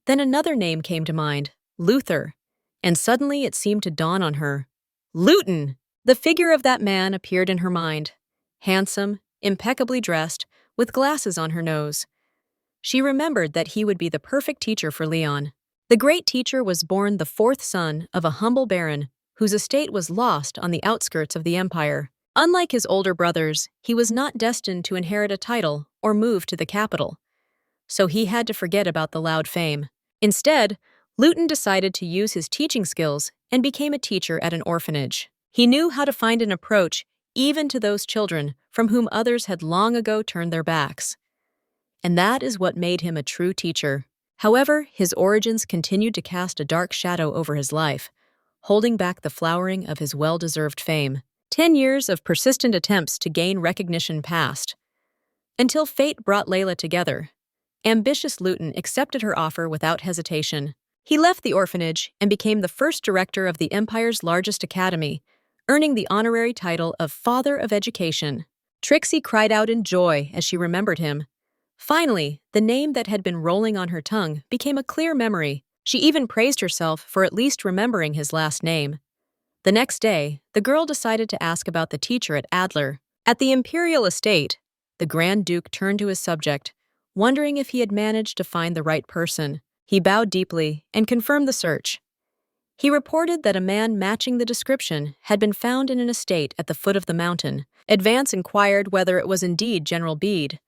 Then another name came to mind, Luther, and suddenly it seemed to dawn on her. Luton! The figure of that man appeared in her mind, handsome, impeccably dressed, with glasses on her nose. She remembered that he would be the perfect teacher for Leon. The great teacher was born the fourth son of a humble baron whose estate was lost on the outskirts of the empire. Unlike his older brothers, he was not destined to inherit a title or move to the capital, so he had to forget about the loud fame. Instead, Luton decided to use his teaching skills and became a teacher at an orphanage. He knew how to find an approach even to those children from whom others had long ago turned their backs. And that is what made him a true teacher. However, his origins continued to cast a dark shadow over his life, holding back the flowering of his well-deserved fame. 10 years of persistent attempts to gain recognition passed, until fate brought Layla together. Ambitious Luton accepted her offer without hesitation. He left the orphanage and became the first director of the empire's largest academy, earning the honorary title of Father of Education. Trixie cried out in joy as she remembered him. Finally, the name that had been rolling on her tongue became a clear memory. She even praised herself for at least remembering his last name. The next day, the girl decided to ask about the teacher at Adler. At the imperial estate, the Grand Duke turned to his subject, wondering if he had managed to find the right person. He bowed deeply and confirmed the search. He reported that a man matching the description had been found in an estate at the foot of the mountain. Advance inquired whether it was indeed General Bede.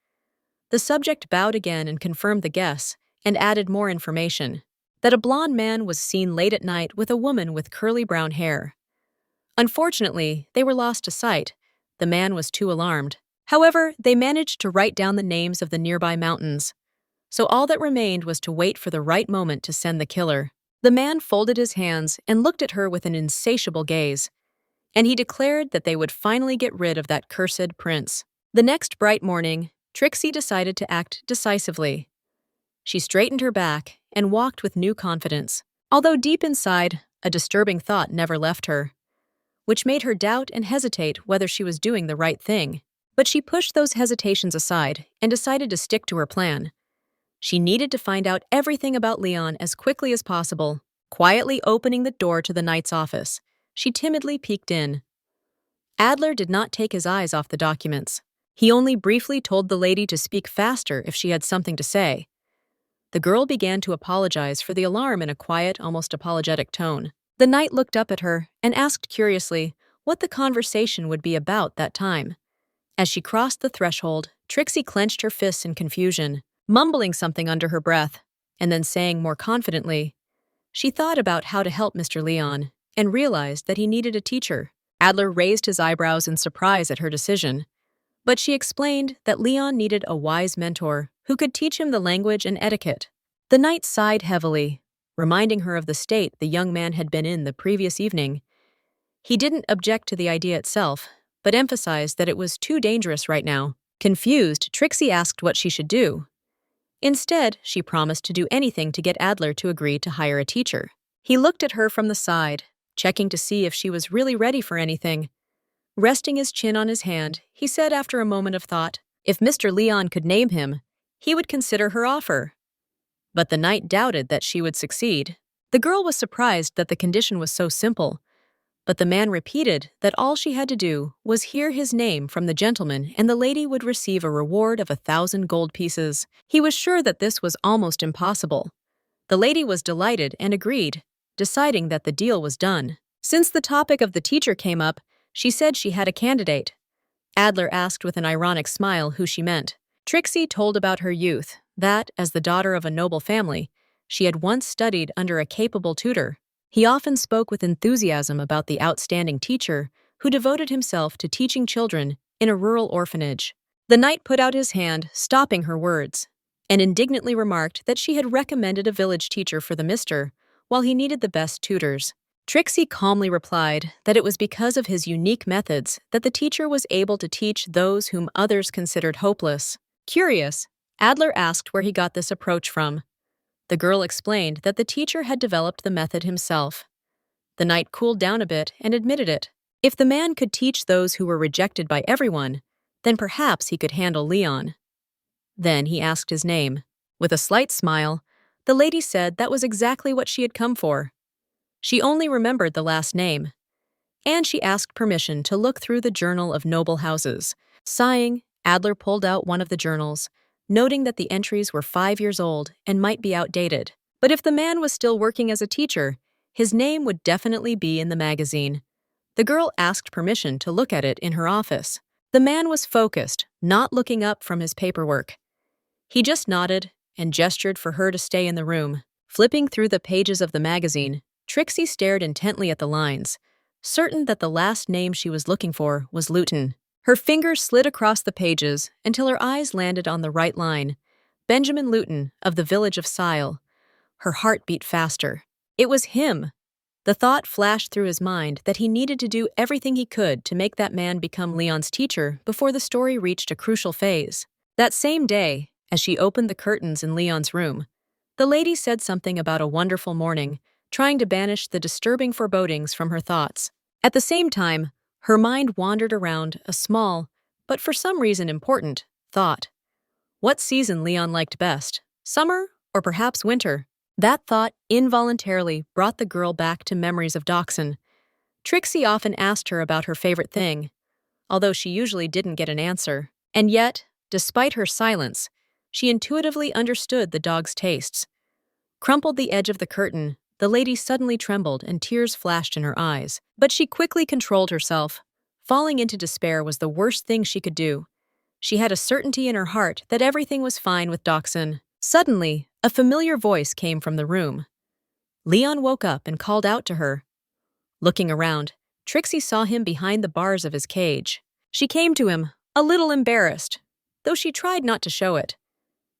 The subject bowed again and confirmed the guess, and added more information, that a blond man was seen late at night with a woman with curly brown hair. Unfortunately, they were lost to sight. The man was too alarmed. However, they managed to write down the names of the nearby mountains, so all that remained was to wait for the right moment to send the killer. The man folded his hands and looked at her with an insatiable gaze, and he declared that they would finally get rid of that cursed prince. The next bright morning, Trixie decided to act decisively. She straightened her back and walked with new confidence, although deep inside, a disturbing thought never left her, which made her doubt and hesitate whether she was doing the right thing. But she pushed those hesitations aside and decided to stick to her plan. She needed to find out everything about Leon as quickly as possible. Quietly opening the door to the knight's office, she timidly peeked in. Adler did not take his eyes off the documents. He only briefly told the lady to speak faster if she had something to say. The girl began to apologize for the alarm in a quiet, almost apologetic tone. The knight looked up at her and asked curiously what the conversation would be about that time. As she crossed the threshold, Trixie clenched her fists in confusion, mumbling something under her breath, and then saying more confidently. She thought about how to help Mr. Leon and realized that he needed a teacher. Adler raised his eyebrows in surprise at her decision, but she explained that Leon needed a wise mentor who could teach him the language and etiquette. The knight sighed heavily, reminding her of the state the young man had been in the previous evening. He didn't object to the idea itself, but emphasized that it was too dangerous right now. Confused, Trixie asked what she should do. Instead, she promised to do anything to get Adler to agree to hire a teacher. He looked at her from the side, checking to see if she was really ready for anything. Resting his chin on his hand, he said after a moment of thought, if Mr. Leon could name him, he would consider her offer. But the knight doubted that she would succeed. The girl was surprised that the condition was so simple, but the man repeated that all she had to do was hear his name from the gentleman and the lady would receive a reward of 1,000 gold pieces. He was sure that this was almost impossible. The lady was delighted and agreed, deciding that the deal was done. Since the topic of the teacher came up, She said she had a candidate. Adler asked with an ironic smile who she meant. Trixie told about her youth, that, as the daughter of a noble family, she had once studied under a capable tutor. He often spoke with enthusiasm about the outstanding teacher who devoted himself to teaching children in a rural orphanage. The knight put out his hand, stopping her words, and indignantly remarked that she had recommended a village teacher for the mister, while he needed the best tutors. Trixie calmly replied that it was because of his unique methods that the teacher was able to teach those whom others considered hopeless. Curious, Adler asked where he got this approach from. The girl explained that the teacher had developed the method himself. The knight cooled down a bit and admitted it. If the man could teach those who were rejected by everyone, then perhaps he could handle Leon. Then he asked his name. With a slight smile, the lady said that was exactly what she had come for. She only remembered the last name, and she asked permission to look through the Journal of Noble Houses. Sighing, Adler pulled out one of the journals, noting that the entries were 5 years old and might be outdated. But if the man was still working as a teacher, his name would definitely be in the magazine. The girl asked permission to look at it in her office. The man was focused, not looking up from his paperwork. He just nodded and gestured for her to stay in the room. Flipping through the pages of the magazine, Trixie stared intently at the lines, certain that the last name she was looking for was Luton. Her fingers slid across the pages until her eyes landed on the right line, Benjamin Luton of the village of Sile. Her heart beat faster. It was him. The thought flashed through his mind that he needed to do everything he could to make that man become Leon's teacher before the story reached a crucial phase. That same day, as she opened the curtains in Leon's room, the lady said something about a wonderful morning, trying to banish the disturbing forebodings from her thoughts. At the same time, her mind wandered around a small, but for some reason important, thought. What season Leon liked best? Summer or perhaps winter? That thought involuntarily brought the girl back to memories of Dachshund. Trixie often asked her about her favorite thing, although she usually didn't get an answer. And yet, despite her silence, she intuitively understood the dog's tastes. Crumpled the edge of the curtain, the lady suddenly trembled and tears flashed in her eyes. But she quickly controlled herself. Falling into despair was the worst thing she could do. She had a certainty in her heart that everything was fine with Dachshund. Suddenly, a familiar voice came from the room. Leon woke up and called out to her. Looking around, Trixie saw him behind the bars of his cage. She came to him, a little embarrassed, though she tried not to show it.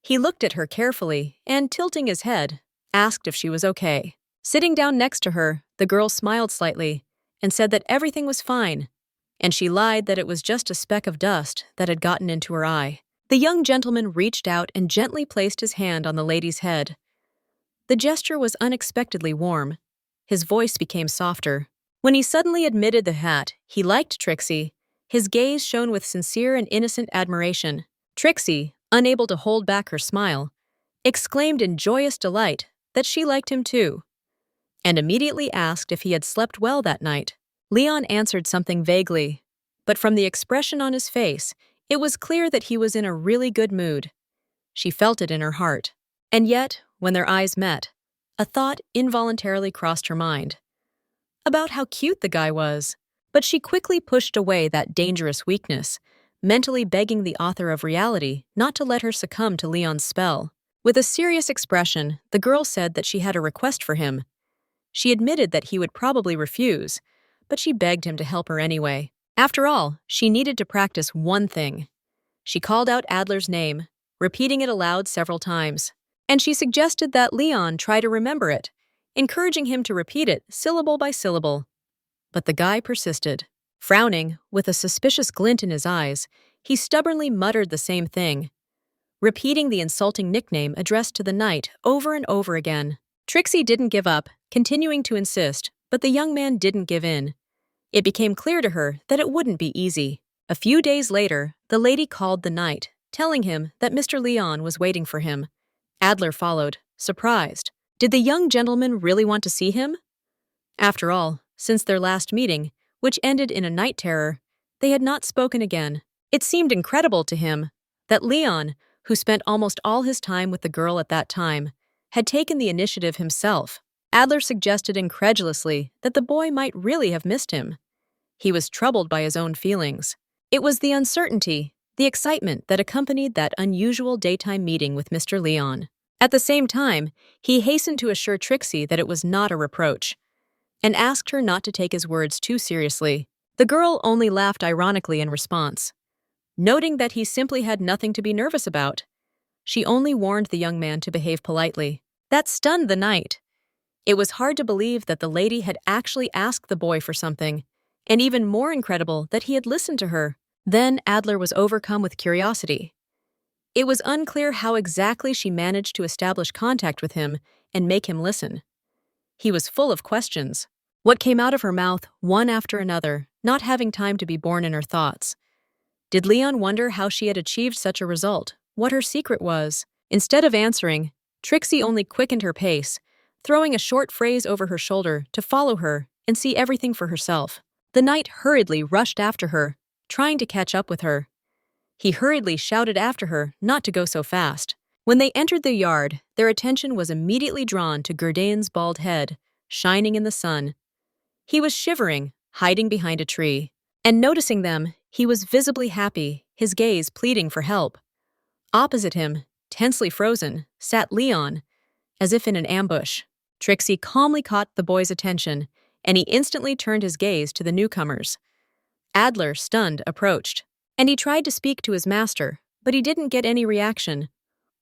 He looked at her carefully and, tilting his head, asked if she was okay. Sitting down next to her, the girl smiled slightly and said that everything was fine, and she lied that it was just a speck of dust that had gotten into her eye. The young gentleman reached out and gently placed his hand on the lady's head. The gesture was unexpectedly warm. His voice became softer. When he suddenly admitted the hat, he liked Trixie. His gaze shone with sincere and innocent admiration. Trixie, unable to hold back her smile, exclaimed in joyous delight that she liked him too, and immediately asked if he had slept well that night. Leon answered something vaguely, but from the expression on his face, it was clear that he was in a really good mood. She felt it in her heart. And yet, when their eyes met, a thought involuntarily crossed her mind. About how cute the guy was. But she quickly pushed away that dangerous weakness, mentally begging the author of reality not to let her succumb to Leon's spell. With a serious expression, the girl said that she had a request for him. She admitted that he would probably refuse, but she begged him to help her anyway. After all, she needed to practice one thing. She called out Adler's name, repeating it aloud several times, and she suggested that Leon try to remember it, encouraging him to repeat it syllable by syllable. But the guy persisted. Frowning, with a suspicious glint in his eyes, he stubbornly muttered the same thing, repeating the insulting nickname addressed to the knight over and over again. Trixie didn't give up, continuing to insist, but the young man didn't give in. It became clear to her that it wouldn't be easy. A few days later, the lady called the knight, telling him that Mr. Leon was waiting for him. Adler followed, surprised. Did the young gentleman really want to see him? After all, since their last meeting, which ended in a night terror, they had not spoken again. It seemed incredible to him that Leon, who spent almost all his time with the girl at that time, had taken the initiative himself. Adler suggested incredulously that the boy might really have missed him. He was troubled by his own feelings. It was the uncertainty, the excitement that accompanied that unusual daytime meeting with Mr. Leon. At the same time, he hastened to assure Trixie that it was not a reproach, and asked her not to take his words too seriously. The girl only laughed ironically in response. Noting that he simply had nothing to be nervous about, she only warned the young man to behave politely. That stunned the knight. It was hard to believe that the lady had actually asked the boy for something, and even more incredible that he had listened to her. Then Adler was overcome with curiosity. It was unclear how exactly she managed to establish contact with him and make him listen. He was full of questions. What came out of her mouth, one after another, not having time to be born in her thoughts. Did Leon wonder how she had achieved such a result, what her secret was? Instead of answering, Trixie only quickened her pace, throwing a short phrase over her shoulder to follow her and see everything for herself. The knight hurriedly rushed after her, trying to catch up with her. He hurriedly shouted after her not to go so fast. When they entered the yard, their attention was immediately drawn to Gurdain's bald head, shining in the sun. He was shivering, hiding behind a tree. And noticing them, he was visibly happy, his gaze pleading for help. Opposite him, tensely frozen, sat Leon, as if in an ambush. Trixie calmly caught the boy's attention, and he instantly turned his gaze to the newcomers. Adler, stunned, approached, and he tried to speak to his master, but he didn't get any reaction.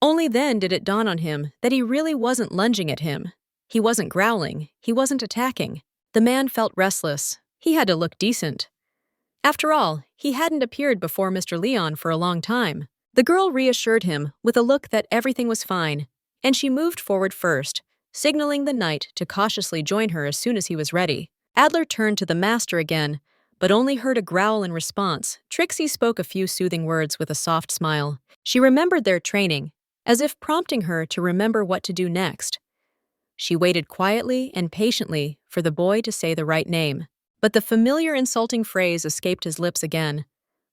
Only then did it dawn on him that he really wasn't lunging at him. He wasn't growling, he wasn't attacking. The man felt restless. He had to look decent. After all, he hadn't appeared before Mr. Leon for a long time. The girl reassured him with a look that everything was fine, and she moved forward first, signaling the knight to cautiously join her as soon as he was ready. Adler turned to the master again, but only heard a growl in response. Trixie spoke a few soothing words with a soft smile. She remembered their training, as if prompting her to remember what to do next. She waited quietly and patiently for the boy to say the right name. But the familiar insulting phrase escaped his lips again,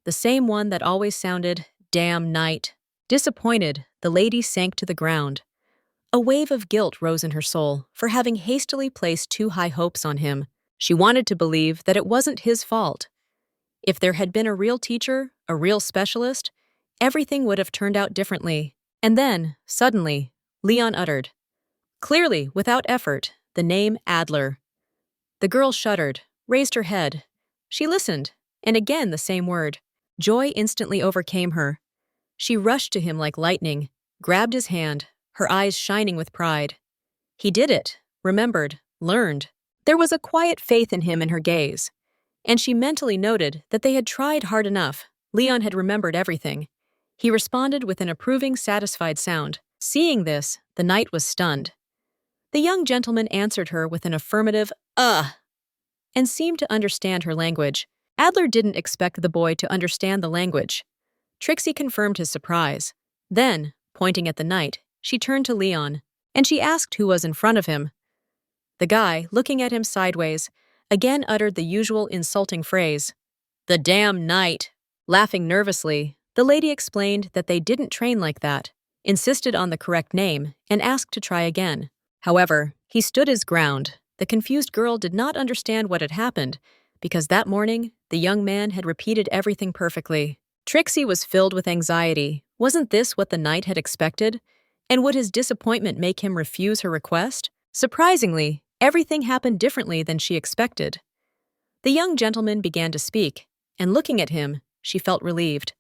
the same one that always sounded, "Damn knight." Disappointed, the lady sank to the ground. A wave of guilt rose in her soul for having hastily placed too high hopes on him. She wanted to believe that it wasn't his fault. If there had been a real teacher, a real specialist, everything would have turned out differently. And then, suddenly, Leon uttered, clearly without effort, the name Adler. The girl shuddered, raised her head. She listened, and again the same word. Joy instantly overcame her. She rushed to him like lightning, grabbed his hand, her eyes shining with pride. He did it, remembered, learned. There was a quiet faith in him in her gaze, and she mentally noted that they had tried hard enough. Leon had remembered everything. He responded with an approving, satisfied sound. Seeing this, the knight was stunned. The young gentleman answered her with an affirmative, and seemed to understand her language. Adler didn't expect the boy to understand the language. Trixie confirmed his surprise. Then, pointing at the knight, she turned to Leon, and she asked who was in front of him. The guy, looking at him sideways, again uttered the usual insulting phrase, "The damn knight." Laughing nervously, the lady explained that they didn't train like that, insisted on the correct name, and asked to try again. However, he stood his ground. The confused girl did not understand what had happened, because that morning, the young man had repeated everything perfectly. Trixie was filled with anxiety. Wasn't this what the knight had expected? And would his disappointment make him refuse her request? Surprisingly, everything happened differently than she expected. The young gentleman began to speak, and looking at him, she felt relieved.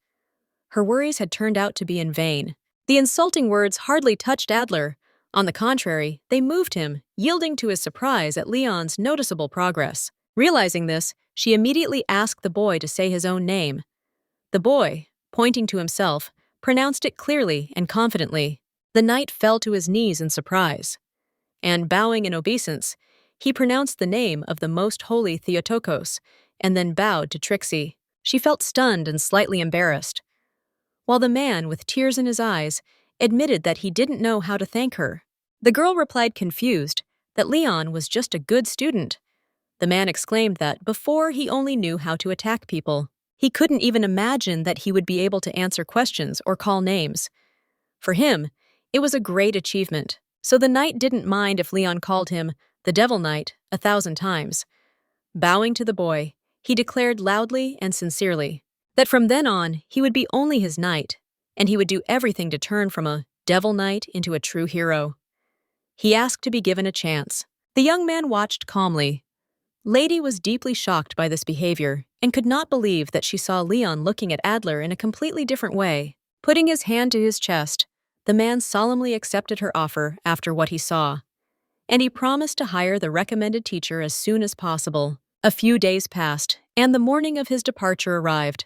Her worries had turned out to be in vain. The insulting words hardly touched Adler. On the contrary, they moved him, yielding to his surprise at Leon's noticeable progress. Realizing this, she immediately asked the boy to say his own name. The boy, pointing to himself, pronounced it clearly and confidently. The knight fell to his knees in surprise, and bowing in obeisance, he pronounced the name of the most holy Theotokos, and then bowed to Trixie. She felt stunned and slightly embarrassed, while the man, with tears in his eyes, admitted that he didn't know how to thank her. The girl replied confused that Leon was just a good student. The man exclaimed that before he only knew how to attack people. He couldn't even imagine that he would be able to answer questions or call names. For him, it was a great achievement, so the knight didn't mind if Leon called him the Devil Knight 1,000 times. Bowing to the boy, He declared loudly and sincerely that from then on he would be only his knight, and he would do everything to turn from a devil knight into a true hero. He asked to be given a chance. The young man watched calmly. Lady was deeply shocked by this behavior and could not believe that she saw Leon looking at Adler in a completely different way. Putting his hand to his chest, the man solemnly accepted her offer after what he saw, and he promised to hire the recommended teacher as soon as possible. A few days passed, and the morning of his departure arrived.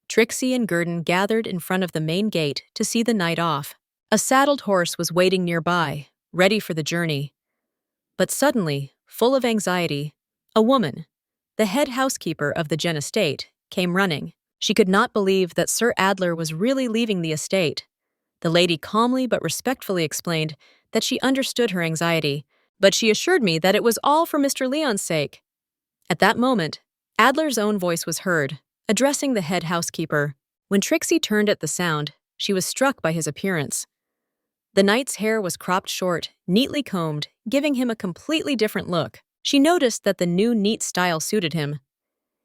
Trixie and Gurdon gathered in front of the main gate to see the knight off. A saddled horse was waiting nearby, ready for the journey. But suddenly, full of anxiety, a woman, the head housekeeper of the Gen estate, came running. She could not believe that Sir Adler was really leaving the estate. The lady calmly but respectfully explained that she understood her anxiety, but she assured me that it was all for Mr. Leon's sake. At that moment, Adler's own voice was heard, addressing the head housekeeper. When Trixie turned at the sound, she was struck by his appearance. The knight's hair was cropped short, neatly combed, giving him a completely different look. She noticed that the new neat style suited him.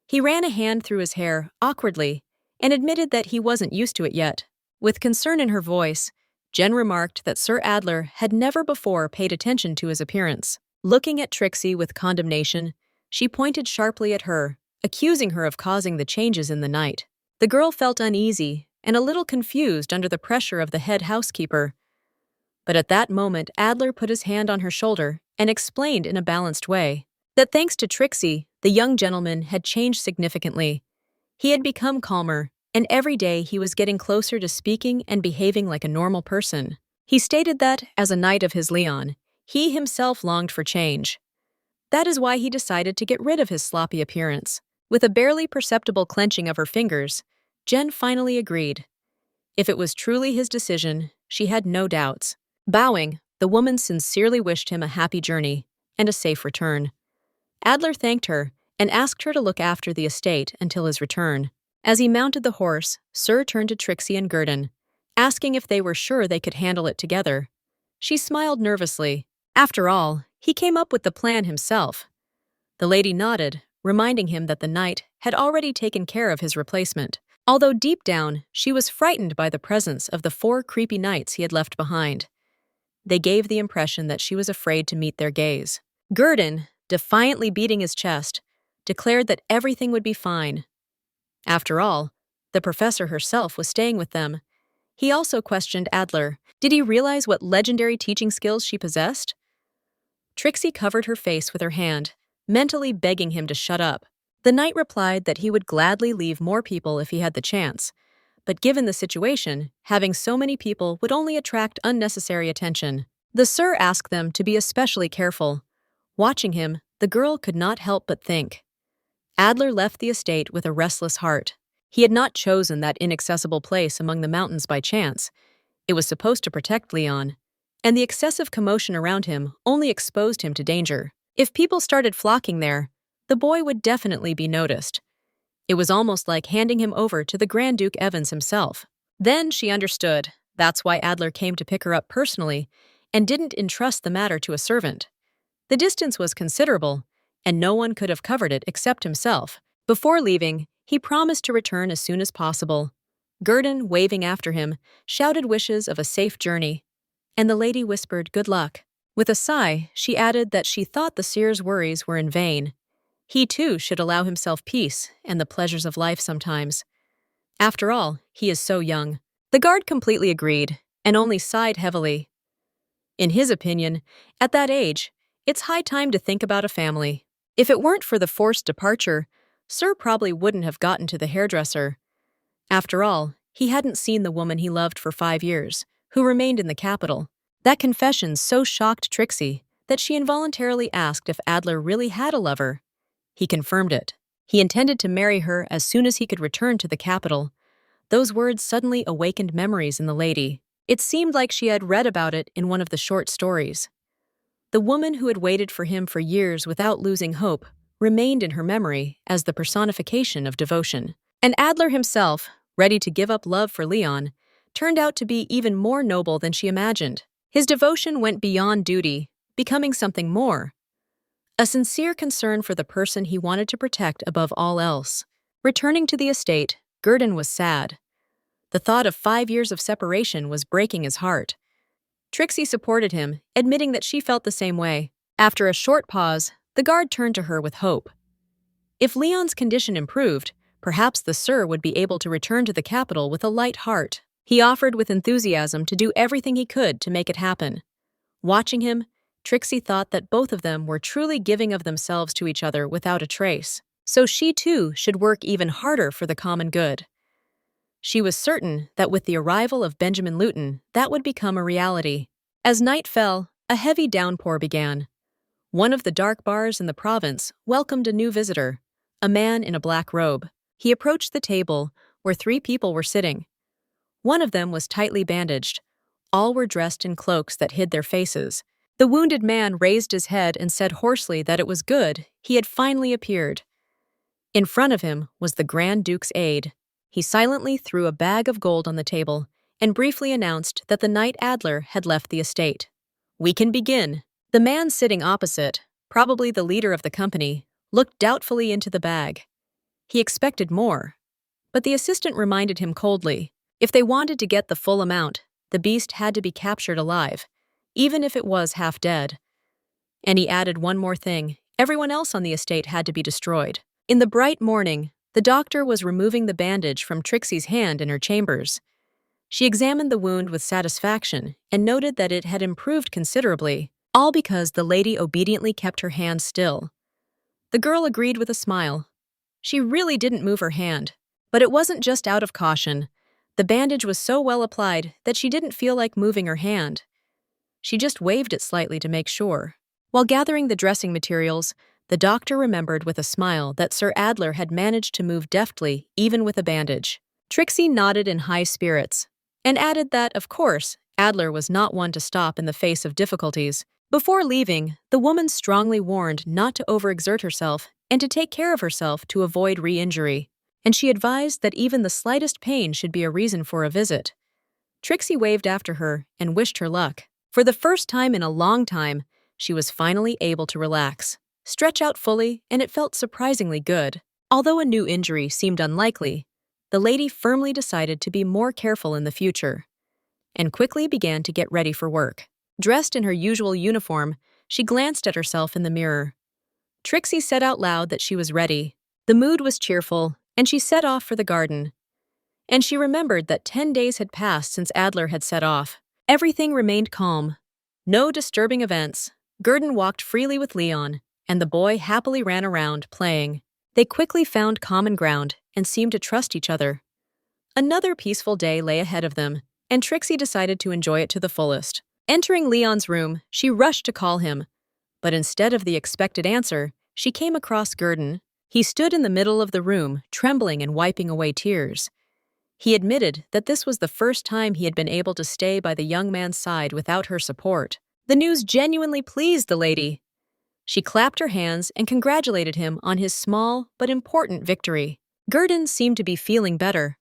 He ran a hand through his hair, awkwardly, and admitted that he wasn't used to it yet. With concern in her voice, Jen remarked that Sir Adler had never before paid attention to his appearance. Looking at Trixie with condemnation, she pointed sharply at her, accusing her of causing the changes in the knight. The girl felt uneasy and a little confused under the pressure of the head housekeeper. But at that moment, Adler put his hand on her shoulder and explained in a balanced way that thanks to Trixie, the young gentleman had changed significantly. He had become calmer, and every day he was getting closer to speaking and behaving like a normal person. He stated that, as a knight of his Leon, he himself longed for change. That is why he decided to get rid of his sloppy appearance. With a barely perceptible clenching of her fingers, Jen finally agreed. If it was truly his decision, she had no doubts. Bowing, the woman sincerely wished him a happy journey and a safe return. Adler thanked her and asked her to look after the estate until his return. As he mounted the horse, Sir turned to Trixie and Gurdon, asking if they were sure they could handle it together. She smiled nervously. After all, he came up with the plan himself. The lady nodded, reminding him that the knight had already taken care of his replacement, although deep down she was frightened by the presence of the 4 creepy knights he had left behind. They gave the impression that she was afraid to meet their gaze. Gurdon, defiantly beating his chest, declared that everything would be fine. After all, the professor herself was staying with them. He also questioned Adler. Did he realize what legendary teaching skills she possessed? Trixie covered her face with her hand, mentally begging him to shut up. The knight replied that he would gladly leave more people if he had the chance, but given the situation, having so many people would only attract unnecessary attention. The Sir asked them to be especially careful. Watching him, the girl could not help but think. Adler left the estate with a restless heart. He had not chosen that inaccessible place among the mountains by chance. It was supposed to protect Leon, and the excessive commotion around him only exposed him to danger. If people started flocking there, the boy would definitely be noticed. It was almost like handing him over to the Grand Duke Evans himself. Then she understood. That's why Adler came to pick her up personally and didn't entrust the matter to a servant. The distance was considerable, and no one could have covered it except himself. Before leaving, he promised to return as soon as possible. Gurdon, waving after him, shouted wishes of a safe journey, and the lady whispered good luck. With a sigh, she added that she thought the seer's worries were in vain. He too should allow himself peace and the pleasures of life sometimes. After all, he is so young. The guard completely agreed, and only sighed heavily. In his opinion, at that age, it's high time to think about a family. If it weren't for the forced departure, Sir probably wouldn't have gotten to the hairdresser. After all, he hadn't seen the woman he loved for 5 years, who remained in the capital. That confession so shocked Trixie that she involuntarily asked if Adler really had a lover. He confirmed it. He intended to marry her as soon as he could return to the capital. Those words suddenly awakened memories in the lady. It seemed like she had read about it in one of the short stories. The woman who had waited for him for years without losing hope remained in her memory as the personification of devotion. And Adler himself, ready to give up love for Leon, turned out to be even more noble than she imagined. His devotion went beyond duty, becoming something more. a sincere concern for the person he wanted to protect above all else. Returning to the estate, Gurdon was sad. The thought of 5 years of separation was breaking his heart. Trixie supported him, admitting that she felt the same way. After a short pause, the guard turned to her with hope. If Leon's condition improved, perhaps the Sir would be able to return to the capital with a light heart. He offered with enthusiasm to do everything he could to make it happen. Watching him, Trixie thought that both of them were truly giving of themselves to each other without a trace. So she too should work even harder for the common good. She was certain that with the arrival of Benjamin Luton, that would become a reality. As night fell, a heavy downpour began. One of the dark bars in the province welcomed a new visitor, a man in a black robe. He approached the table where 3 people were sitting. One of them was tightly bandaged. All were dressed in cloaks that hid their faces. The wounded man raised his head and said hoarsely that it was good he had finally appeared. In front of him was the Grand Duke's aide. He silently threw a bag of gold on the table and briefly announced that the Knight Adler had left the estate. "We can begin." The man sitting opposite, probably the leader of the company, looked doubtfully into the bag. He expected more, but the assistant reminded him coldly, if they wanted to get the full amount, the beast had to be captured alive, even if it was half dead. And he added one more thing, everyone else on the estate had to be destroyed. In the bright morning, the doctor was removing the bandage from Trixie's hand in her chambers. She examined the wound with satisfaction and noted that it had improved considerably, all because the lady obediently kept her hand still. The girl agreed with a smile. She really didn't move her hand, but it wasn't just out of caution. The bandage was so well applied that she didn't feel like moving her hand. She just waved it slightly to make sure. While gathering the dressing materials, the doctor remembered with a smile that Sir Adler had managed to move deftly, even with a bandage. Trixie nodded in high spirits, and added that, of course, Adler was not one to stop in the face of difficulties. Before leaving, the woman strongly warned not to overexert herself and to take care of herself to avoid re-injury, and she advised that even the slightest pain should be a reason for a visit. Trixie waved after her and wished her luck. For the first time in a long time, she was finally able to relax, stretch out fully, and it felt surprisingly good. Although a new injury seemed unlikely, the lady firmly decided to be more careful in the future, and quickly began to get ready for work. Dressed in her usual uniform, she glanced at herself in the mirror. Trixie said out loud that she was ready. The mood was cheerful, and she set off for the garden. And she remembered that 10 days had passed since Adler had set off. Everything remained calm. No disturbing events. Gurdon walked freely with Leon, and the boy happily ran around, playing. They quickly found common ground and seemed to trust each other. Another peaceful day lay ahead of them, and Trixie decided to enjoy it to the fullest. Entering Leon's room, she rushed to call him, but instead of the expected answer, she came across Gurdon. He stood in the middle of the room, trembling and wiping away tears. He admitted that this was the first time he had been able to stay by the young man's side without her support. The news genuinely pleased the lady. She clapped her hands and congratulated him on his small but important victory. Gurdon seemed to be feeling better.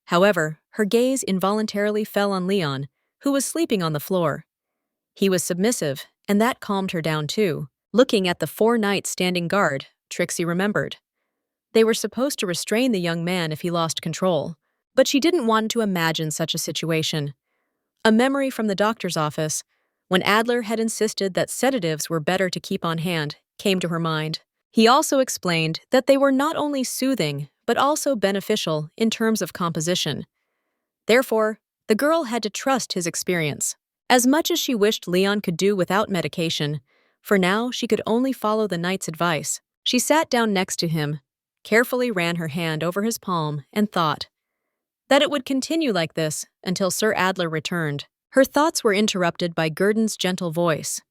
However, her gaze involuntarily fell on Leon, who was sleeping on the floor. He was submissive, and that calmed her down too. Looking at the 4 knights standing guard, Trixie remembered. They were supposed to restrain the young man if he lost control, but she didn't want to imagine such a situation. A memory from the doctor's office, when Adler had insisted that sedatives were better to keep on hand, came to her mind. He also explained that they were not only soothing, but also beneficial in terms of composition. Therefore, the girl had to trust his experience. As much as she wished Leon could do without medication, for now she could only follow the knight's advice. She sat down next to him, carefully ran her hand over his palm, and thought that it would continue like this until Sir Adler returned. Her thoughts were interrupted by Gurdon's gentle voice.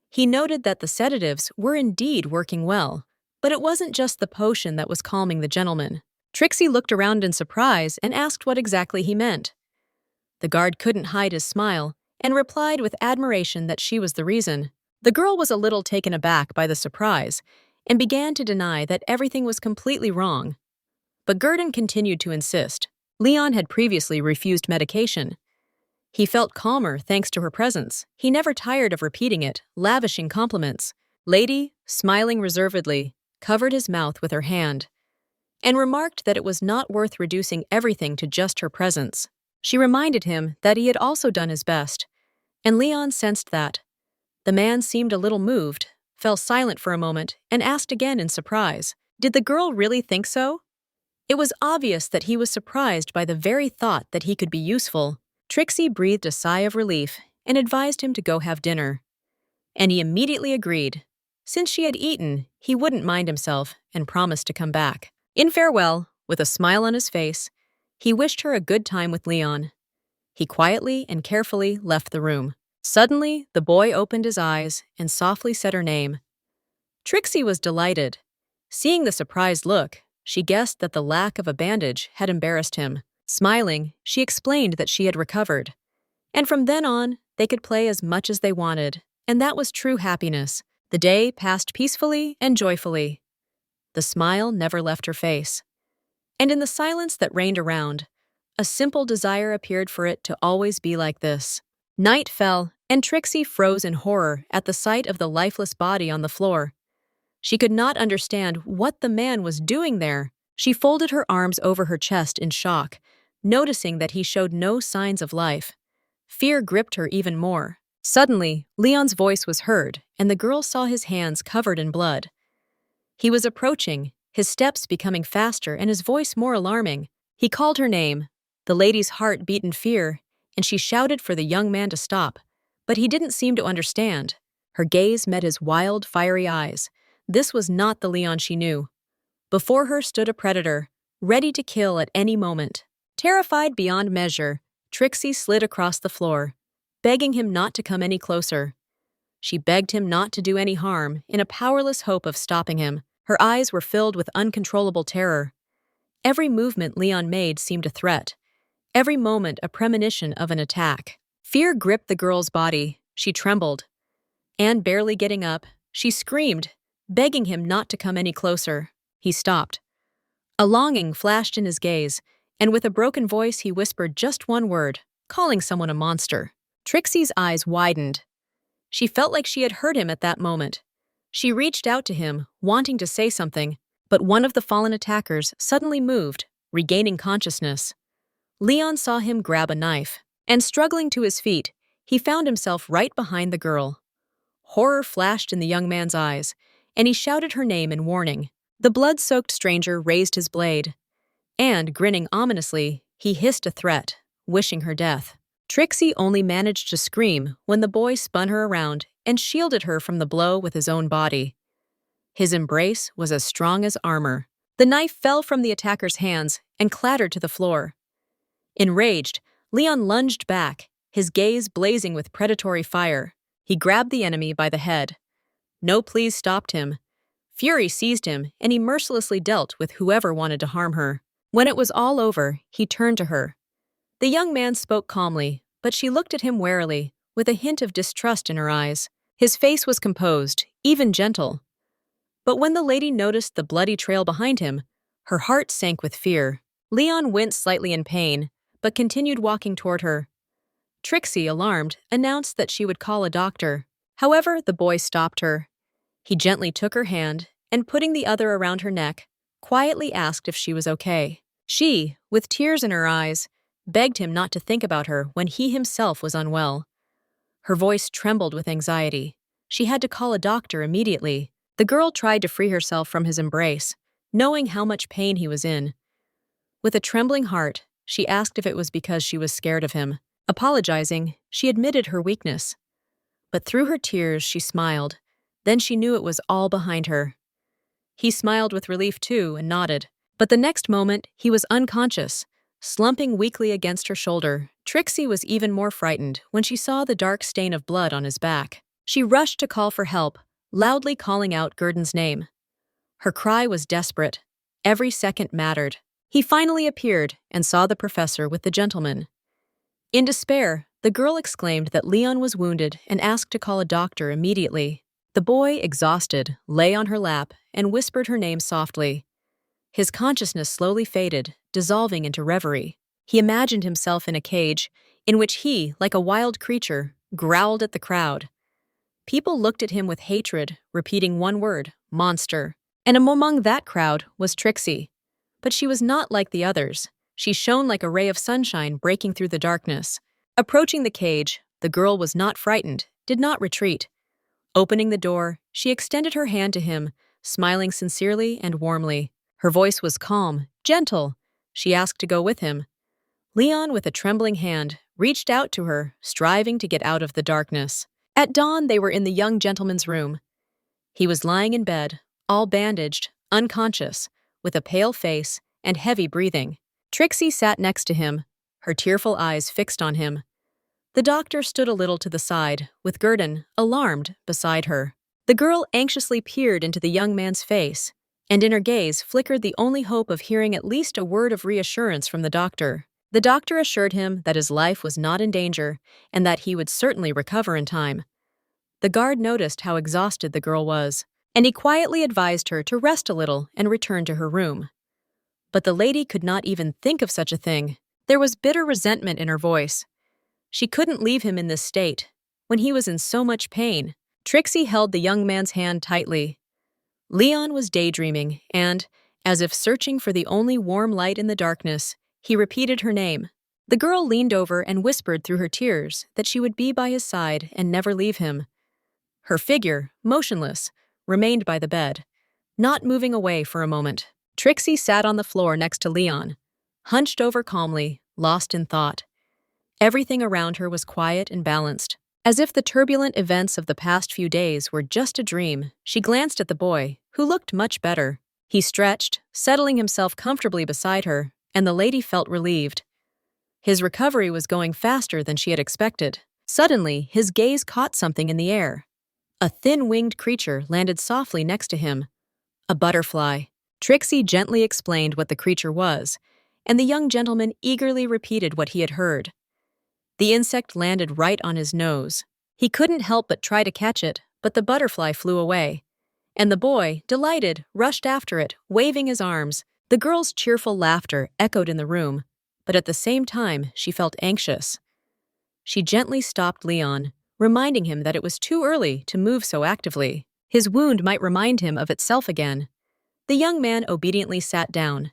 He noted that the sedatives were indeed working well, but it wasn't just the potion that was calming the gentleman. Trixie looked around in surprise and asked what exactly he meant. The guard couldn't hide his smile and replied with admiration that she was the reason. The girl was a little taken aback by the surprise and began to deny that everything was completely wrong. But Gurdon continued to insist. Leon had previously refused medication. He felt calmer thanks to her presence. He never tired of repeating it, lavishing compliments. Lady, smiling reservedly, covered his mouth with her hand and remarked that it was not worth reducing everything to just her presence. She reminded him that he had also done his best, and Leon sensed that. The man seemed a little moved, fell silent for a moment, and asked again in surprise, "Did the girl really think so?" It was obvious that he was surprised by the very thought that he could be useful. Trixie breathed a sigh of relief and advised him to go have dinner. And he immediately agreed. Since she had eaten, he wouldn't mind himself and promised to come back. In farewell, with a smile on his face, he wished her a good time with Leon. He quietly and carefully left the room. Suddenly, the boy opened his eyes and softly said her name. Trixie was delighted. Seeing the surprised look, she guessed that the lack of a bandage had embarrassed him. Smiling, she explained that she had recovered. And from then on, they could play as much as they wanted, and that was true happiness. The day passed peacefully and joyfully. The smile never left her face. And in the silence that reigned around, a simple desire appeared for it to always be like this. Night fell, and Trixie froze in horror at the sight of the lifeless body on the floor. She could not understand what the man was doing there. She folded her arms over her chest in shock, noticing that he showed no signs of life. Fear gripped her even more. Suddenly, Leon's voice was heard, and the girl saw his hands covered in blood. He was approaching, his steps becoming faster and his voice more alarming. He called her name. The lady's heart beat in fear, and she shouted for the young man to stop. But he didn't seem to understand. Her gaze met his wild, fiery eyes. This was not the Leon she knew. Before her stood a predator, ready to kill at any moment. Terrified beyond measure, Trixie slid across the floor, begging him not to come any closer. She begged him not to do any harm, in a powerless hope of stopping him. Her eyes were filled with uncontrollable terror. Every movement Leon made seemed a threat, every moment a premonition of an attack. Fear gripped the girl's body. She trembled. And barely getting up, she screamed, begging him not to come any closer. He stopped. A longing flashed in his gaze, and with a broken voice he whispered just one word, calling someone a monster. Trixie's eyes widened. She felt like she had heard him at that moment. She reached out to him, wanting to say something, but one of the fallen attackers suddenly moved, regaining consciousness. Leon saw him grab a knife, and struggling to his feet, he found himself right behind the girl. Horror flashed in the young man's eyes, and he shouted her name in warning. The blood-soaked stranger raised his blade, and, grinning ominously, he hissed a threat, wishing her death. Trixie only managed to scream when the boy spun her around and shielded her from the blow with his own body. His embrace was as strong as armor. The knife fell from the attacker's hands and clattered to the floor. Enraged, Leon lunged back, his gaze blazing with predatory fire. He grabbed the enemy by the head. No pleas stopped him. Fury seized him, and he mercilessly dealt with whoever wanted to harm her. When it was all over, he turned to her. The young man spoke calmly, but she looked at him warily, with a hint of distrust in her eyes. His face was composed, even gentle. But when the lady noticed the bloody trail behind him, her heart sank with fear. Leon winced slightly in pain, but continued walking toward her. Trixie, alarmed, announced that she would call a doctor. However, the boy stopped her. He gently took her hand, and putting the other around her neck, quietly asked if she was okay. She, with tears in her eyes, begged him not to think about her when he himself was unwell. Her voice trembled with anxiety. She had to call a doctor immediately. The girl tried to free herself from his embrace, knowing how much pain he was in. With a trembling heart, she asked if it was because she was scared of him. Apologizing, she admitted her weakness. But through her tears, she smiled. Then she knew it was all behind her. He smiled with relief too and nodded. But the next moment, he was unconscious, slumping weakly against her shoulder. Trixie was even more frightened when she saw the dark stain of blood on his back. She rushed to call for help, loudly calling out Gurdon's name. Her cry was desperate. Every second mattered. He finally appeared and saw the professor with the gentleman. In despair, the girl exclaimed that Leon was wounded and asked to call a doctor immediately. The boy, exhausted, lay on her lap and whispered her name softly. His consciousness slowly faded, dissolving into reverie. He imagined himself in a cage, in which he, like a wild creature, growled at the crowd. People looked at him with hatred, repeating one word, monster. And among that crowd was Trixie. But she was not like the others. She shone like a ray of sunshine breaking through the darkness. Approaching the cage, the girl was not frightened, did not retreat. Opening the door, she extended her hand to him, smiling sincerely and warmly. Her voice was calm, gentle. She asked to go with him. Leon, with a trembling hand, reached out to her, striving to get out of the darkness. At dawn, they were in the young gentleman's room. He was lying in bed, all bandaged, unconscious, with a pale face and heavy breathing. Trixie sat next to him, her tearful eyes fixed on him. The doctor stood a little to the side, with Gurdon, alarmed, beside her. The girl anxiously peered into the young man's face, and in her gaze flickered the only hope of hearing at least a word of reassurance from the doctor. The doctor assured him that his life was not in danger and that he would certainly recover in time. The guard noticed how exhausted the girl was, and he quietly advised her to rest a little and return to her room. But the lady could not even think of such a thing. There was bitter resentment in her voice. She couldn't leave him in this state, when he was in so much pain. Trixie held the young man's hand tightly. Leon was daydreaming, and, as if searching for the only warm light in the darkness, he repeated her name. The girl leaned over and whispered through her tears that she would be by his side and never leave him. Her figure, motionless, remained by the bed, not moving away for a moment. Trixie sat on the floor next to Leon, hunched over calmly, lost in thought. Everything around her was quiet and balanced. As if the turbulent events of the past few days were just a dream, she glanced at the boy, who looked much better. He stretched, settling himself comfortably beside her, and the lady felt relieved. His recovery was going faster than she had expected. Suddenly, his gaze caught something in the air. A thin-winged creature landed softly next to him. A butterfly. Trixie gently explained what the creature was, and the young gentleman eagerly repeated what he had heard. The insect landed right on his nose. He couldn't help but try to catch it, but the butterfly flew away. And the boy, delighted, rushed after it, waving his arms. The girl's cheerful laughter echoed in the room, but at the same time she felt anxious. She gently stopped Leon, reminding him that it was too early to move so actively. His wound might remind him of itself again. The young man obediently sat down,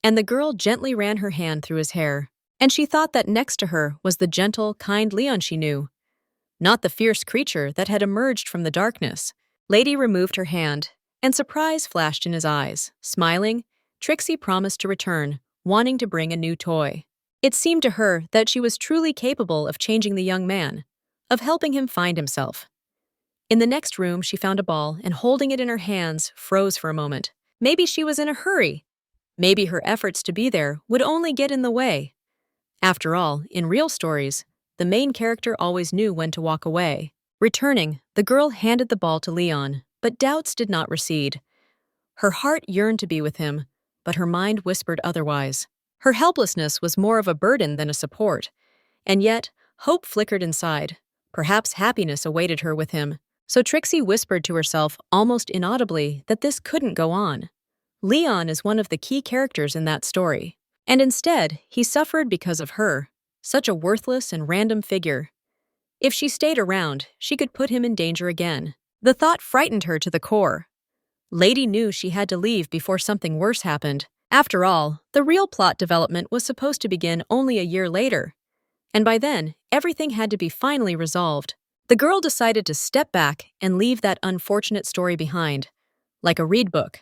and the girl gently ran her hand through his hair. And she thought that next to her was the gentle, kind Leon she knew, not the fierce creature that had emerged from the darkness. Lady removed her hand, and surprise flashed in his eyes. Smiling, Trixie promised to return, wanting to bring a new toy. It seemed to her that she was truly capable of changing the young man, of helping him find himself. In the next room, she found a ball and, holding it in her hands, froze for a moment. Maybe she was in a hurry. Maybe her efforts to be there would only get in the way. After all, in real stories, the main character always knew when to walk away. Returning, the girl handed the ball to Leon, but doubts did not recede. Her heart yearned to be with him, but her mind whispered otherwise. Her helplessness was more of a burden than a support, and yet hope flickered inside. Perhaps happiness awaited her with him. So Trixie whispered to herself almost inaudibly that this couldn't go on. Leon is one of the key characters in that story. And instead, he suffered because of her, such a worthless and random figure. If she stayed around, she could put him in danger again. The thought frightened her to the core. Lady knew she had to leave before something worse happened. After all, the real plot development was supposed to begin only a year later. And by then, everything had to be finally resolved. The girl decided to step back and leave that unfortunate story behind, like a read book,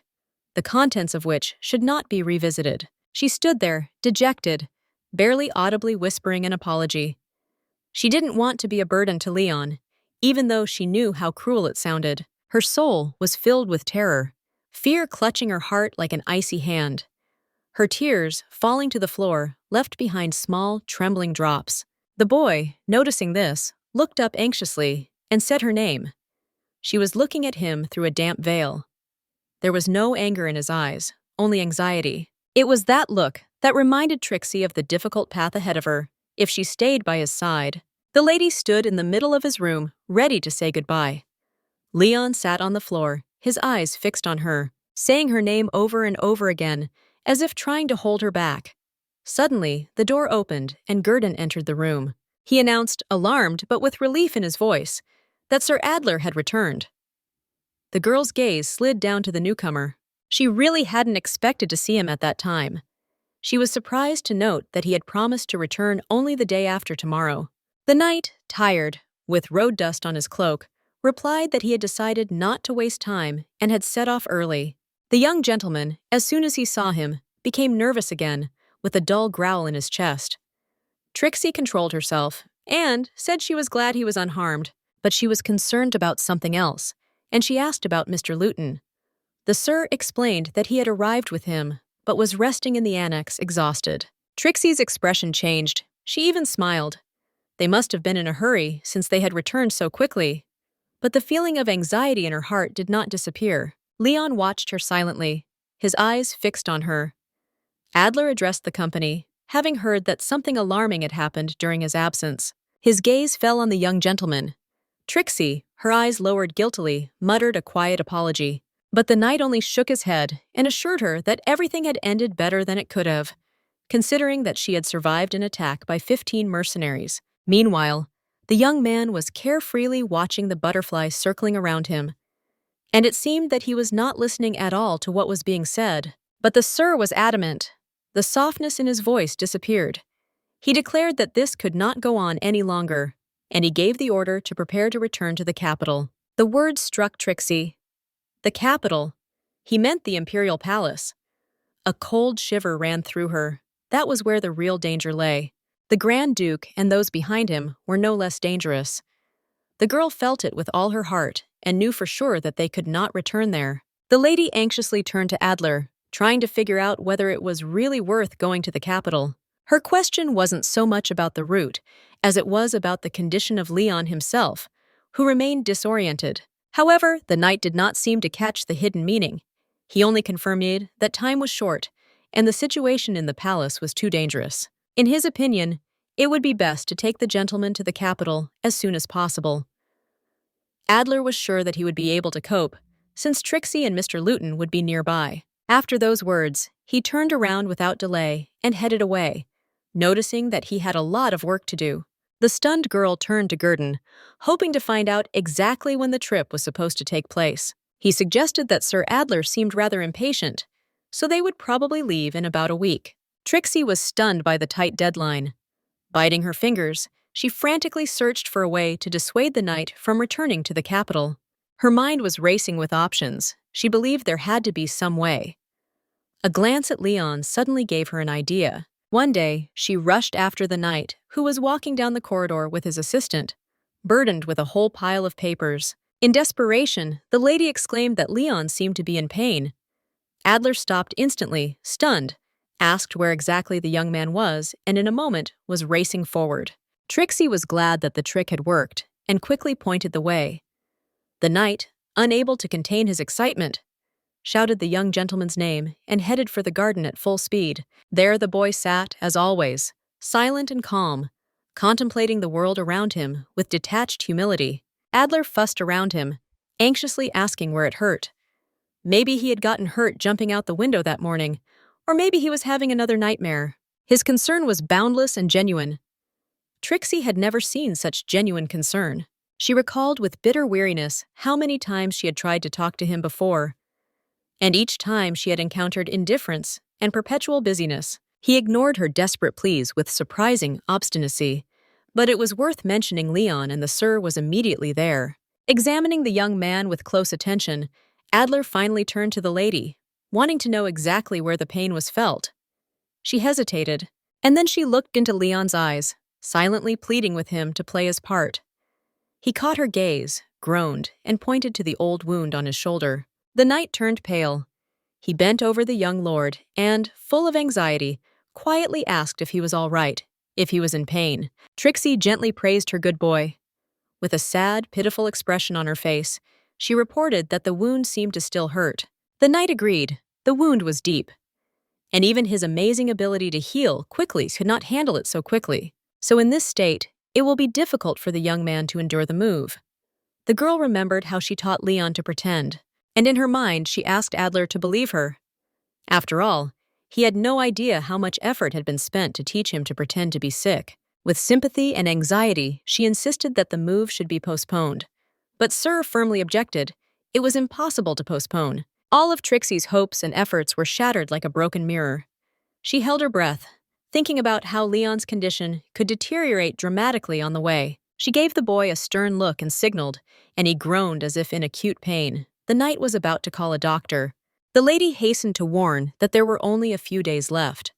the contents of which should not be revisited. She stood there, dejected, barely audibly whispering an apology. She didn't want to be a burden to Leon, even though she knew how cruel it sounded. Her soul was filled with terror, fear clutching her heart like an icy hand. Her tears, falling to the floor, left behind small, trembling drops. The boy, noticing this, looked up anxiously and said her name. She was looking at him through a damp veil. There was no anger in his eyes, only anxiety. It was that look that reminded Trixie of the difficult path ahead of her if she stayed by his side. The lady stood in the middle of his room, ready to say goodbye. Leon sat on the floor, his eyes fixed on her, saying her name over and over again, as if trying to hold her back. Suddenly, the door opened and Gurdon entered the room. He announced, alarmed but with relief in his voice, that Sir Adler had returned. The girl's gaze slid down to the newcomer. She really hadn't expected to see him at that time. She was surprised to note that he had promised to return only the day after tomorrow. The knight, tired, with road dust on his cloak, replied that he had decided not to waste time and had set off early. The young gentleman, as soon as he saw him, became nervous again, with a dull growl in his chest. Trixie controlled herself and said she was glad he was unharmed, but she was concerned about something else, and she asked about Mr. Luton. The Sir explained that he had arrived with him, but was resting in the annex, exhausted. Trixie's expression changed. She even smiled. They must have been in a hurry since they had returned so quickly. But the feeling of anxiety in her heart did not disappear. Leon watched her silently, his eyes fixed on her. Adler addressed the company, having heard that something alarming had happened during his absence. His gaze fell on the young gentleman. Trixie, her eyes lowered guiltily, muttered a quiet apology. But the knight only shook his head and assured her that everything had ended better than it could have, considering that she had survived an attack by 15 mercenaries. Meanwhile, the young man was carefreely watching the butterflies circling around him, and it seemed that he was not listening at all to what was being said. But the Sir was adamant. The softness in his voice disappeared. He declared that this could not go on any longer, and he gave the order to prepare to return to the capital. The words struck Trixie. The capital. He meant the imperial palace. A cold shiver ran through her. That was where the real danger lay. The Grand Duke and those behind him were no less dangerous. The girl felt it with all her heart and knew for sure that they could not return there. The lady anxiously turned to Adler, trying to figure out whether it was really worth going to the capital. Her question wasn't so much about the route as it was about the condition of Leon himself, who remained disoriented. However, the knight did not seem to catch the hidden meaning. He only confirmed that time was short, and the situation in the palace was too dangerous. In his opinion, it would be best to take the gentleman to the capital as soon as possible. Adler was sure that he would be able to cope, since Trixie and Mr. Luton would be nearby. After those words, he turned around without delay and headed away, noticing that he had a lot of work to do. The stunned girl turned to Gurdon, hoping to find out exactly when the trip was supposed to take place. He suggested that Sir Adler seemed rather impatient, so they would probably leave in about a week. Trixie was stunned by the tight deadline. Biting her fingers, she frantically searched for a way to dissuade the knight from returning to the capital. Her mind was racing with options. She believed there had to be some way. A glance at Leon suddenly gave her an idea. One day, she rushed after the knight, who was walking down the corridor with his assistant, burdened with a whole pile of papers. In desperation, the lady exclaimed that Leon seemed to be in pain. Adler stopped instantly, stunned, asked where exactly the young man was, and in a moment was racing forward. Trixie was glad that the trick had worked, and quickly pointed the way. The knight, unable to contain his excitement, shouted the young gentleman's name and headed for the garden at full speed. There the boy sat, as always, silent and calm, contemplating the world around him with detached humility. Adler fussed around him, anxiously asking where it hurt. Maybe he had gotten hurt jumping out the window that morning, or maybe he was having another nightmare. His concern was boundless and genuine. Trixie had never seen such genuine concern. She recalled with bitter weariness how many times she had tried to talk to him before, and each time she had encountered indifference and perpetual busyness. He ignored her desperate pleas with surprising obstinacy, but it was worth mentioning Leon, and the Sir was immediately there. Examining the young man with close attention, Adler finally turned to the lady, wanting to know exactly where the pain was felt. She hesitated, and then she looked into Leon's eyes, silently pleading with him to play his part. He caught her gaze, groaned, and pointed to the old wound on his shoulder. The knight turned pale. He bent over the young lord and, full of anxiety, quietly asked if he was all right, if he was in pain. Trixie gently praised her good boy. With a sad, pitiful expression on her face, she reported that the wound seemed to still hurt. The knight agreed. The wound was deep, and even his amazing ability to heal quickly could not handle it so quickly. So in this state, it will be difficult for the young man to endure the move. The girl remembered how she taught Leon to pretend, and in her mind she asked Adler to believe her. After all, he had no idea how much effort had been spent to teach him to pretend to be sick. With sympathy and anxiety, she insisted that the move should be postponed. But Sir firmly objected. It was impossible to postpone. All of Trixie's hopes and efforts were shattered like a broken mirror. She held her breath, thinking about how Leon's condition could deteriorate dramatically on the way. She gave the boy a stern look and signaled, and he groaned as if in acute pain. The knight was about to call a doctor. The lady hastened to warn that there were only a few days left.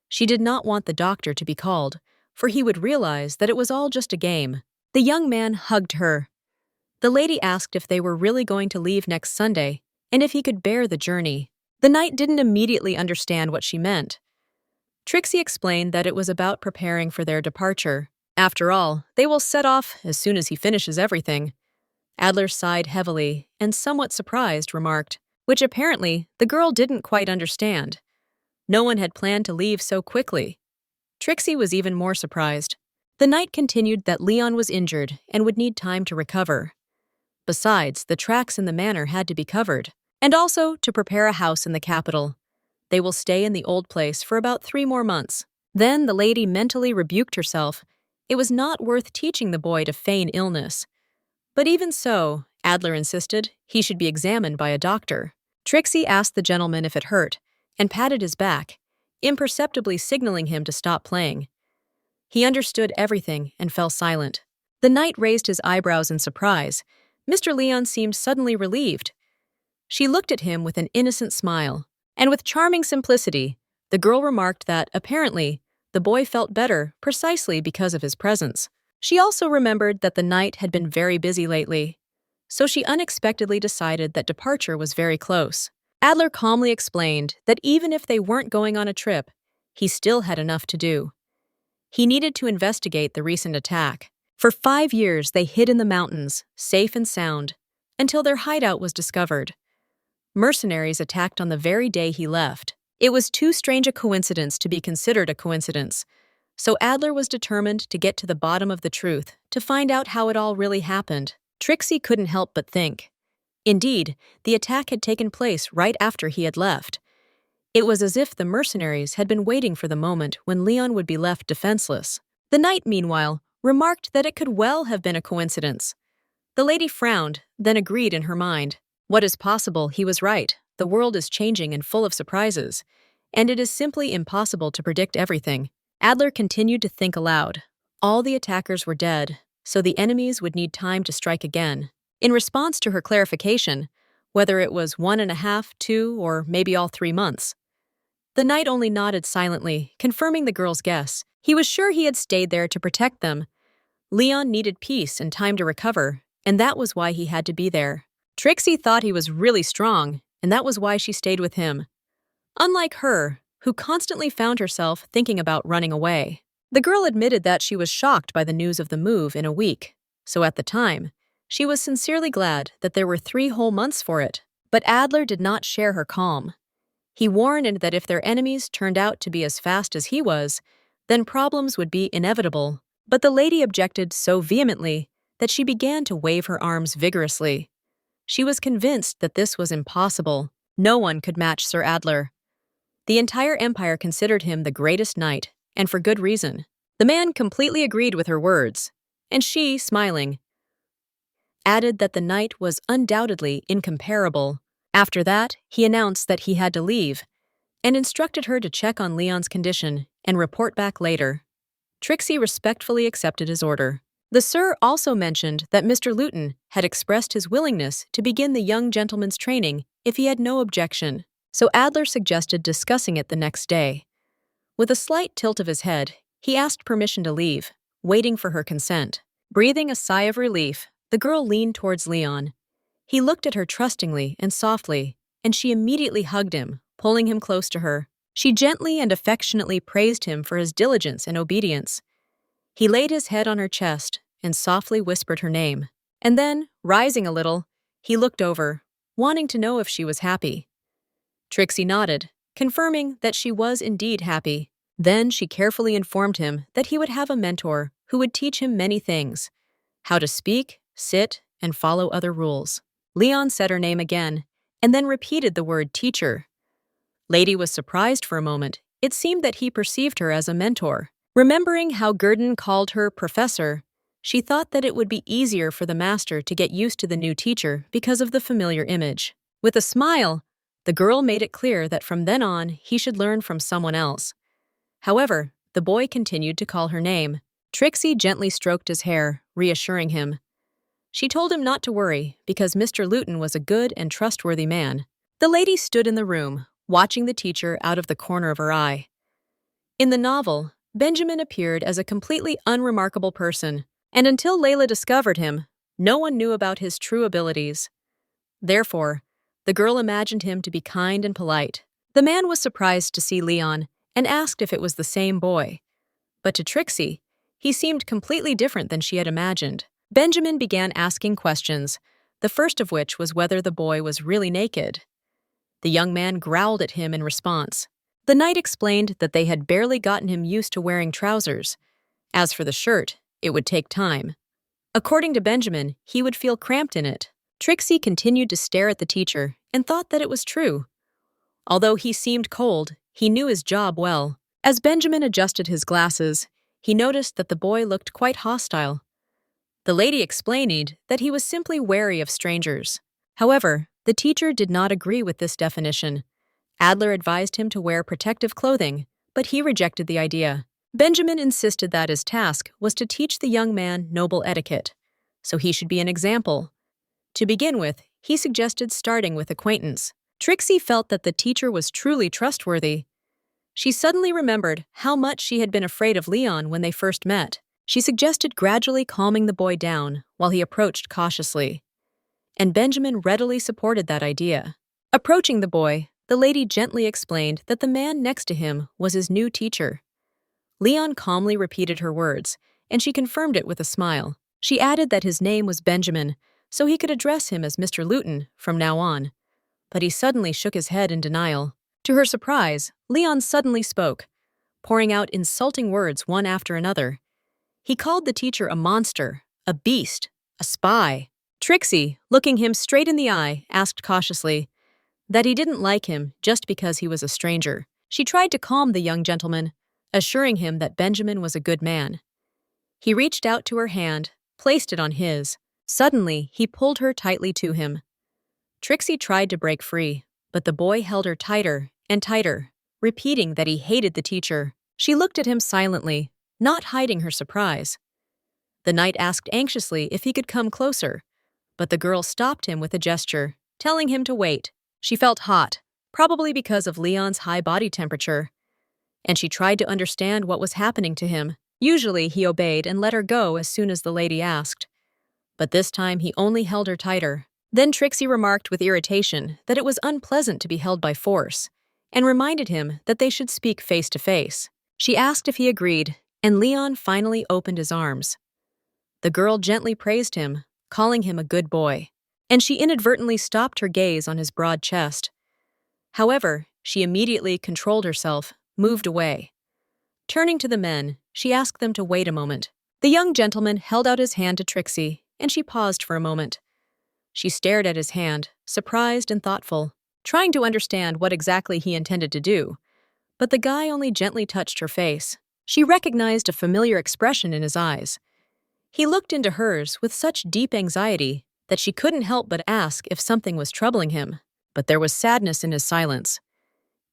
She did not want the doctor to be called, for he would realize that it was all just a game. The young man hugged her. The lady asked if they were really going to leave next Sunday, and if he could bear the journey. The knight didn't immediately understand what she meant. Trixie explained that it was about preparing for their departure. After all, they will set off as soon as he finishes everything. Adler sighed heavily and, somewhat surprised, remarked, which apparently the girl didn't quite understand. No one had planned to leave so quickly. Trixie was even more surprised. The knight continued that Leon was injured and would need time to recover. Besides, the tracks in the manor had to be covered, and also to prepare a house in the capital. They will stay in the old place for about 3 more months. Then the lady mentally rebuked herself. It was not worth teaching the boy to feign illness. But even so, Adler insisted he should be examined by a doctor. Trixie asked the gentleman if it hurt, and patted his back, imperceptibly signaling him to stop playing. He understood everything and fell silent. The knight raised his eyebrows in surprise. Mr. Leon seemed suddenly relieved. She looked at him with an innocent smile, and with charming simplicity, the girl remarked that, apparently, the boy felt better precisely because of his presence. She also remembered that the knight had been very busy lately, so she unexpectedly decided that departure was very close. Adler calmly explained that even if they weren't going on a trip, he still had enough to do. He needed to investigate the recent attack. For 5 years, they hid in the mountains, safe and sound, until their hideout was discovered. Mercenaries attacked on the very day he left. It was too strange a coincidence to be considered a coincidence, so Adler was determined to get to the bottom of the truth, to find out how it all really happened. Trixie couldn't help but think. Indeed, the attack had taken place right after he had left. It was as if the mercenaries had been waiting for the moment when Leon would be left defenseless. The knight, meanwhile, remarked that it could well have been a coincidence. The lady frowned, then agreed in her mind. What is possible, he was right. The world is changing and full of surprises, and it is simply impossible to predict everything. Adler continued to think aloud. All the attackers were dead, so the enemies would need time to strike again. In response to her clarification, whether it was 1.5, 2, or maybe all 3 months, the knight only nodded silently, confirming the girl's guess. He was sure he had stayed there to protect them. Leon needed peace and time to recover, and that was why he had to be there. Trixie thought he was really strong, and that was why she stayed with him. Unlike her, who constantly found herself thinking about running away. The girl admitted that she was shocked by the news of the move in a week, so at the time, she was sincerely glad that there were 3 whole months for it. But Adler did not share her calm. He warned that if their enemies turned out to be as fast as he was, then problems would be inevitable. But the lady objected so vehemently that she began to wave her arms vigorously. She was convinced that this was impossible. No one could match Sir Adler. The entire empire considered him the greatest knight, and for good reason. The man completely agreed with her words, and she, smiling, added that the knight was undoubtedly incomparable. After that, he announced that he had to leave, and instructed her to check on Leon's condition and report back later. Trixie respectfully accepted his order. The Sir also mentioned that Mr. Luton had expressed his willingness to begin the young gentleman's training if he had no objection, so Adler suggested discussing it the next day. With a slight tilt of his head, he asked permission to leave, waiting for her consent. Breathing a sigh of relief, the girl leaned towards Leon. He looked at her trustingly and softly, and she immediately hugged him, pulling him close to her. She gently and affectionately praised him for his diligence and obedience. He laid his head on her chest and softly whispered her name. And then, rising a little, he looked over, wanting to know if she was happy. Trixie nodded, confirming that she was indeed happy. Then she carefully informed him that he would have a mentor who would teach him many things: how to speak, sit, and follow other rules. Leon said her name again, and then repeated the word teacher. Lady was surprised for a moment. It seemed that he perceived her as a mentor. Remembering how Gurdon called her professor, She thought that it would be easier for the master to get used to the new teacher because of the familiar image. With a smile, the girl made it clear that from then on he should learn from someone else. However, the boy continued to call her name. Trixie gently stroked his hair, reassuring him. She told him not to worry because Mr. Luton was a good and trustworthy man. The lady stood in the room, watching the teacher out of the corner of her eye. In the novel, Benjamin appeared as a completely unremarkable person, and until Layla discovered him, no one knew about his true abilities. Therefore, the girl imagined him to be kind and polite. The man was surprised to see Leon and asked if it was the same boy. But to Trixie, he seemed completely different than she had imagined. Benjamin began asking questions, the first of which was whether the boy was really naked. The young man growled at him in response. The knight explained that they had barely gotten him used to wearing trousers. As for the shirt, it would take time. According to Benjamin, he would feel cramped in it. Trixie continued to stare at the teacher and thought that it was true. Although he seemed cold, he knew his job well. As Benjamin adjusted his glasses, he noticed that the boy looked quite hostile. The lady explained that he was simply wary of strangers. However, the teacher did not agree with this definition. Adler advised him to wear protective clothing, but he rejected the idea. Benjamin insisted that his task was to teach the young man noble etiquette, so he should be an example. To begin with, he suggested starting with acquaintance. Trixie felt that the teacher was truly trustworthy. She suddenly remembered how much she had been afraid of Leon when they first met. She suggested gradually calming the boy down while he approached cautiously. And Benjamin readily supported that idea. Approaching the boy, the lady gently explained that the man next to him was his new teacher. Leon calmly repeated her words, and she confirmed it with a smile. She added that his name was Benjamin, so he could address him as Mr. Luton from now on. But he suddenly shook his head in denial. To her surprise, Leon suddenly spoke, pouring out insulting words one after another. He called the teacher a monster, a beast, a spy. Trixie, looking him straight in the eye, asked cautiously that he didn't like him just because he was a stranger. She tried to calm the young gentleman, assuring him that Benjamin was a good man. He reached out to her hand, placed it on his. Suddenly, he pulled her tightly to him. Trixie tried to break free, but the boy held her tighter and tighter, repeating that he hated the teacher. She looked at him silently, not hiding her surprise. The knight asked anxiously if he could come closer, but the girl stopped him with a gesture, telling him to wait. She felt hot, probably because of Leon's high body temperature, and she tried to understand what was happening to him. Usually he obeyed and let her go as soon as the lady asked, but this time he only held her tighter. Then Trixie remarked with irritation that it was unpleasant to be held by force, and reminded him that they should speak face to face. She asked if he agreed, and Leon finally opened his arms. The girl gently praised him, calling him a good boy, and she inadvertently stopped her gaze on his broad chest. However, she immediately controlled herself, moved away. Turning to the men, she asked them to wait a moment. The young gentleman held out his hand to Trixie, and she paused for a moment. She stared at his hand, surprised and thoughtful, trying to understand what exactly he intended to do. But the guy only gently touched her face. She recognized a familiar expression in his eyes. He looked into hers with such deep anxiety that she couldn't help but ask if something was troubling him. But there was sadness in his silence.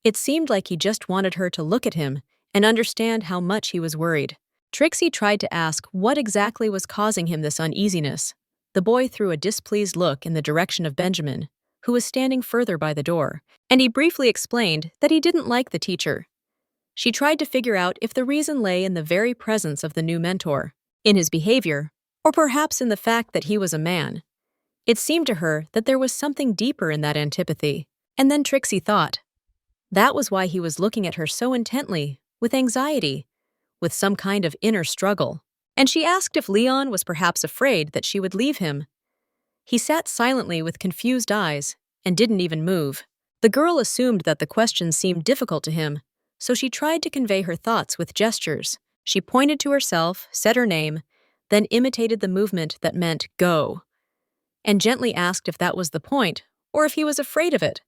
It seemed like he just wanted her to look at him and understand how much he was worried. Trixie tried to ask what exactly was causing him this uneasiness. The boy threw a displeased look in the direction of Benjamin, who was standing further by the door, and he briefly explained that he didn't like the teacher. She tried to figure out if the reason lay in the very presence of the new mentor, in his behavior, or perhaps in the fact that he was a man. It seemed to her that there was something deeper in that antipathy, and then Trixie thought. That was why he was looking at her so intently, with anxiety, with some kind of inner struggle. And she asked if Leon was perhaps afraid that she would leave him. He sat silently with confused eyes and didn't even move. The girl assumed that the question seemed difficult to him, so she tried to convey her thoughts with gestures. She pointed to herself, said her name, then imitated the movement that meant go, and gently asked if that was the point, or if he was afraid of it.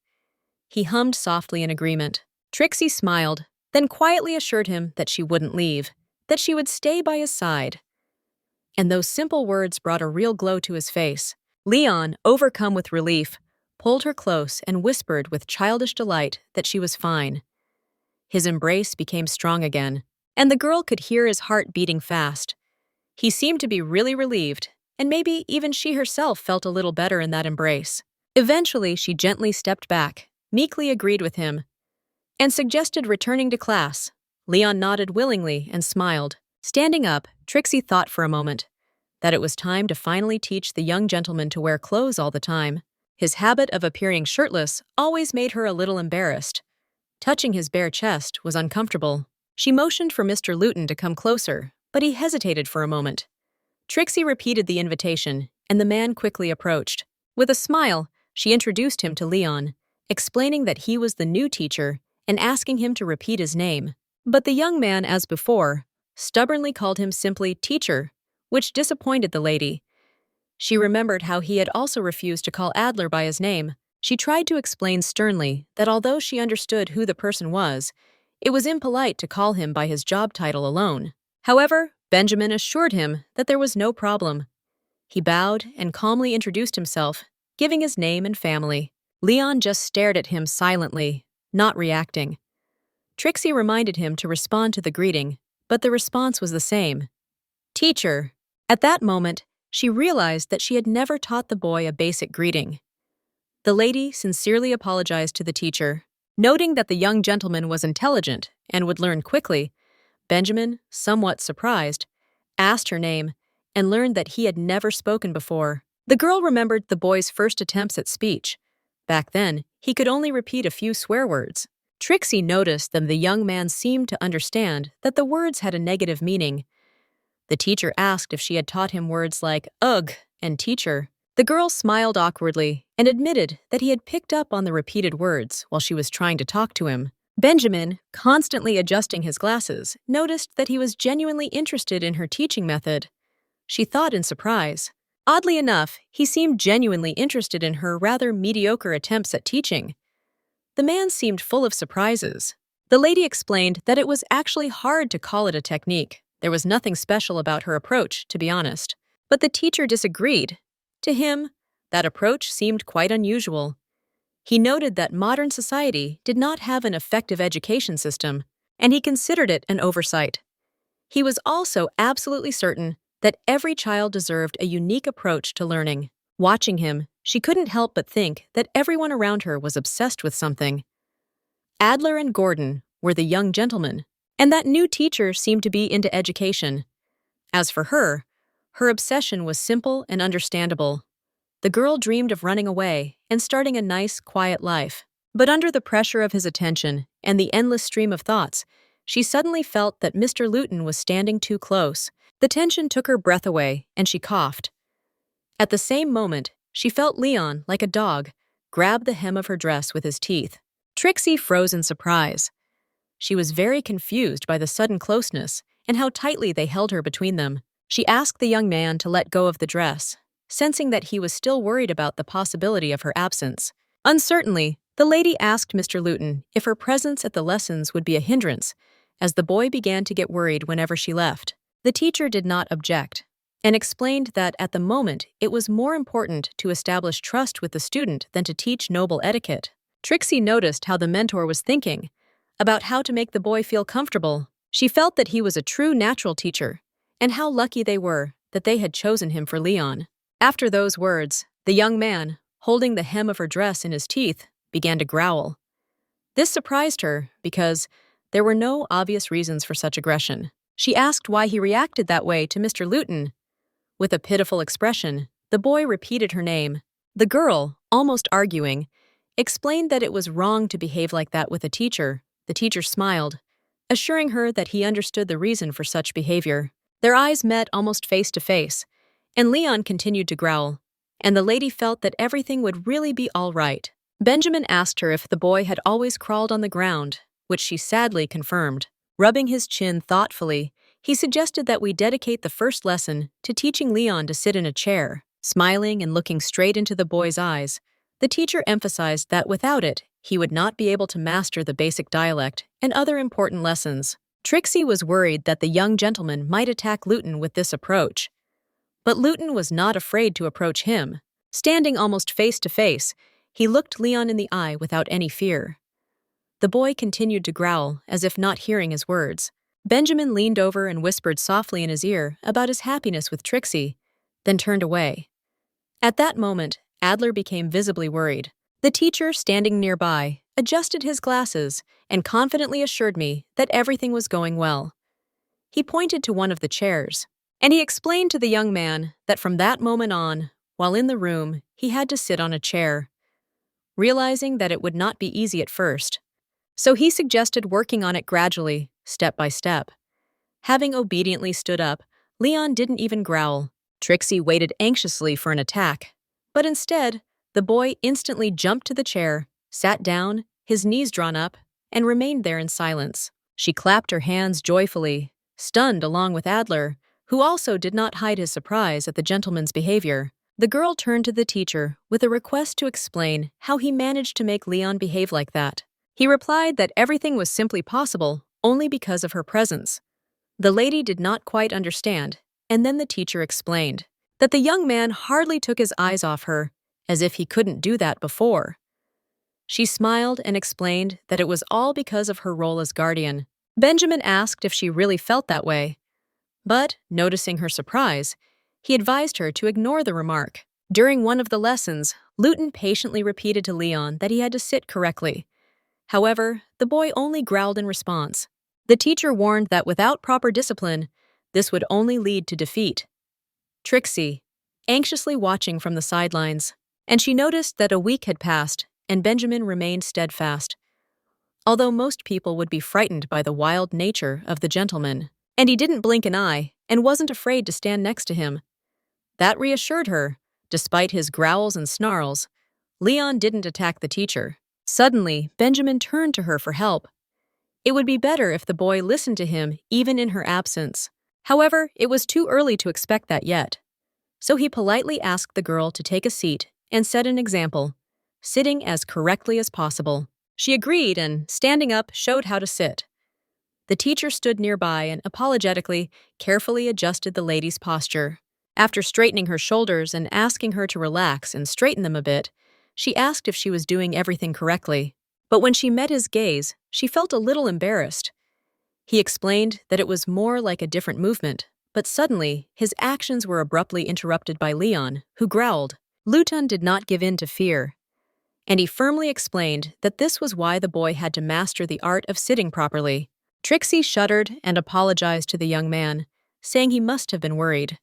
He hummed softly in agreement. Trixie smiled, then quietly assured him that she wouldn't leave, that she would stay by his side. and those simple words brought a real glow to his face. Leon, overcome with relief, pulled her close and whispered with childish delight that she was fine. His embrace became strong again, and the girl could hear his heart beating fast. He seemed to be really relieved, and maybe even she herself felt a little better in that embrace. Eventually, she gently stepped back, meekly agreed with him, and suggested returning to class. Leon nodded willingly and smiled. Standing up, Trixie thought for a moment that it was time to finally teach the young gentleman to wear clothes all the time. His habit of appearing shirtless always made her a little embarrassed. Touching his bare chest was uncomfortable. She motioned for Mr. Luton to come closer, but he hesitated for a moment. Trixie repeated the invitation, and the man quickly approached. With a smile, she introduced him to Leon, explaining that he was the new teacher and asking him to repeat his name. But the young man, as before, stubbornly called him simply teacher, which disappointed the lady. She remembered how he had also refused to call Adler by his name. She tried to explain sternly that although she understood who the person was, it was impolite to call him by his job title alone. However, Benjamin assured him that there was no problem. He bowed and calmly introduced himself, giving his name and family. Leon just stared at him silently, not reacting. Trixie reminded him to respond to the greeting, but the response was the same. Teacher. At that moment, she realized that she had never taught the boy a basic greeting. The lady sincerely apologized to the teacher. Noting that the young gentleman was intelligent and would learn quickly, Benjamin, somewhat surprised, asked her name and learned that he had never spoken before. The girl remembered the boy's first attempts at speech. Back then, he could only repeat a few swear words. Trixie noticed that the young man seemed to understand that the words had a negative meaning. The teacher asked if she had taught him words like ugh and teacher. The girl smiled awkwardly and admitted that he had picked up on the repeated words while she was trying to talk to him. Benjamin, constantly adjusting his glasses, noticed that he was genuinely interested in her teaching method. She thought in surprise. Oddly enough, he seemed genuinely interested in her rather mediocre attempts at teaching. The man seemed full of surprises. The lady explained that it was actually hard to call it a technique. There was nothing special about her approach, to be honest. But the teacher disagreed. To him, that approach seemed quite unusual. He noted that modern society did not have an effective education system, and he considered it an oversight. He was also absolutely certain that every child deserved a unique approach to learning. Watching him, she couldn't help but think that everyone around her was obsessed with something. Adler and Gordon were the young gentlemen, and that new teacher seemed to be into education. As for her, her obsession was simple and understandable. The girl dreamed of running away and starting a nice, quiet life. But under the pressure of his attention and the endless stream of thoughts, she suddenly felt that Mr. Luton was standing too close. The tension took her breath away, and she coughed. At the same moment, she felt Leon, like a dog, grab the hem of her dress with his teeth. Trixie froze in surprise. She was very confused by the sudden closeness and how tightly they held her between them. She asked the young man to let go of the dress, sensing that he was still worried about the possibility of her absence. Uncertainly, the lady asked Mr. Luton if her presence at the lessons would be a hindrance, as the boy began to get worried whenever she left. The teacher did not object, and explained that at the moment it was more important to establish trust with the student than to teach noble etiquette. Trixie noticed how the mentor was thinking about how to make the boy feel comfortable. She felt that he was a true natural teacher, and how lucky they were that they had chosen him for Leon. After those words, the young man, holding the hem of her dress in his teeth, began to growl. This surprised her because there were no obvious reasons for such aggression. She asked why he reacted that way to Mr. Luton. With a pitiful expression, the boy repeated her name. The girl, almost arguing, explained that it was wrong to behave like that with a teacher. The teacher smiled, assuring her that he understood the reason for such behavior. Their eyes met almost face to face, and Leon continued to growl, and the lady felt that everything would really be all right. Benjamin asked her if the boy had always crawled on the ground, which she sadly confirmed. Rubbing his chin thoughtfully, he suggested that we dedicate the first lesson to teaching Leon to sit in a chair. Smiling and looking straight into the boy's eyes, the teacher emphasized that without it, he would not be able to master the basic dialect and other important lessons. Trixie was worried that the young gentleman might attack Luton with this approach. But Luton was not afraid to approach him. Standing almost face to face, he looked Leon in the eye without any fear. The boy continued to growl, as if not hearing his words. Benjamin leaned over and whispered softly in his ear about his happiness with Trixie, then turned away. At that moment, Adler became visibly worried. The teacher, standing nearby, adjusted his glasses and confidently assured me that everything was going well. He pointed to one of the chairs, and he explained to the young man that from that moment on, while in the room, he had to sit on a chair. Realizing that it would not be easy at first, so he suggested working on it gradually, step by step. Having obediently stood up, Leon didn't even growl. Trixie waited anxiously for an attack, but instead, the boy instantly jumped to the chair, sat down, his knees drawn up, and remained there in silence. She clapped her hands joyfully, stunned along with Adler, who also did not hide his surprise at the gentleman's behavior. The girl turned to the teacher with a request to explain how he managed to make Leon behave like that. He replied that everything was simply possible only because of her presence. The lady did not quite understand, and then the teacher explained that the young man hardly took his eyes off her, as if he couldn't do that before. She smiled and explained that it was all because of her role as guardian. Benjamin asked if she really felt that way, but, noticing her surprise, he advised her to ignore the remark. During one of the lessons, Luton patiently repeated to Leon that he had to sit correctly. However, the boy only growled in response. The teacher warned that without proper discipline, this would only lead to defeat. Trixie, anxiously watching from the sidelines, and she noticed that a week had passed and Benjamin remained steadfast. Although most people would be frightened by the wild nature of the gentleman, and he didn't blink an eye and wasn't afraid to stand next to him. That reassured her. Despite his growls and snarls, Leon didn't attack the teacher. Suddenly, Benjamin turned to her for help. It would be better if the boy listened to him even in her absence. However, it was too early to expect that yet. So he politely asked the girl to take a seat and set an example, sitting as correctly as possible. She agreed and, standing up, showed how to sit. The teacher stood nearby and apologetically, carefully adjusted the lady's posture. After straightening her shoulders and asking her to relax and straighten them a bit, she asked if she was doing everything correctly. But when she met his gaze, she felt a little embarrassed. He explained that it was more like a different movement, but suddenly, his actions were abruptly interrupted by Leon, who growled. Luton did not give in to fear, and he firmly explained that this was why the boy had to master the art of sitting properly. Trixie shuddered and apologized to the young man, saying he must have been worried.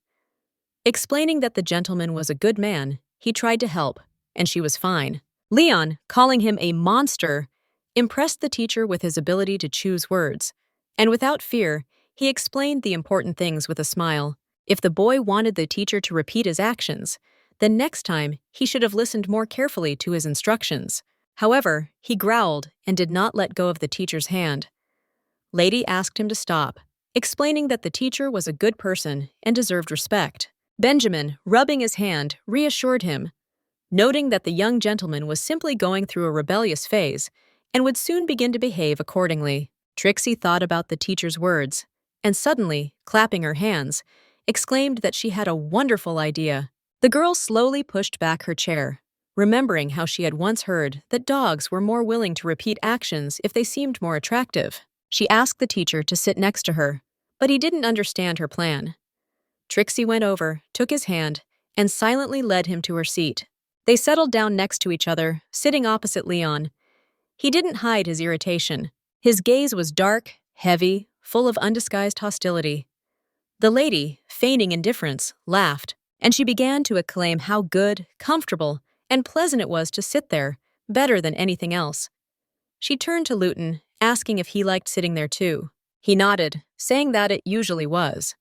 Explaining that the gentleman was a good man, he tried to help, and she was fine. Leon, calling him a monster, impressed the teacher with his ability to choose words, and without fear, he explained the important things with a smile. If the boy wanted the teacher to repeat his actions, then next time he should have listened more carefully to his instructions. However, he growled and did not let go of the teacher's hand. Lady asked him to stop, explaining that the teacher was a good person and deserved respect. Benjamin, rubbing his hand, reassured him, noting that the young gentleman was simply going through a rebellious phase and would soon begin to behave accordingly. Trixie thought about the teacher's words, and suddenly, clapping her hands, exclaimed that she had a wonderful idea. The girl slowly pushed back her chair, remembering how she had once heard that dogs were more willing to repeat actions if they seemed more attractive. She asked the teacher to sit next to her, but he didn't understand her plan. Trixie went over, took his hand, and silently led him to her seat. They settled down next to each other, sitting opposite Leon. He didn't hide his irritation. His gaze was dark, heavy, full of undisguised hostility. The lady, feigning indifference, laughed, and she began to acclaim how good, comfortable, and pleasant it was to sit there, better than anything else. She turned to Luton, asking if he liked sitting there too. He nodded, saying that it usually was.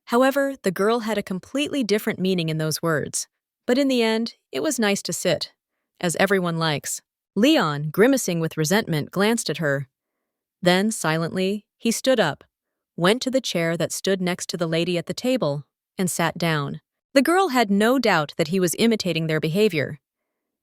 However, the girl had a completely different meaning in those words. But in the end, it was nice to sit, as everyone likes. Leon, grimacing with resentment, glanced at her. Then, silently, he stood up, went to the chair that stood next to the lady at the table, and sat down. The girl had no doubt that he was imitating their behavior,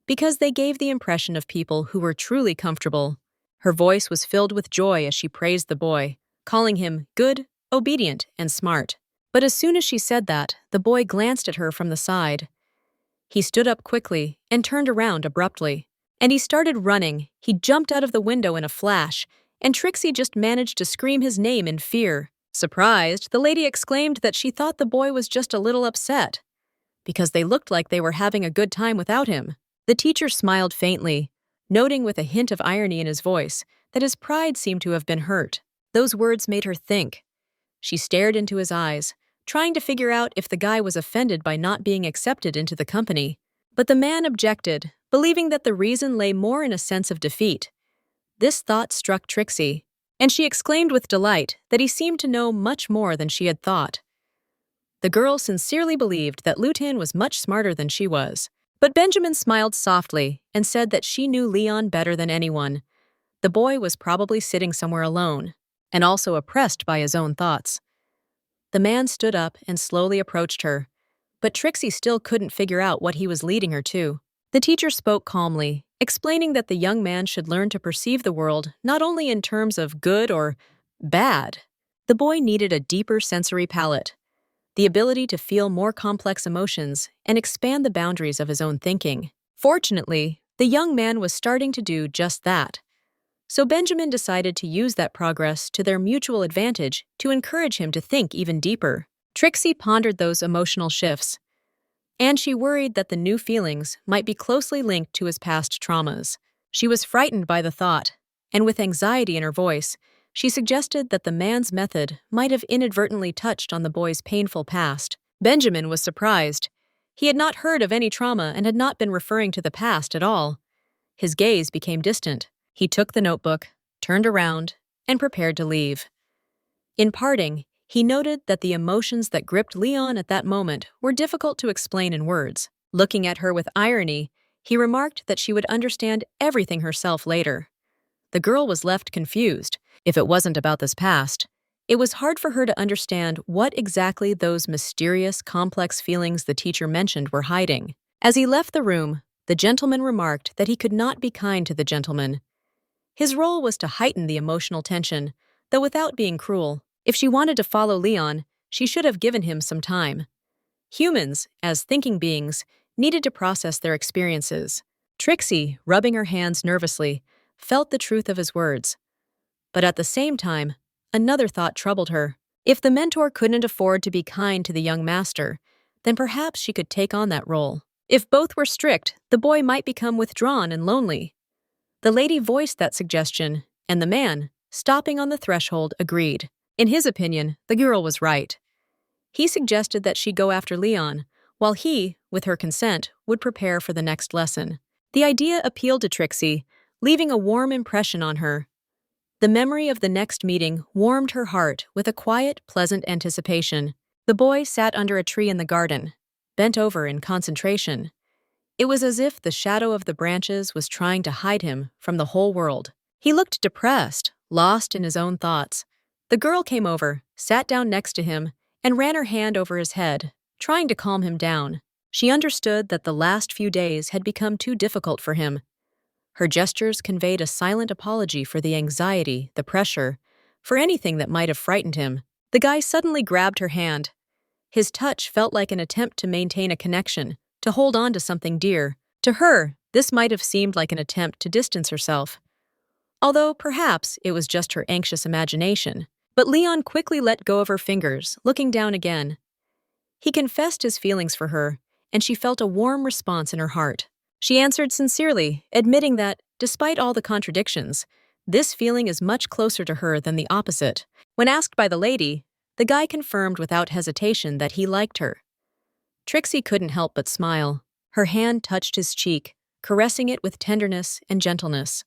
because they gave the impression of people who were truly comfortable. Her voice was filled with joy as she praised the boy, calling him good, obedient, and smart. But as soon as she said that, the boy glanced at her from the side. He stood up quickly and turned around abruptly. And he started running. He jumped out of the window in a flash, and Trixie just managed to scream his name in fear. Surprised, the lady exclaimed that she thought the boy was just a little upset, because they looked like they were having a good time without him. The teacher smiled faintly, noting with a hint of irony in his voice that his pride seemed to have been hurt. Those words made her think. She stared into his eyes, trying to figure out if the guy was offended by not being accepted into the company. But the man objected, believing that the reason lay more in a sense of defeat. This thought struck Trixie, and she exclaimed with delight that he seemed to know much more than she had thought. The girl sincerely believed that Lutin was much smarter than she was. But Benjamin smiled softly and said that she knew Leon better than anyone. The boy was probably sitting somewhere alone, and also oppressed by his own thoughts. The man stood up and slowly approached her, but Trixie still couldn't figure out what he was leading her to. The teacher spoke calmly, explaining that the young man should learn to perceive the world not only in terms of good or bad. The boy needed a deeper sensory palette, the ability to feel more complex emotions and expand the boundaries of his own thinking. Fortunately, the young man was starting to do just that. So Benjamin decided to use that progress to their mutual advantage to encourage him to think even deeper. Trixie pondered those emotional shifts, and she worried that the new feelings might be closely linked to his past traumas. She was frightened by the thought, and with anxiety in her voice, she suggested that the man's method might have inadvertently touched on the boy's painful past. Benjamin was surprised. He had not heard of any trauma and had not been referring to the past at all. His gaze became distant. He took the notebook, turned around, and prepared to leave. In parting, he noted that the emotions that gripped Leon at that moment were difficult to explain in words. Looking at her with irony, he remarked that she would understand everything herself later. The girl was left confused. If it wasn't about this past, it was hard for her to understand what exactly those mysterious, complex feelings the teacher mentioned were hiding. As he left the room, the gentleman remarked that he could not be kind to the gentleman. His role was to heighten the emotional tension, though without being cruel. If she wanted to follow Leon, she should have given him some time. Humans, as thinking beings, needed to process their experiences. Trixie, rubbing her hands nervously, felt the truth of his words. But at the same time, another thought troubled her. If the mentor couldn't afford to be kind to the young master, then perhaps she could take on that role. If both were strict, the boy might become withdrawn and lonely. The lady voiced that suggestion, and the man, stopping on the threshold, agreed. In his opinion, the girl was right. He suggested that she go after Leon, while he, with her consent, would prepare for the next lesson. The idea appealed to Trixie, leaving a warm impression on her. The memory of the next meeting warmed her heart with a quiet, pleasant anticipation. The boy sat under a tree in the garden, bent over in concentration. It was as if the shadow of the branches was trying to hide him from the whole world. He looked depressed, lost in his own thoughts. The girl came over, sat down next to him, and ran her hand over his head, trying to calm him down. She understood that the last few days had become too difficult for him. Her gestures conveyed a silent apology for the anxiety, the pressure, for anything that might have frightened him. The guy suddenly grabbed her hand. His touch felt like an attempt to maintain a connection, to hold on to something dear. To her, this might have seemed like an attempt to distance herself, although perhaps it was just her anxious imagination. But Leon quickly let go of her fingers, looking down again. He confessed his feelings for her, and she felt a warm response in her heart. She answered sincerely, admitting that, despite all the contradictions, this feeling is much closer to her than the opposite. When asked by the lady, the guy confirmed without hesitation that he liked her. Trixie couldn't help but smile. Her hand touched his cheek, caressing it with tenderness and gentleness.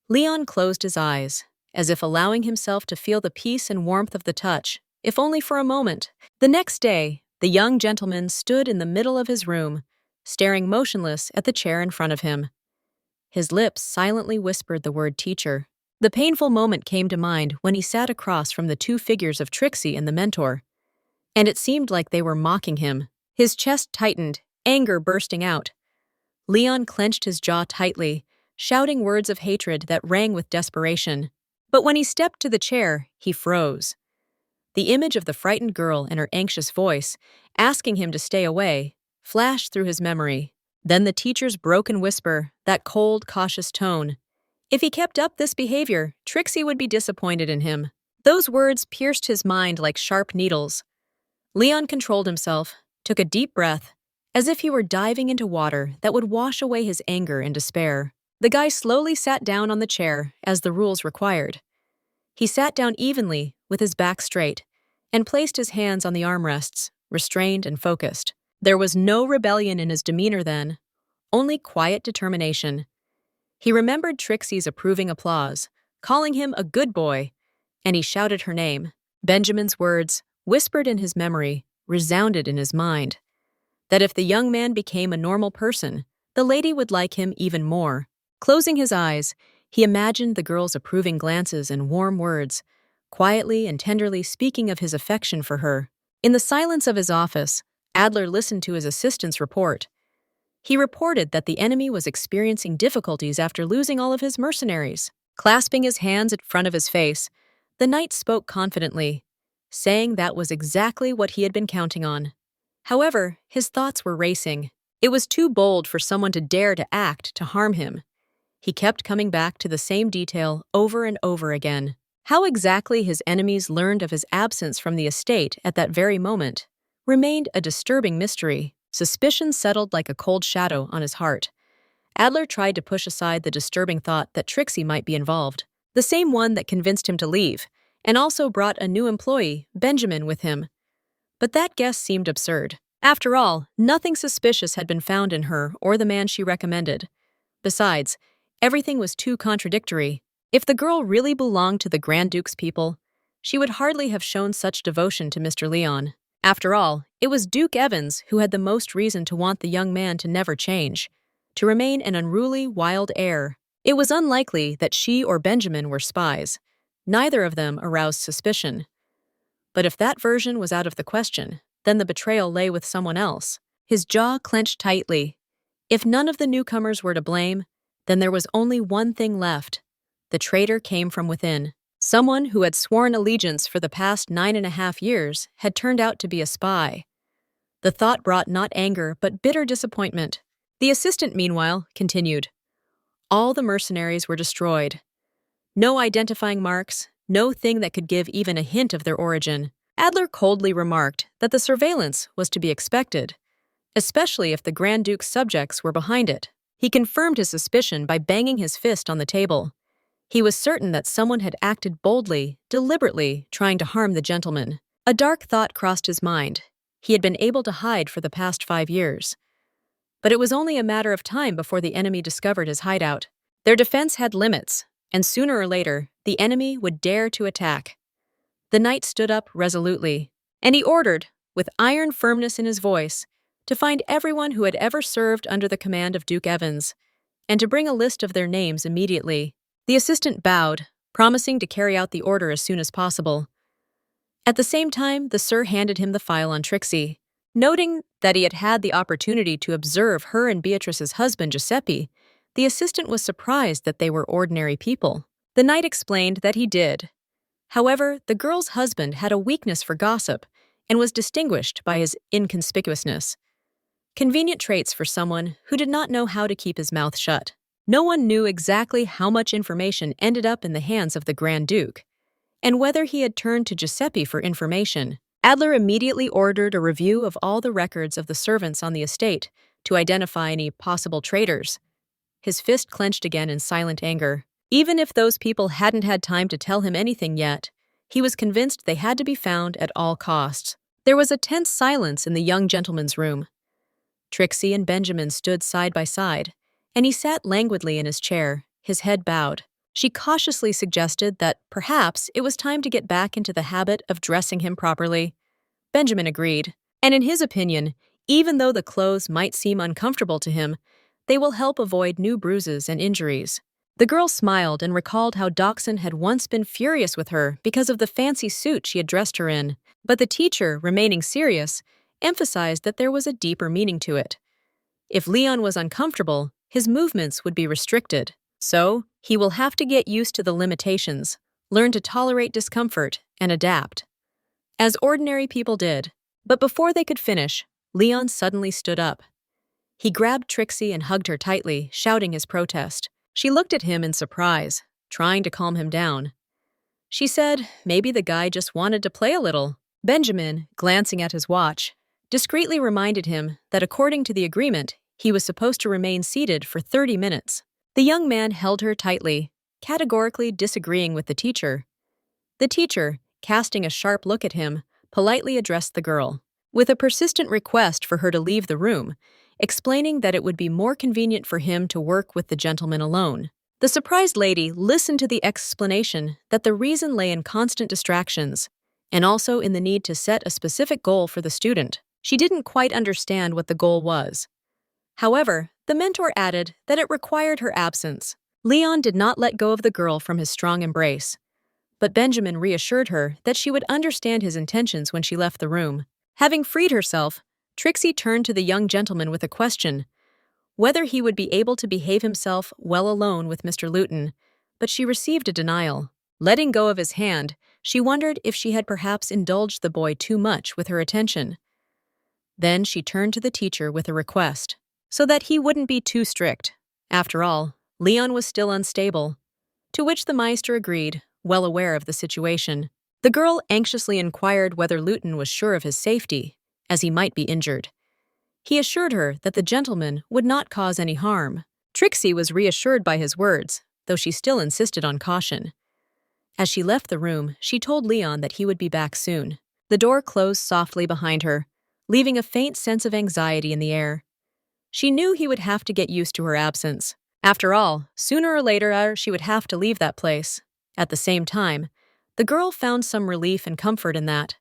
Leon closed his eyes, as if allowing himself to feel the peace and warmth of the touch, if only for a moment. The next day, the young gentleman stood in the middle of his room, staring motionless at the chair in front of him. His lips silently whispered the word teacher. The painful moment came to mind when he sat across from the two figures of Trixie and the mentor, and it seemed like they were mocking him. His chest tightened, anger bursting out. Leon clenched his jaw tightly, shouting words of hatred that rang with desperation. But when he stepped to the chair, he froze. The image of the frightened girl and her anxious voice, asking him to stay away, flashed through his memory. Then the teacher's broken whisper, that cold, cautious tone. If he kept up this behavior, Trixie would be disappointed in him. Those words pierced his mind like sharp needles. Leon controlled himself, took a deep breath, as if he were diving into water that would wash away his anger and despair. The guy slowly sat down on the chair, as the rules required. He sat down evenly, with his back straight, and placed his hands on the armrests, restrained and focused. There was no rebellion in his demeanor then, only quiet determination. He remembered Trixie's approving applause, calling him a good boy, and he shouted her name. Benjamin's words, whispered in his memory, resounded in his mind. That if the young man became a normal person, the lady would like him even more. Closing his eyes, he imagined the girl's approving glances and warm words, quietly and tenderly speaking of his affection for her. In the silence of his office, Adler listened to his assistant's report. He reported that the enemy was experiencing difficulties after losing all of his mercenaries. Clasping his hands in front of his face, the knight spoke confidently, saying that was exactly what he had been counting on. However, his thoughts were racing. It was too bold for someone to dare to act to harm him. He kept coming back to the same detail over and over again. How exactly his enemies learned of his absence from the estate at that very moment remained a disturbing mystery. Suspicion settled like a cold shadow on his heart. Adler tried to push aside the disturbing thought that Trixie might be involved, the same one that convinced him to leave, and also brought a new employee, Benjamin, with him. But that guess seemed absurd. After all, nothing suspicious had been found in her or the man she recommended. Besides, everything was too contradictory. If the girl really belonged to the Grand Duke's people, she would hardly have shown such devotion to Mr. Leon. After all, it was Duke Evans who had the most reason to want the young man to never change, to remain an unruly, wild heir. It was unlikely that she or Benjamin were spies. Neither of them aroused suspicion. But if that version was out of the question, then the betrayal lay with someone else. His jaw clenched tightly. If none of the newcomers were to blame, then there was only one thing left. The traitor came from within. Someone who had sworn allegiance for the past 9.5 years had turned out to be a spy. The thought brought not anger but bitter disappointment. The assistant, meanwhile, continued. All the mercenaries were destroyed. No identifying marks, no thing that could give even a hint of their origin. Adler coldly remarked that the surveillance was to be expected, especially if the Grand Duke's subjects were behind it. He confirmed his suspicion by banging his fist on the table. He was certain that someone had acted boldly, deliberately, trying to harm the gentleman. A dark thought crossed his mind. He had been able to hide for the past 5 years. But it was only a matter of time before the enemy discovered his hideout. Their defense had limits, and sooner or later, the enemy would dare to attack. The knight stood up resolutely, and he ordered, with iron firmness in his voice, to find everyone who had ever served under the command of Duke Evans, and to bring a list of their names immediately. The assistant bowed, promising to carry out the order as soon as possible. At the same time, the sir handed him the file on Trixie. Noting that he had had the opportunity to observe her and Beatrice's husband, Giuseppe, the assistant was surprised that they were ordinary people. The knight explained that he did. However, the girl's husband had a weakness for gossip and was distinguished by his inconspicuousness. Convenient traits for someone who did not know how to keep his mouth shut. No one knew exactly how much information ended up in the hands of the Grand Duke, and whether he had turned to Giuseppe for information. Adler immediately ordered a review of all the records of the servants on the estate to identify any possible traitors. His fist clenched again in silent anger. Even if those people hadn't had time to tell him anything yet, he was convinced they had to be found at all costs. There was a tense silence in the young gentleman's room. Trixie and Benjamin stood side by side, and he sat languidly in his chair, his head bowed. She cautiously suggested that perhaps it was time to get back into the habit of dressing him properly. Benjamin agreed, and in his opinion, even though the clothes might seem uncomfortable to him, they will help avoid new bruises and injuries. The girl smiled and recalled how Dachshund had once been furious with her because of the fancy suit she had dressed her in, but the teacher, remaining serious, emphasized that there was a deeper meaning to it. If Leon was uncomfortable, his movements would be restricted. So, he will have to get used to the limitations, learn to tolerate discomfort, and adapt. as ordinary people did. But before they could finish, Leon suddenly stood up. He grabbed Trixie and hugged her tightly, shouting his protest. She looked at him in surprise, trying to calm him down. She said maybe the guy just wanted to play a little. Benjamin, glancing at his watch, discreetly reminded him that according to the agreement, he was supposed to remain seated for 30 minutes. The young man held her tightly, categorically disagreeing with the teacher. The teacher, casting a sharp look at him, politely addressed the girl, with a persistent request for her to leave the room, explaining that it would be more convenient for him to work with the gentleman alone. The surprised lady listened to the explanation that the reason lay in constant distractions, and also in the need to set a specific goal for the student. She didn't quite understand what the goal was. However, the mentor added that it required her absence. Leon did not let go of the girl from his strong embrace, but Benjamin reassured her that she would understand his intentions when she left the room. Having freed herself, Trixie turned to the young gentleman with a question, whether he would be able to behave himself well alone with Mr. Luton, but she received a denial. Letting go of his hand, she wondered if she had perhaps indulged the boy too much with her attention. Then she turned to the teacher with a request, so that he wouldn't be too strict. After all, Leon was still unstable, to which the Meister agreed, well aware of the situation. The girl anxiously inquired whether Luton was sure of his safety, as he might be injured. He assured her that the gentleman would not cause any harm. Trixie was reassured by his words, though she still insisted on caution. As she left the room, she told Leon that he would be back soon. The door closed softly behind her, leaving a faint sense of anxiety in the air. She knew he would have to get used to her absence. After all, sooner or later she would have to leave that place. At the same time, the girl found some relief and comfort in that.